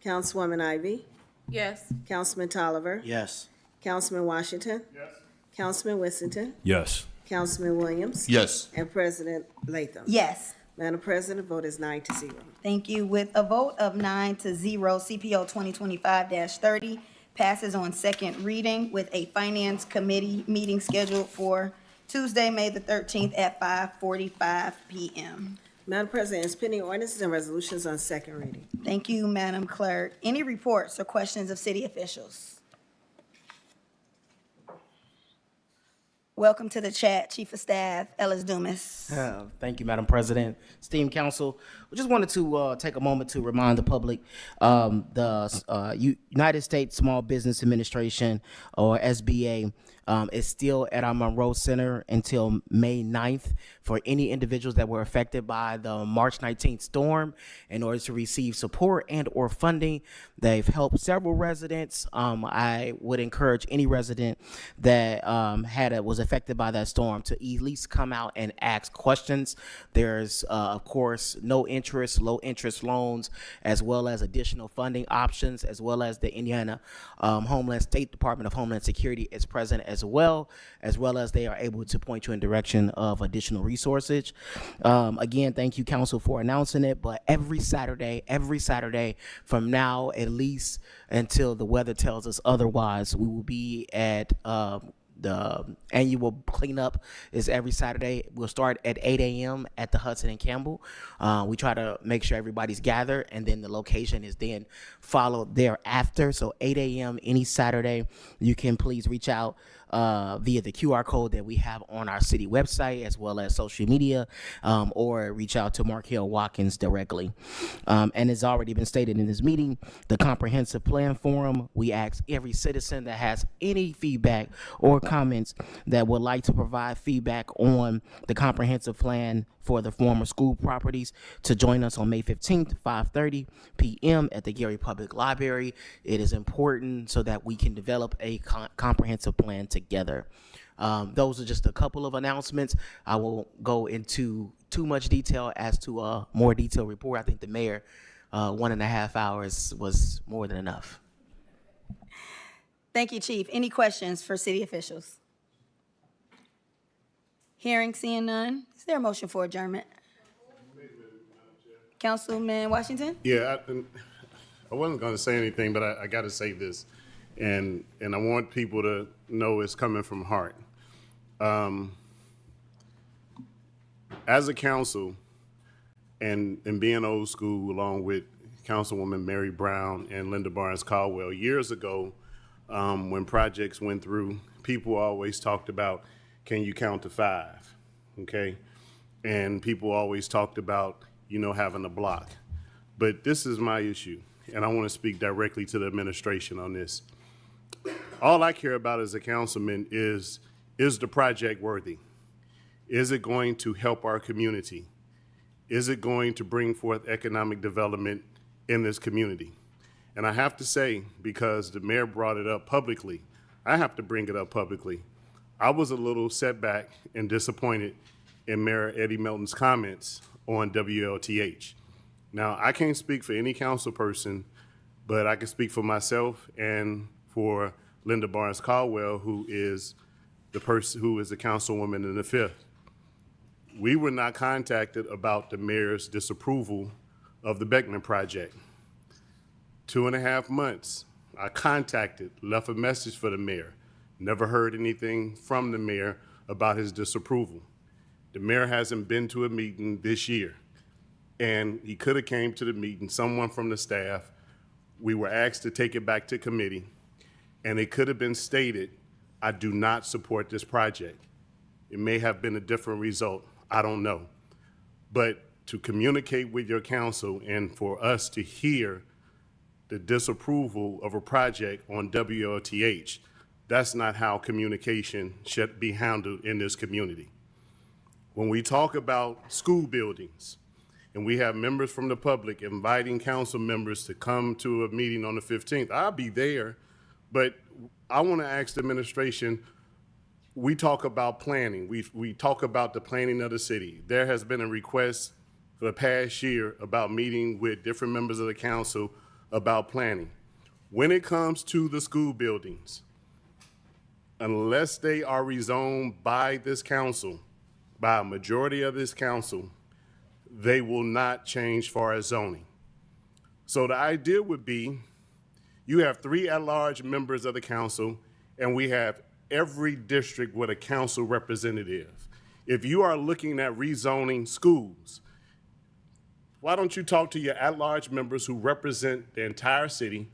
Councilwoman Ivy, Yes. Councilman Tolliver, Yes. Councilman Washington. Councilman Whittington, Yes. Councilman Williams. Yes. And President Latham. Yes. Madam President, vote is 9-0. Thank you. With a vote of 9-0, CPO 2025-30 passes on second reading with a Finance Committee meeting scheduled for Tuesday, May the 13th at 5:45 p.m. Madam President, it's pending ordinances and resolutions on second reading. Thank you, Madam Clerk. Any reports or questions of city officials? Welcome to the chat, Chief of Staff, Ellis Dumas. Thank you, Madam President. Esteemed Council, we just wanted to take a moment to remind the public the United States Small Business Administration, or SBA, is still at our Monroe Center until May 9th for any individuals that were affected by the March 19th storm in order to receive support and or funding. They've helped several residents. I would encourage any resident that was affected by that storm to at least come out and ask questions. There's, of course, no interest, low interest loans, as well as additional funding options, as well as the Indiana State Department of Homeland Security is present as well as they are able to point you in direction of additional resources. Again, thank you, Council, for announcing it, but every Saturday from now at least until the weather tells us otherwise, we will be at the annual cleanup is every Saturday. We'll start at 8 a.m. at the Hudson and Campbell. We try to make sure everybody's gathered, and then the location is then followed thereafter. So 8 a.m. any Saturday, you can please reach out via the QR code that we have on our city website as well as social media, or reach out to Markel Watkins directly. And it's already been stated in this meeting, the Comprehensive Plan Forum, we ask every citizen that has any feedback or comments that would like to provide feedback on the comprehensive plan for the former school properties to join us on May 15th, 5:30 p.m. at the Gary Public Library. It is important so that we can develop a comprehensive plan together. Those are just a couple of announcements. I won't go into too much detail as to a more detailed report. I think the mayor, 1.5 hours was more than enough. Thank you, Chief. Any questions for city officials? Hearing, seeing none. Is there a motion for adjournment? Councilman Washington? Yeah, I wasn't going to say anything, but I got to say this, and I want people to know it's coming from heart. As a council, and being old school, along with Councilwoman Mary Brown and Linda Barnes Caldwell, years ago, when projects went through, people always talked about, can you count to 5, okay? And people always talked about, having a block. But this is my issue, and I want to speak directly to the administration on this. All I care about as a councilman is the project worthy? Is it going to help our community? Is it going to bring forth economic development in this community? And I have to say, because the mayor brought it up publicly, I have to bring it up publicly. I was a little setback and disappointed in Mayor Eddie Melton's comments on WLTH. Now, I can't speak for any council person, but I can speak for myself and for Linda Barnes Caldwell, who is the councilwoman in the 5th. we were not contacted about the mayor's disapproval of the Beckman project. 2.5 months, I contacted, left a message for the mayor, never heard anything from the mayor about his disapproval. The mayor hasn't been to a meeting this year, and he could have came to the meeting, someone from the staff. We were asked to take it back to committee, and it could have been stated, I do not support this project. It may have been a different result, I don't know. But to communicate with your council and for us to hear the disapproval of a project on WLTH, that's not how communication should be handled in this community. When we talk about school buildings, and we have members from the public inviting council members to come to a meeting on the 15th, I'll be there, but I want to ask the administration, we talk about planning. We talk about the planning of the city. There has been a request for the past year about meeting with different members of the council about planning. When it comes to the school buildings, unless they are rezoned by this council, by a majority of this council, they will not change far as zoning. So the idea would be, you have 3 at-large members of the council, and we have every district with a council representative. If you are looking at rezoning schools, why don't you talk to your at-large members who represent the entire city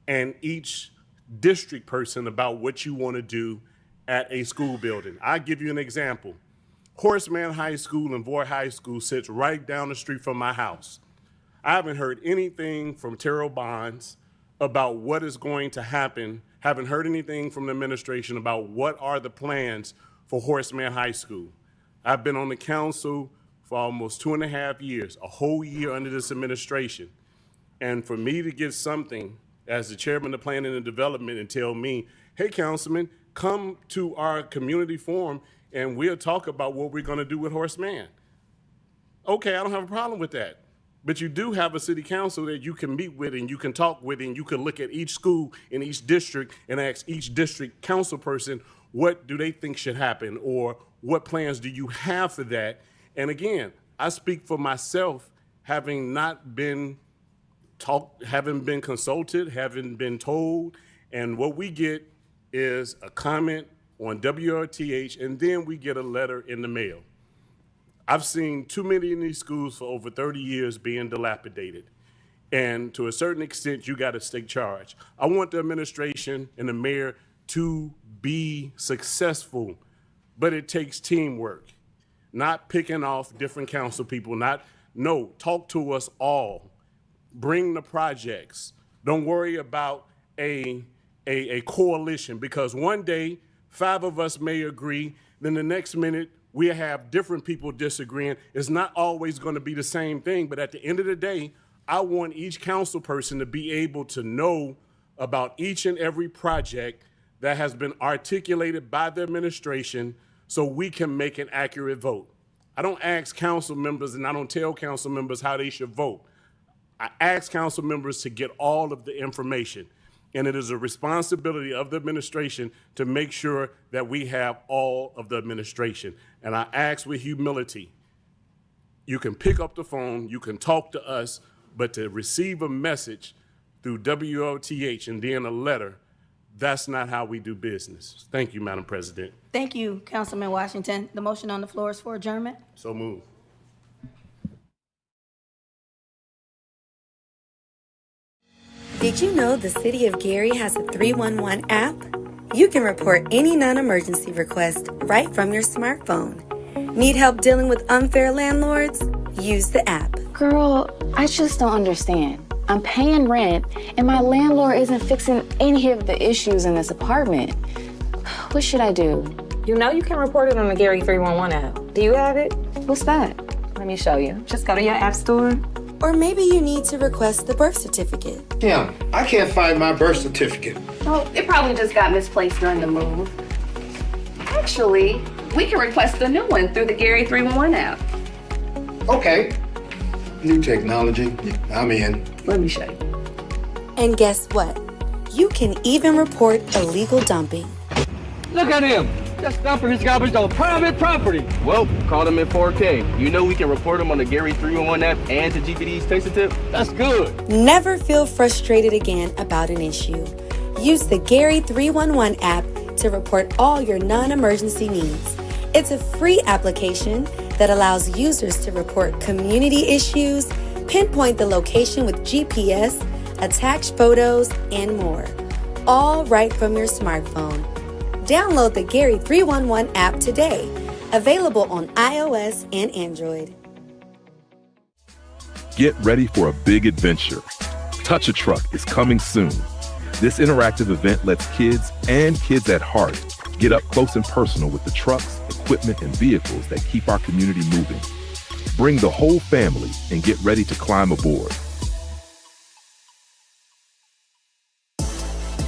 and each district person about what you want to do at a school building? I'll give you an example. Horseman High School and Voy High School sits right down the street from my house. I haven't heard anything from Terrell Bonds about what is going to happen. Haven't heard anything from the administration about what are the plans for Horseman High School. I've been on the council for almost 2.5 years, a whole year under this administration. And for me to get something as the chairman of planning and development and tell me, hey, councilman, come to our community forum and we'll talk about what we're gonna do with Horseman. Okay, I don't have a problem with that. But you do have a city council that you can meet with and you can talk with and you can look at each school in each district and ask each district council person, what do they think should happen or what plans do you have for that? And again, I speak for myself, having not been talked, haven't been consulted, haven't been told, and what we get is a comment on WRTH and then we get a letter in the mail. I've seen too many in these schools for over 30 years being dilapidated. And to a certain extent, you got to take charge. I want the administration and the mayor to be successful, but it takes teamwork, not picking off different council people, no, talk to us all. Bring the projects. Don't worry about a coalition, because one day, 5 of us may agree, then the next minute, we have different people disagreeing. It's not always going to be the same thing, but at the end of the day, I want each council person to be able to know about each and every project that has been articulated by the administration so we can make an accurate vote. I don't ask council members and I don't tell council members how they should vote. I ask council members to get all of the information. And it is a responsibility of the administration to make sure that we have all of the administration. And I ask with humility, you can pick up the phone, you can talk to us, but to receive a message through WOTH and then a letter, that's not how we do business. Thank you, Madam President. Thank you, Councilman Washington. The motion on the floor is for adjournment. So moved. Did you know the City of Gary has a 311 app? You can report any non-emergency request right from your smartphone. Need help dealing with unfair landlords? Use the app. Girl, I just don't understand. I'm paying rent and my landlord isn't fixing any of the issues in this apartment. What should I do? You know you can report it on the Gary 311 app. Do you have it? What's that? Let me show you. Just go to your app store. Or maybe you need to request the birth certificate. Kim, I can't find my birth certificate. Oh, it probably just got misplaced during the move. Actually, we can request a new one through the Gary 311 app. Okay. New technology. I'm in. Let me show you. And guess what? You can even report illegal dumping. Look at him. Just dumping his garbage on private property. Well, caught him in 4K. You know we can report him on the Gary 311 app and to GPD's Taste Tip. That's good. Never feel frustrated again about an issue. Use the Gary 311 app to report all your non-emergency needs. It's a free application that allows users to report community issues, pinpoint the location with GPS, attach photos, and more. All right from your smartphone. Download the Gary 311 app today. Available on iOS and Android. Get ready for a big adventure. Touch a Truck is coming soon. This interactive event lets kids and kids at heart get up close and personal with the trucks, equipment, and vehicles that keep our community moving. Bring the whole family and get ready to climb aboard.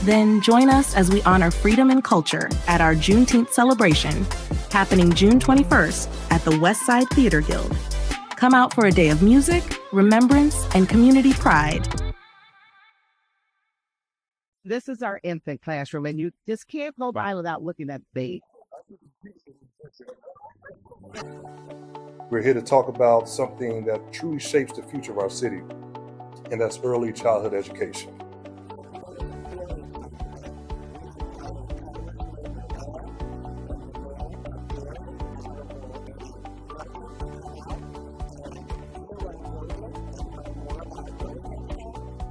Then join us as we honor freedom and culture at our Juneteenth celebration, happening June 21st at the Westside Theater Guild. Come out for a day of music, remembrance, and community pride. This is our infant classroom, and you just can't go by without looking at the baby. We're here to talk about something that truly shapes the future of our city, and that's early childhood education.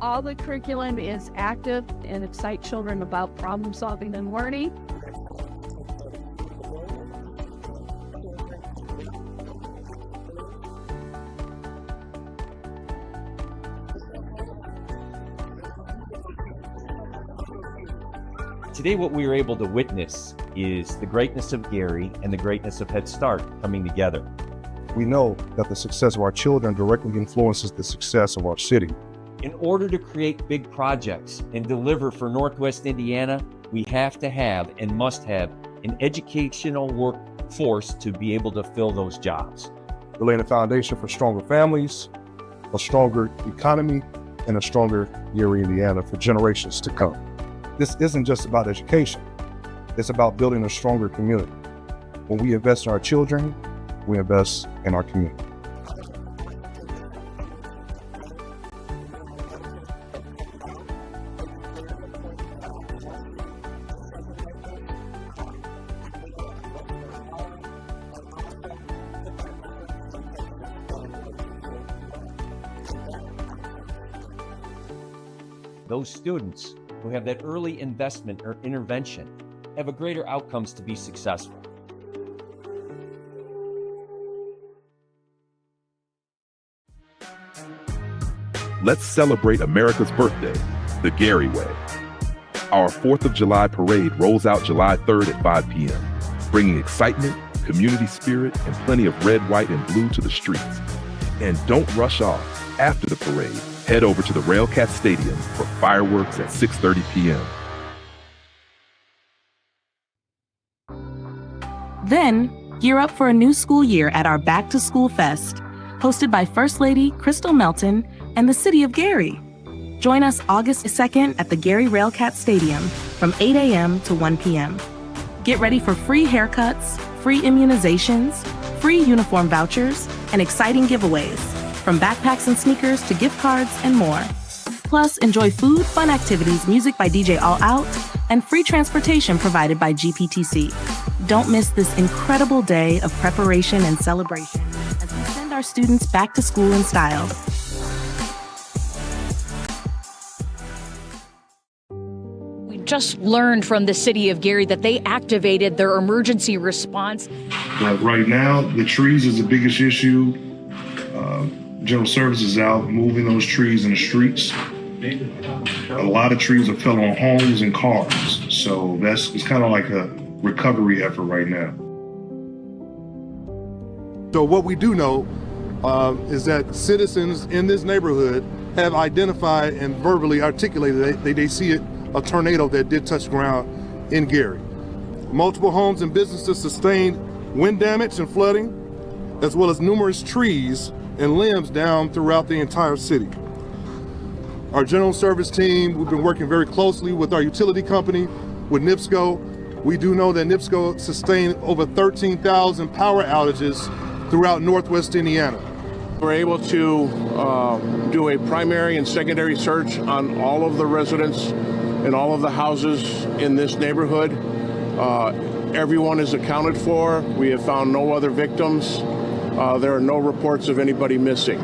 All the curriculum is active and excite children about problem solving and learning. Today, what we were able to witness is the greatness of Gary and the greatness of Head Start coming together. We know that the success of our children directly influences the success of our city. In order to create big projects and deliver for Northwest Indiana, we have to have and must have an educational workforce to be able to fill those jobs. We're laying a foundation for stronger families, a stronger economy, and a stronger Gary, Indiana for generations to come. This isn't just about education. It's about building a stronger community. When we invest in our children, we invest in our community. Those students who have that early investment or intervention have a greater outcomes to be successful. Let's celebrate America's birthday, the Gary way. Our 4th of July parade rolls out July 3rd at 5 p.m., bringing excitement, community spirit, and plenty of red, white, and blue to the streets. And don't rush off. After the parade, head over to the Railcat Stadium for fireworks at 6:30 p.m. Then, gear up for a new school year at our Back to School Fest, hosted by First Lady Crystal Melton and the City of Gary. Join us August 2nd at the Gary Railcat Stadium from 8 a.m. to 1 p.m. Get ready for free haircuts, free immunizations, free uniform vouchers, and exciting giveaways, from backpacks and sneakers to gift cards and more. Plus, enjoy food, fun activities, music by DJ All Out, and free transportation provided by GPTC. Don't miss this incredible day of preparation and celebration as we send our students back to school in style. We just learned from the City of Gary that they activated their emergency response. Right now, the trees is the biggest issue. General Services is out moving those trees in the streets. A lot of trees are fell on homes and cars, so it's kind of like a recovery effort right now. So what we do know is that citizens in this neighborhood have identified and verbally articulated they see a tornado that did touch ground in Gary. Multiple homes and businesses sustained wind damage and flooding, as well as numerous trees and limbs down throughout the entire city. Our general service team, we've been working very closely with our utility company, with NIPSCO, We do know that NIPSCO sustained over 13,000 power outages throughout Northwest Indiana. We're able to do a primary and secondary search on all of the residents and all of the houses in this neighborhood. Everyone is accounted for. We have found no other victims. There are no reports of anybody missing.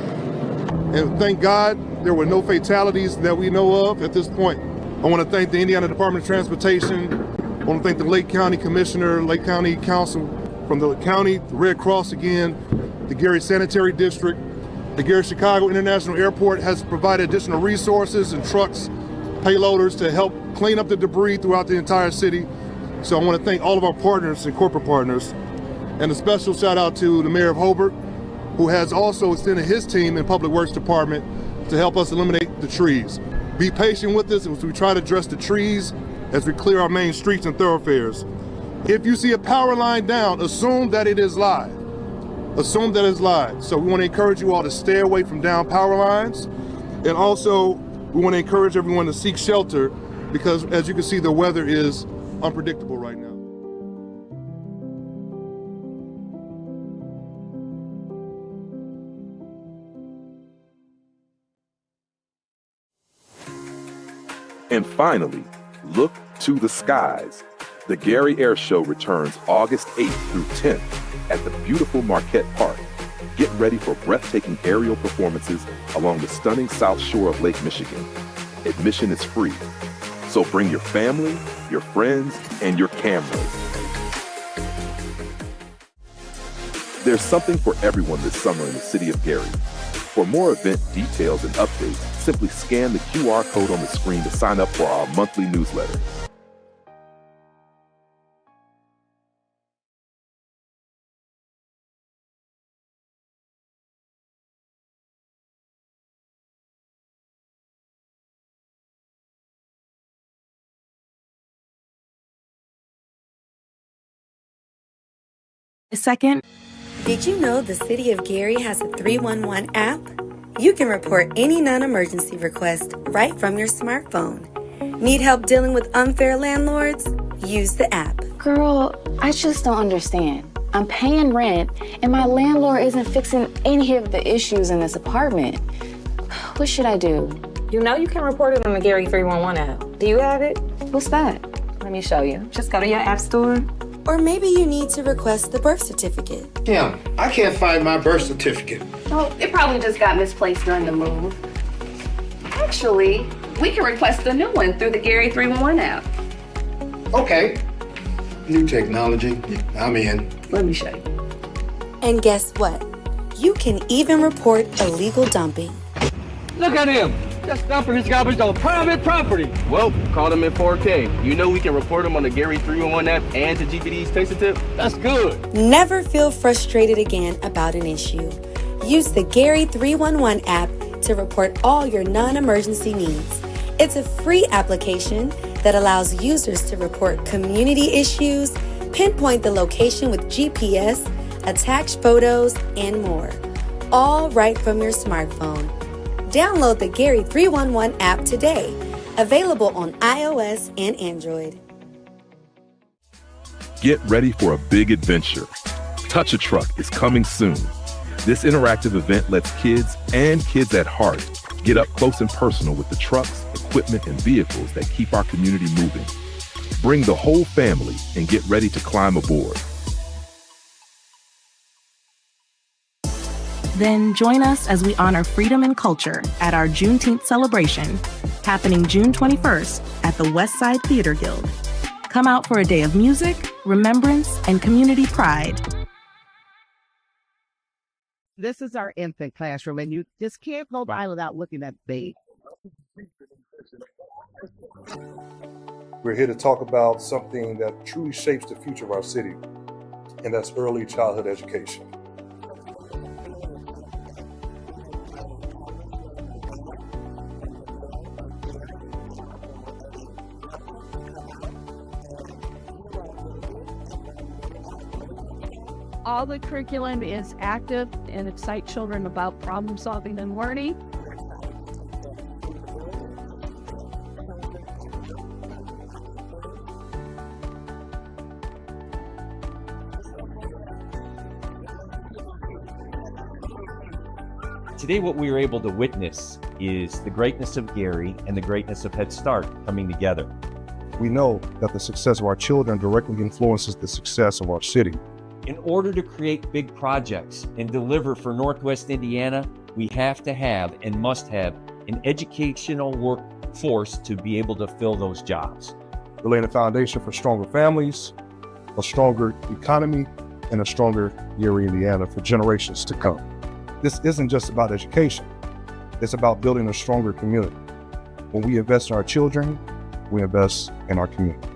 And thank God there were no fatalities that we know of at this point. I want to thank the Indiana Department of Transportation. I want to thank the Lake County Commissioner, Lake County Council from the county, the Red Cross again, the Gary Sanitary District. The Gary Chicago International Airport has provided additional resources and trucks, payloaders to help clean up the debris throughout the entire city. So I want to thank all of our partners and corporate partners. And a special shout out to the Mayor of Hobart, who has also extended his team in Public Works Department to help us eliminate the trees. Be patient with us as we try to address the trees as we clear our main streets and thoroughfares. If you see a power line down, assume that it is live. Assume that it's live. So we want to encourage you all to stay away from down power lines. And also, we want to encourage everyone to seek shelter because, as you can see, the weather is unpredictable right now. And finally, look to the skies. The Gary Air Show returns August 8th through 10th at the beautiful Marquette Park. Get ready for breathtaking aerial performances along the stunning south shore of Lake Michigan. Admission is free, so bring your family, your friends, and your cameras. There's something for everyone this summer in the city of Gary. For more event details and updates, simply scan the QR code on the screen to sign up for our monthly newsletter. Second. Did you know the City of Gary has a 311 app? You can report any non-emergency request right from your smartphone. Need help dealing with unfair landlords? Use the app. Girl, I just don't understand. I'm paying rent, and my landlord isn't fixing any of the issues in this apartment. What should I do? You know you can report it on the Gary 311 app. Do you have it? What's that? Let me show you. Just go to your app store. Or maybe you need to request the birth certificate. Kim, I can't find my birth certificate. Oh, it probably just got misplaced during the move. Actually, we can request a new one through the Gary 311 app. Okay. New technology. I'm in. Let me show you. And guess what? You can even report illegal dumping. Look at him! Just dumping his garbage on private property. Well, caught him in 4K. You know we can report him on the Gary 311 app and to GPD's Taste Tip. That's good. Never feel frustrated again about an issue. Use the Gary 311 app to report all your non-emergency needs. It's a free application that allows users to report community issues, pinpoint the location with GPS, attach photos, and more. All right from your smartphone. Download the Gary 311 app today. Available on iOS and Android. Get ready for a big adventure. Touch a Truck is coming soon. This interactive event lets kids and kids at heart get up close and personal with the trucks, equipment, and vehicles that keep our community moving. Bring the whole family and get ready to climb aboard. Then join us as we honor freedom and culture at our Juneteenth celebration, happening June 21st at the Westside Theater Guild. Come out for a day of music, remembrance, and community pride. This is our infant classroom, and you just can't go by without looking at the baby. We're here to talk about something that truly shapes the future of our city, and that's early childhood education. All the curriculum is active and excite children about problem solving and learning. Today, what we were able to witness is the greatness of Gary and the greatness of Head Start coming together. We know that the success of our children directly influences the success of our city. In order to create big projects and deliver for Northwest Indiana, we have to have and must have an educational workforce to be able to fill those jobs. We're laying a foundation for stronger families, a stronger economy, and a stronger Gary, Indiana for generations to come. This isn't just about education. It's about building a stronger community. When we invest in our children, we invest in our community.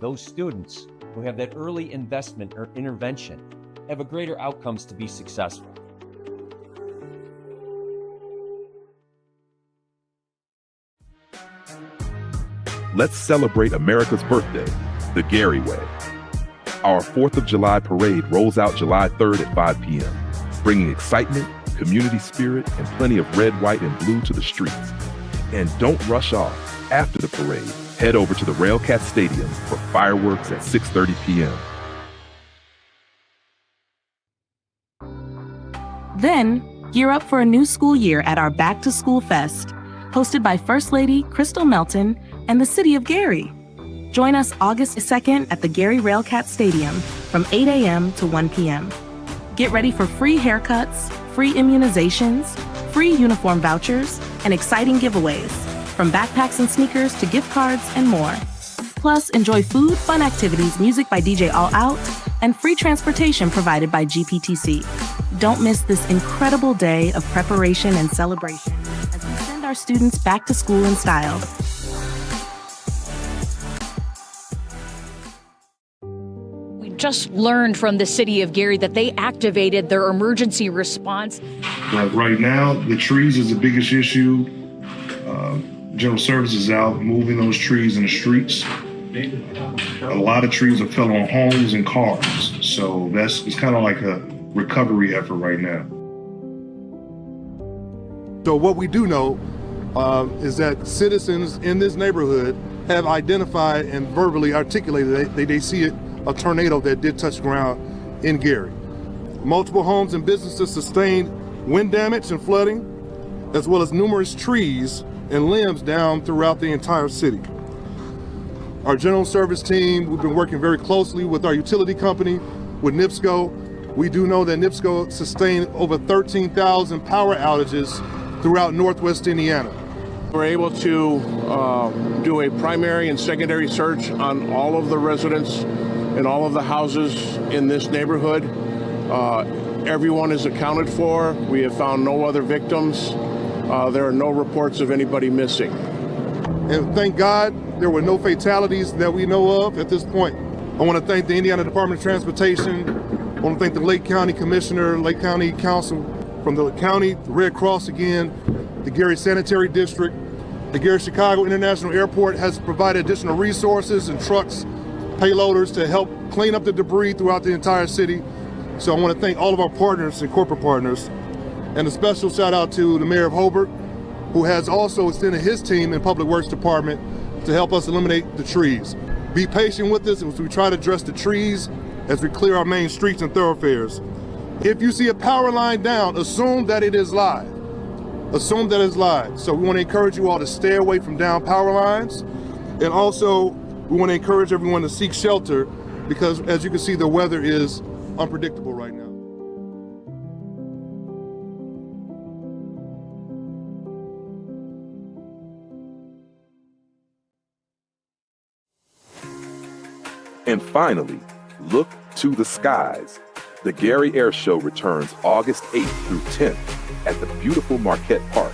Those students who have that early investment or intervention have a greater outcomes to be successful. Let's celebrate America's birthday, the Gary Way. Our 4th of July parade rolls out July 3rd at 5 p.m., bringing excitement, community spirit, and plenty of red, white, and blue to the streets. And don't rush off. After the parade, head over to the Railcat Stadium for fireworks at 6:30 p.m. Then, gear up for a new school year at our Back to School Fest, hosted by First Lady Crystal Melton and the City of Gary. Join us August 2nd at the Gary Railcat Stadium from 8 a.m. to 1 p.m. Get ready for free haircuts, free immunizations, free uniform vouchers, and exciting giveaways, from backpacks and sneakers to gift cards and more. Plus, enjoy food, fun activities, music by DJ All Out, and free transportation provided by GPTC. Don't miss this incredible day of preparation and celebration as we send our students back to school in style. We just learned from the city of Gary that they activated their emergency response. Right now, the trees is the biggest issue. General Services is out moving those trees in the streets. A lot of trees are fell on homes and cars, so it's kind of like a recovery effort right now. So what we do know is that citizens in this neighborhood have identified and verbally articulated that they see a tornado that did touch ground in Gary. Multiple homes and businesses sustained wind damage and flooding, as well as numerous trees and limbs down throughout the entire city. Our general service team, we've been working very closely with our utility company, with NIPSCO. We do know that NIPSCO sustained over 13,000 power outages throughout Northwest Indiana. We're able to do a primary and secondary search on all of the residents and all of the houses in this neighborhood. Everyone is accounted for. We have found no other victims. There are no reports of anybody missing. And thank God there were no fatalities that we know of at this point. I want to thank the Indiana Department of Transportation. I want to thank the Lake County Commissioner, Lake County Council from the county, the Red Cross again, the Gary Sanitary District. The Gary Chicago International Airport has provided additional resources and trucks, payloaders to help clean up the debris throughout the entire city. So I want to thank all of our partners and corporate partners. And a special shout out to the Mayor of Hobart, who has also extended his team in Public Works Department to help us eliminate the trees. Be patient with us as we try to address the trees as we clear our main streets and thoroughfares. If you see a power line down, assume that it is live. Assume that it's live. So we want to encourage you all to stay away from down power lines. And also, we want to encourage everyone to seek shelter because, as you can see, the weather is unpredictable right now. And finally, look to the skies. The Gary Air Show returns August 8th through 10th at the beautiful Marquette Park.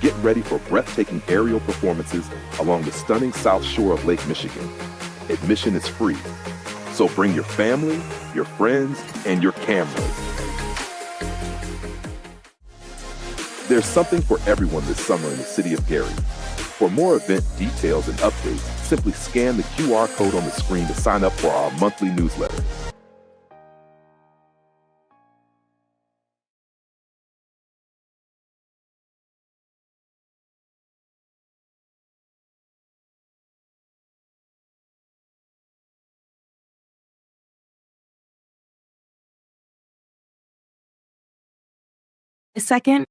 Get ready for breathtaking aerial performances along the stunning south shore of Lake Michigan. Admission is free, so bring your family, your friends, and your cameras. There's something for everyone this summer in the city of Gary. For more event details and updates, simply scan the QR code on the screen to sign up for our monthly newsletter. 2nd